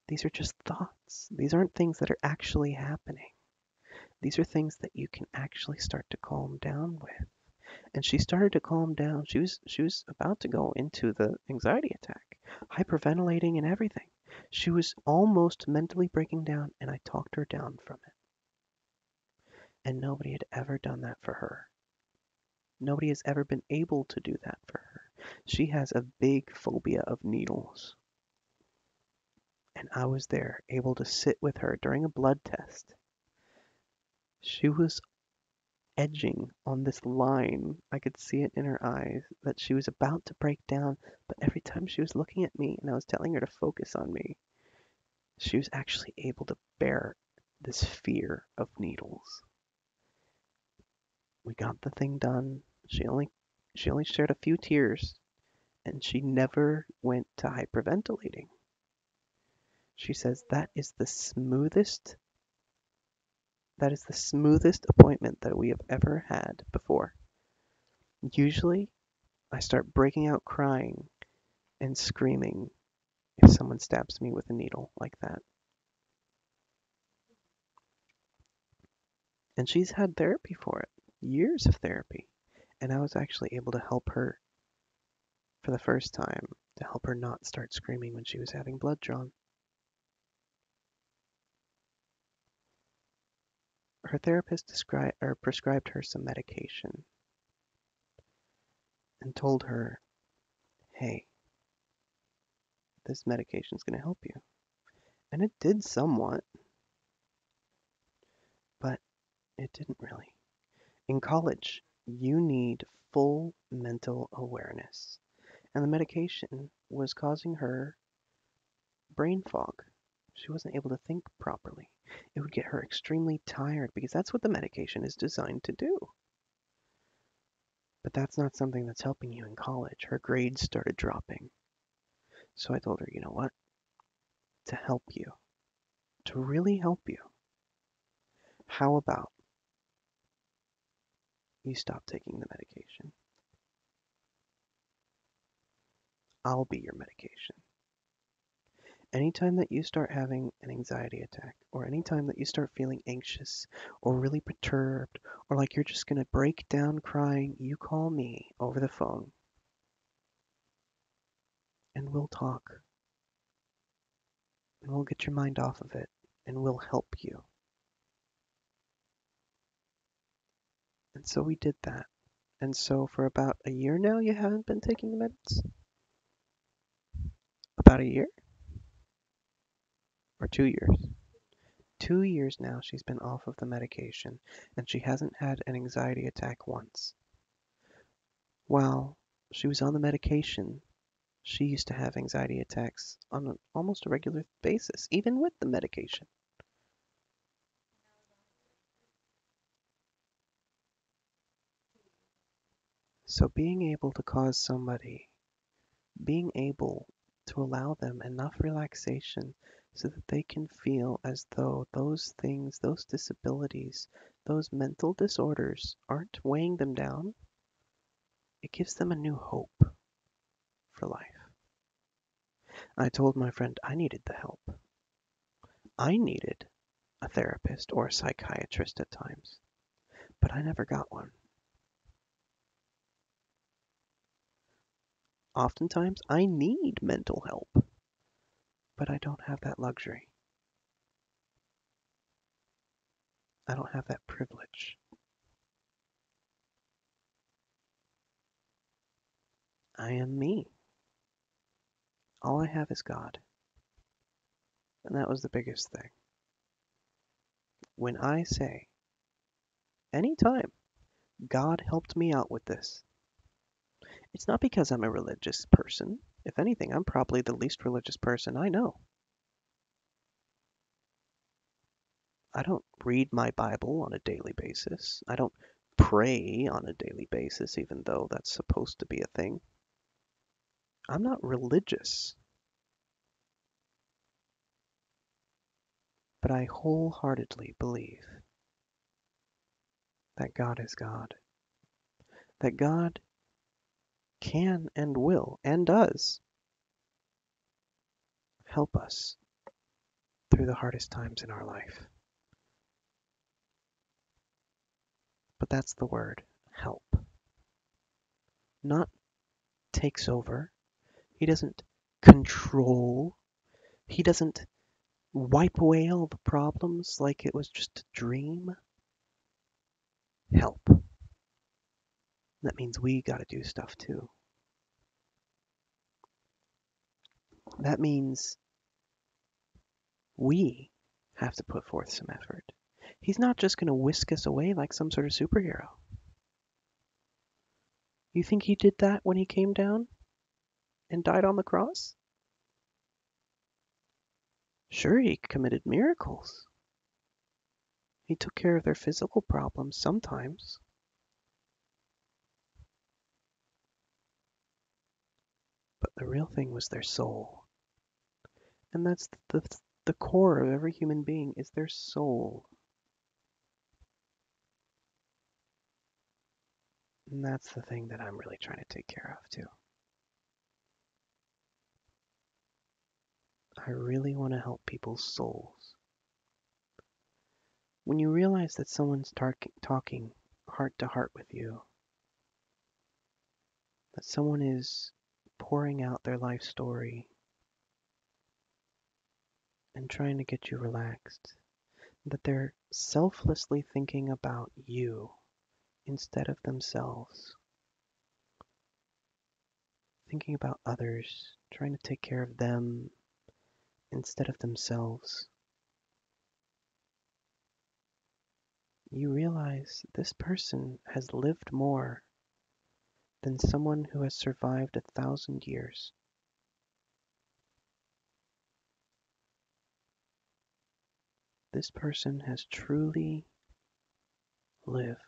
These are just thoughts. These aren't things that are actually happening. These are things that you can actually start to calm down with. And she started to calm down. She was about to go into the anxiety attack, hyperventilating and everything. She was almost mentally breaking down, and I talked her down from it. And nobody had ever done that for her. Nobody has ever been able to do that for her. She has a big phobia of needles. And I was there, able to sit with her during a blood test. She was edging on this line. I could see it in her eyes that she was about to break down, but every time she was looking at me and I was telling her to focus on me, she was actually able to bear this fear of needles. We got the thing done. She only shed a few tears, and she never went to hyperventilating. She says that is the smoothest appointment that we have ever had before. Usually I start breaking out crying and screaming if someone stabs me with a needle like that. And she's had therapy for it, years of therapy. And I was actually able to help her for the first time, to help her not start screaming when she was having blood drawn. Her therapist prescribed her some medication and told her, hey, this medication is going to help you. And it did somewhat, but it didn't really. In college, you need full mental awareness. And the medication was causing her brain fog. She wasn't able to think properly. It would get her extremely tired because that's what the medication is designed to do. But that's not something that's helping you in college. Her grades started dropping. So I told her, you know what? To help you, to really help you, how about you stop taking the medication? I'll be your medication. Anytime that you start having an anxiety attack, or anytime that you start feeling anxious, or really perturbed, or like you're just going to break down crying, you call me over the phone, and we'll talk, and we'll get your mind off of it, and we'll help you. And so we did that. And so for about a year now, you haven't been taking the meds? About a year? Or 2 years? 2 years now she's been off of the medication, and she hasn't had an anxiety attack once. While she was on the medication, she used to have anxiety attacks on almost a regular basis, even with the medication. So being able to cause somebody, being able to allow them enough relaxation so that they can feel as though those things, those disabilities, those mental disorders aren't weighing them down, it gives them a new hope for life. I told my friend I needed the help. I needed a therapist or a psychiatrist at times, but I never got one. Oftentimes, I need mental help, but I don't have that luxury. I don't have that privilege. I am me. All I have is God. And that was the biggest thing. When I say, anytime God helped me out with this, it's not because I'm a religious person. If anything, I'm probably the least religious person I know. I don't read my Bible on a daily basis. I don't pray on a daily basis, even though that's supposed to be a thing. I'm not religious. But I wholeheartedly believe that God is God. That God can and will and does help us through the hardest times in our life. But that's the word, help. Not takes over. He doesn't control. He doesn't wipe away all the problems like it was just a dream. Help. That means we gotta do stuff too. That means we have to put forth some effort. He's not just gonna whisk us away like some sort of superhero. You think he did that when he came down and died on the cross? Sure, he committed miracles. He took care of their physical problems sometimes. But the real thing was their soul. And that's the core of every human being is their soul. And that's the thing that I'm really trying to take care of, too. I really want to help people's souls. When you realize that someone's talking heart to heart with you, that someone is pouring out their life story and trying to get you relaxed, that they're selflessly thinking about you instead of themselves, thinking about others, trying to take care of them instead of themselves, you realize this person has lived more than someone who has survived 1,000 years. This person has truly lived.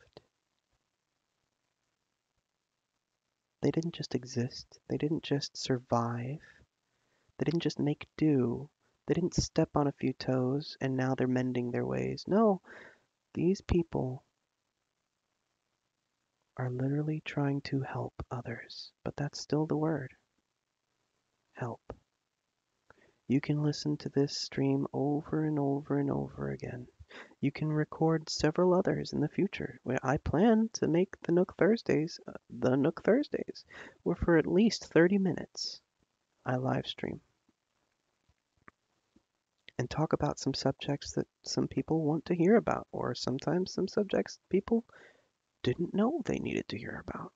They didn't just exist. They didn't just survive. They didn't just make do. They didn't step on a few toes and now they're mending their ways. No, these people are literally trying to help others. But that's still the word. Help. You can listen to this stream over and over and over again. You can record several others in the future. I plan to make the Nook Thursdays, where for at least 30 minutes I live stream and talk about some subjects that some people want to hear about, or sometimes some subjects people didn't know they needed to hear about.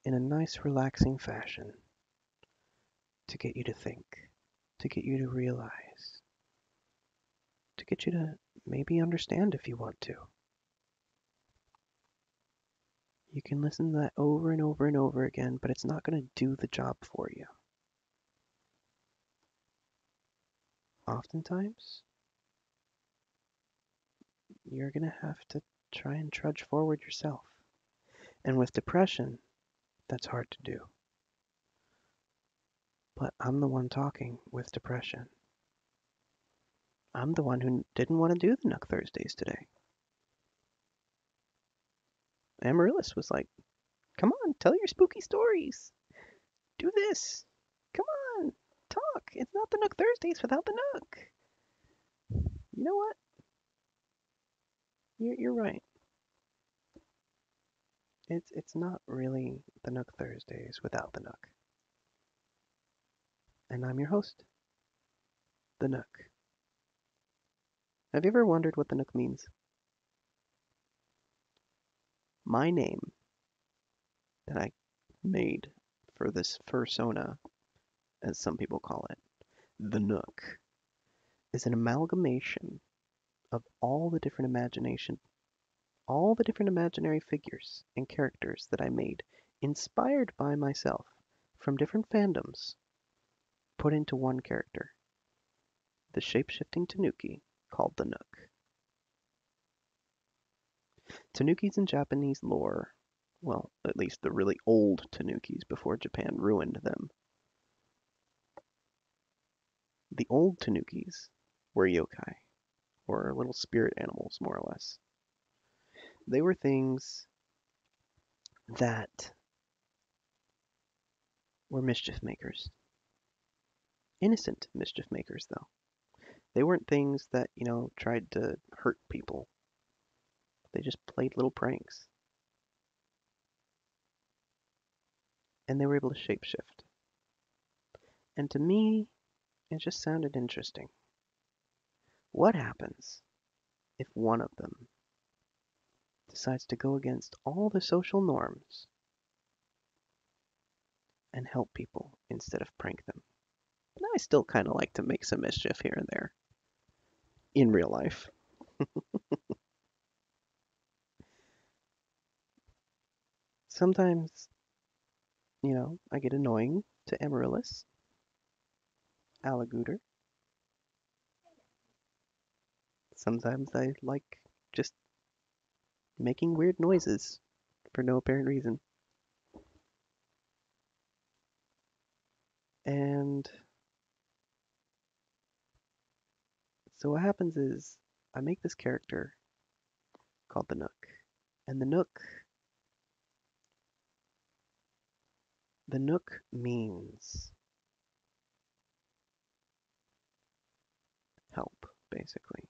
In a nice, relaxing fashion to get you to think, to get you to realize, to get you to maybe understand if you want to. You can listen to that over and over and over again, but it's not going to do the job for you. Oftentimes, you're going to have to try and trudge forward yourself. And with depression, that's hard to do. But I'm the one talking with depression. I'm the one who didn't want to do the Nook Thursdays today. Amaryllis was like, come on, tell your spooky stories. Do this. Come on, talk. It's not the Nook Thursdays without the Nook. You know what? You're right. It's not really the Nook Thursdays without the Nook. And I'm your host, the Nook. Have you ever wondered what the Nook means? My name that I made for this fursona, as some people call it, the Nook, is an amalgamation of all the different imaginary figures and characters that I made, inspired by myself, from different fandoms, put into one character, the shape-shifting tanuki called the Nook. Tanukis in Japanese lore, well, at least the really old tanukis before Japan ruined them. The old tanukis were yokai, or little spirit animals, more or less. They were things that were mischief makers. Innocent mischief makers, though. They weren't things that, tried to hurt people. They just played little pranks. And they were able to shapeshift. And to me, it just sounded interesting. What happens if one of them decides to go against all the social norms and help people instead of prank them? And I still kind of like to make some mischief here and there in real life. Sometimes, I get annoying to Amaryllis, Alligator. Sometimes I like just making weird noises for no apparent reason. And so what happens is I make this character called the Nook. And the Nook means help, basically.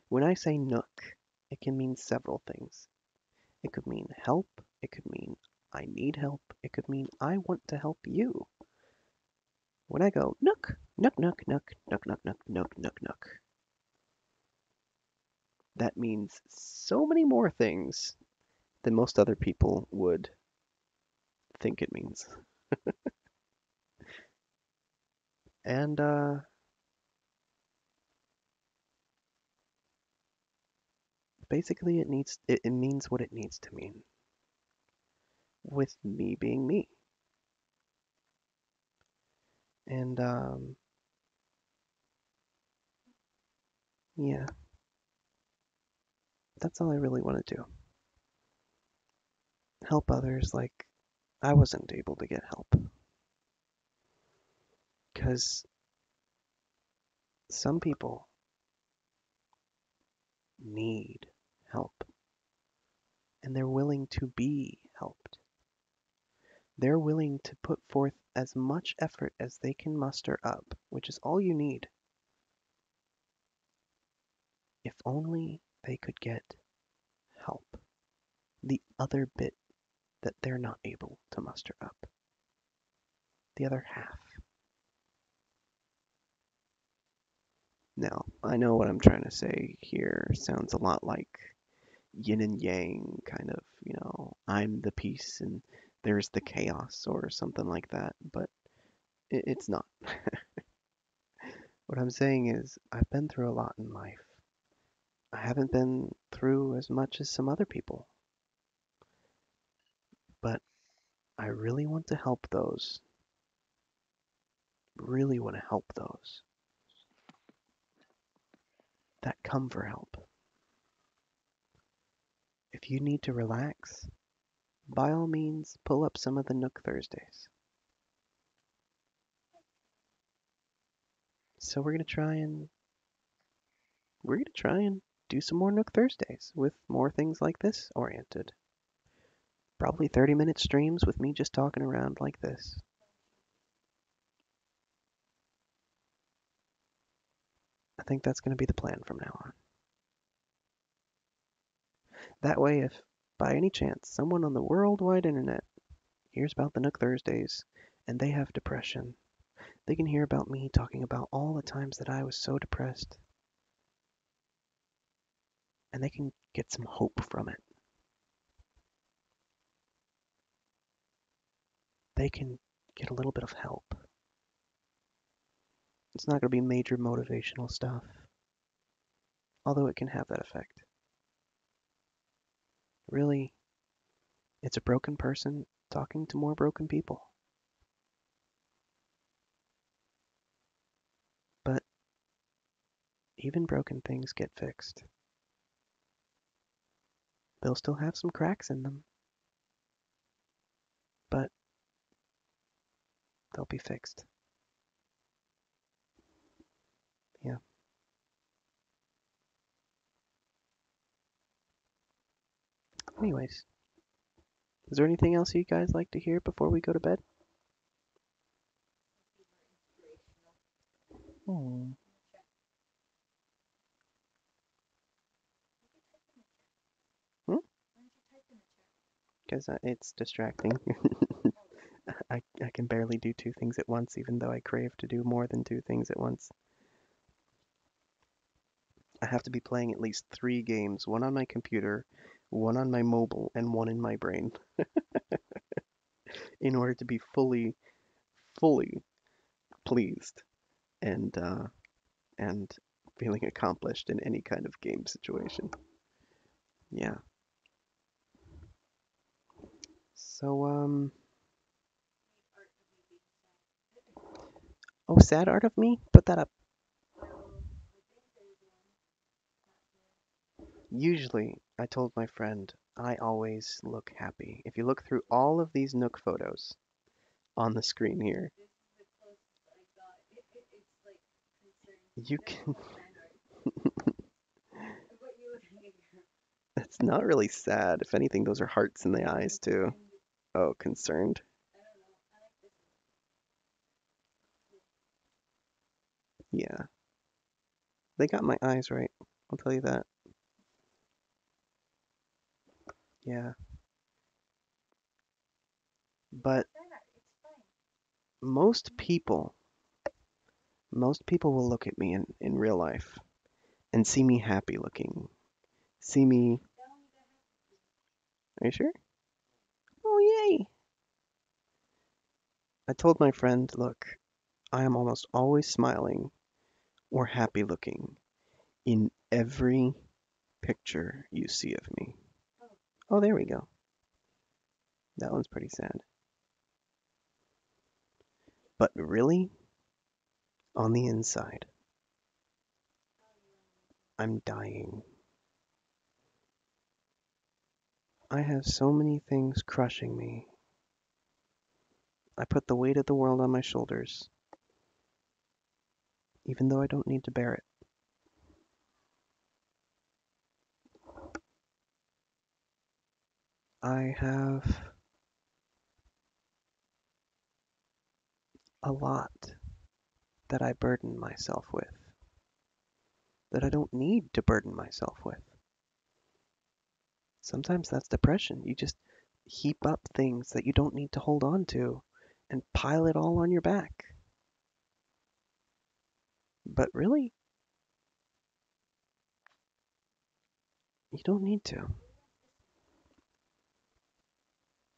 When I say Nook, it can mean several things. It could mean help, it could mean I need help, it could mean I want to help you. When I go Nook, Nook, Nook, Nook, Nook, Nook, Nook, Nook, Nook, Nook, that means so many more things than most other people would think it means. And basically it means what it needs to mean. With me being me. And yeah. That's all I really want to do. Help others like I wasn't able to get help. Because some people need help. And they're willing to be helped. They're willing to put forth as much effort as they can muster up, which is all you need. If only they could get help. The other bit that they're not able to muster up. The other half. Now, I know what I'm trying to say here sounds a lot like yin and yang, kind of, I'm the peace and there's the chaos or something like that, but it's not. What I'm saying is, I've been through a lot in life. I haven't been through as much as some other people, but I really want to help those. Really want to help those that come for help. If you need to relax, by all means, pull up some of the Nook Thursdays. So we're gonna try and do some more Nook Thursdays with more things like this oriented. Probably 30-minute streams with me just talking around like this. I think that's going to be the plan from now on. That way, if by any chance someone on the worldwide internet hears about the Nook Thursdays and they have depression, they can hear about me talking about all the times that I was so depressed, and they can get some hope from it. They can get a little bit of help. It's not going to be major motivational stuff, although it can have that effect. Really, it's a broken person talking to more broken people. But even broken things get fixed. They'll still have some cracks in them, but they'll be fixed. Yeah. Anyways, is there anything else you guys like to hear before we go to bed? Hmm. Because it's distracting. I can barely do two things at once, even though I crave to do more than two things at once. I have to be playing at least 3 games, one on my computer, one on my mobile, and one in my brain, in order to be fully pleased and feeling accomplished in any kind of game situation. Yeah. So, oh, sad art of me? Put that up. Usually, I told my friend, I always look happy. If you look through all of these Nook photos on the screen here, you can... It's not really sad. If anything, those are hearts in the eyes, too. Oh, concerned? Yeah. They got my eyes right. I'll tell you that. Yeah. But most people will look at me in real life and see me happy looking. See me. Are you sure? Oh, yay. I told my friend, look, I am almost always smiling or happy looking in every picture you see of me. Oh, there we go. That one's pretty sad. But really, on the inside, I'm dying. I have so many things crushing me. I put the weight of the world on my shoulders, even though I don't need to bear it. I have a lot that I burden myself with, that I don't need to burden myself with. Sometimes that's depression. You just heap up things that you don't need to hold on to and pile it all on your back. But really, you don't need to.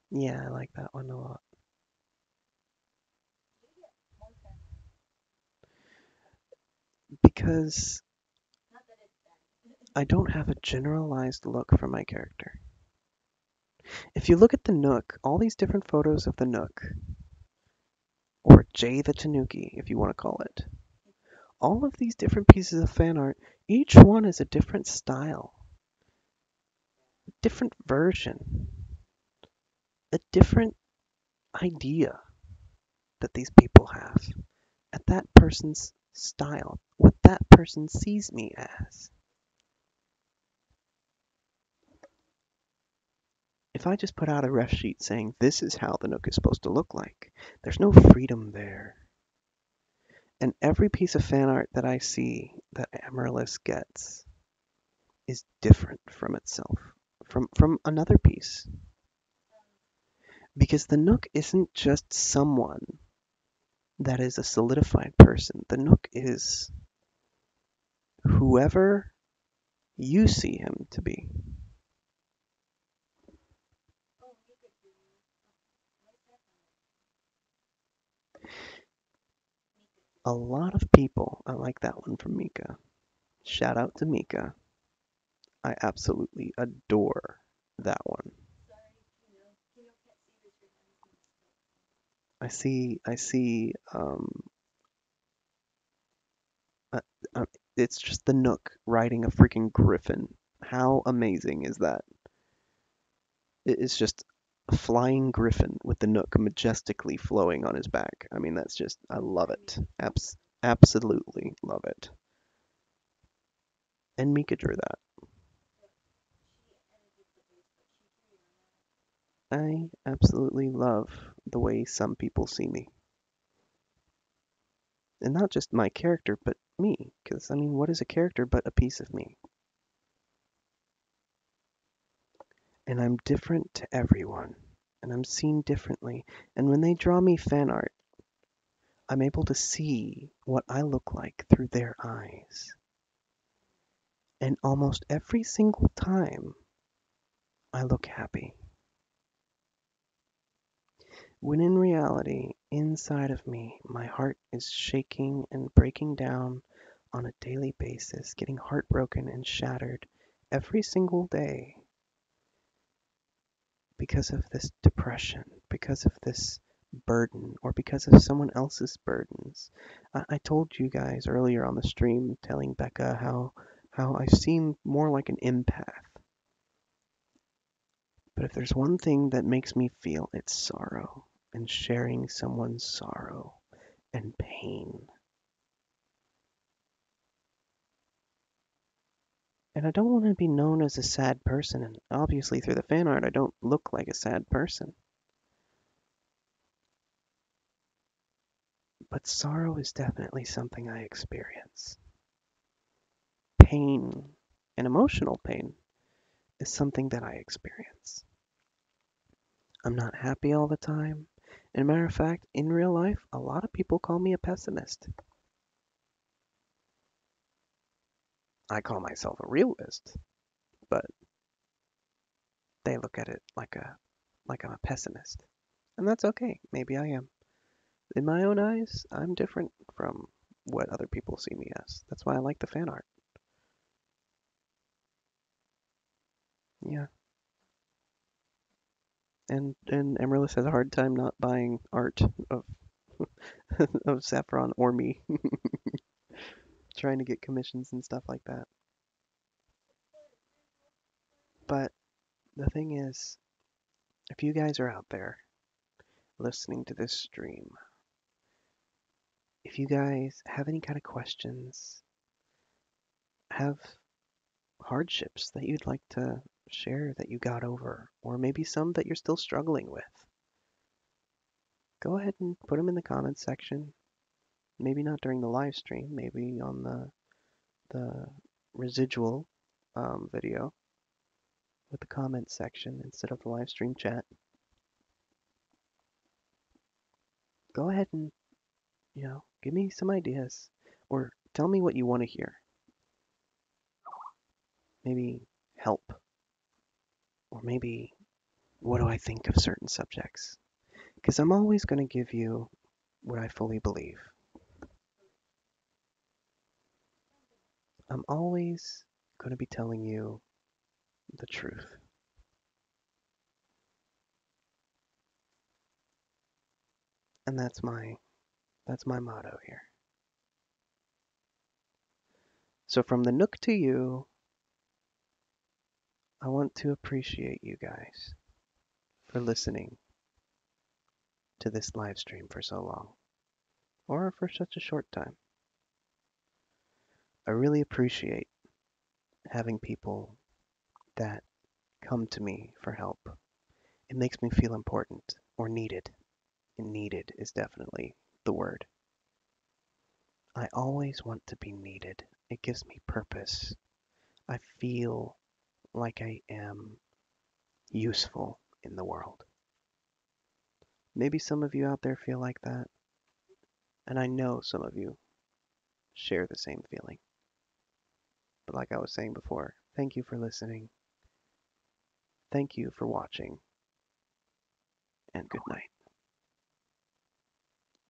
Yeah, I like that one a lot. Because I don't have a generalized look for my character. If you look at the Nook, all these different photos of the Nook, or Jay the Tanuki, if you want to call it, all of these different pieces of fan art, each one is a different style, different version, a different idea that these people have at that person's style, what that person sees me as. If I just put out a ref sheet saying this is how the Nook is supposed to look like, there's no freedom there. And every piece of fan art that I see that Amaryllis gets is different from itself, from another piece. Because the Nook isn't just someone that is a solidified person. The Nook is whoever you see him to be. A lot of people, I like that one from Mika. Shout out to Mika. I absolutely adore that one. I see, uh, it's just the Nook riding a freaking griffin. How amazing is that? It's just a flying griffin with the Nook majestically flowing on his back. I mean, that's just, I love it. Absolutely love it. And Mika drew that. I absolutely love the way some people see me. And not just my character, but me. Because, I mean, what is a character but a piece of me? And I'm different to everyone. And I'm seen differently. And when they draw me fan art, I'm able to see what I look like through their eyes. And almost every single time, I look happy. When in reality, inside of me, my heart is shaking and breaking down on a daily basis, getting heartbroken and shattered every single day because of this depression, because of this burden, or because of someone else's burdens. I told you guys earlier on the stream, telling Becca how I seem more like an empath. But if there's one thing that makes me feel, it's sorrow, and sharing someone's sorrow and pain. And I don't want to be known as a sad person, and obviously through the fan art I don't look like a sad person. But sorrow is definitely something I experience. Pain and emotional pain is something that I experience. I'm not happy all the time. And a matter of fact, in real life, a lot of people call me a pessimist. I call myself a realist, but they look at it like I'm a pessimist. And that's okay. Maybe I am. In my own eyes, I'm different from what other people see me as. That's why I like the fan art. Yeah. And Amaryllis has a hard time not buying art of of Saffron or me. Trying to get commissions and stuff like that. But the thing is, if you guys are out there listening to this stream, if you guys have any kind of questions, have hardships that you'd like to share that you got over, or maybe some that you're still struggling with, go ahead and put them in the comments section. Maybe not during the live stream, maybe on the residual video with the comments section instead of the live stream chat. Go ahead and, give me some ideas, or tell me what you want to hear. Maybe help, or maybe what do I think of certain subjects? Because I'm always going to give you what I fully believe. I'm always going to be telling you the truth. And that's my motto here. So from the Nook to you, I want to appreciate you guys for listening to this live stream for so long, or for such a short time. I really appreciate having people that come to me for help. It makes me feel important or needed. And needed is definitely the word. I always want to be needed. It gives me purpose. I feel like I am useful in the world. Maybe some of you out there feel like that, and I know some of you share the same feeling. But like I was saying before, thank you for listening. Thank you for watching, and good night.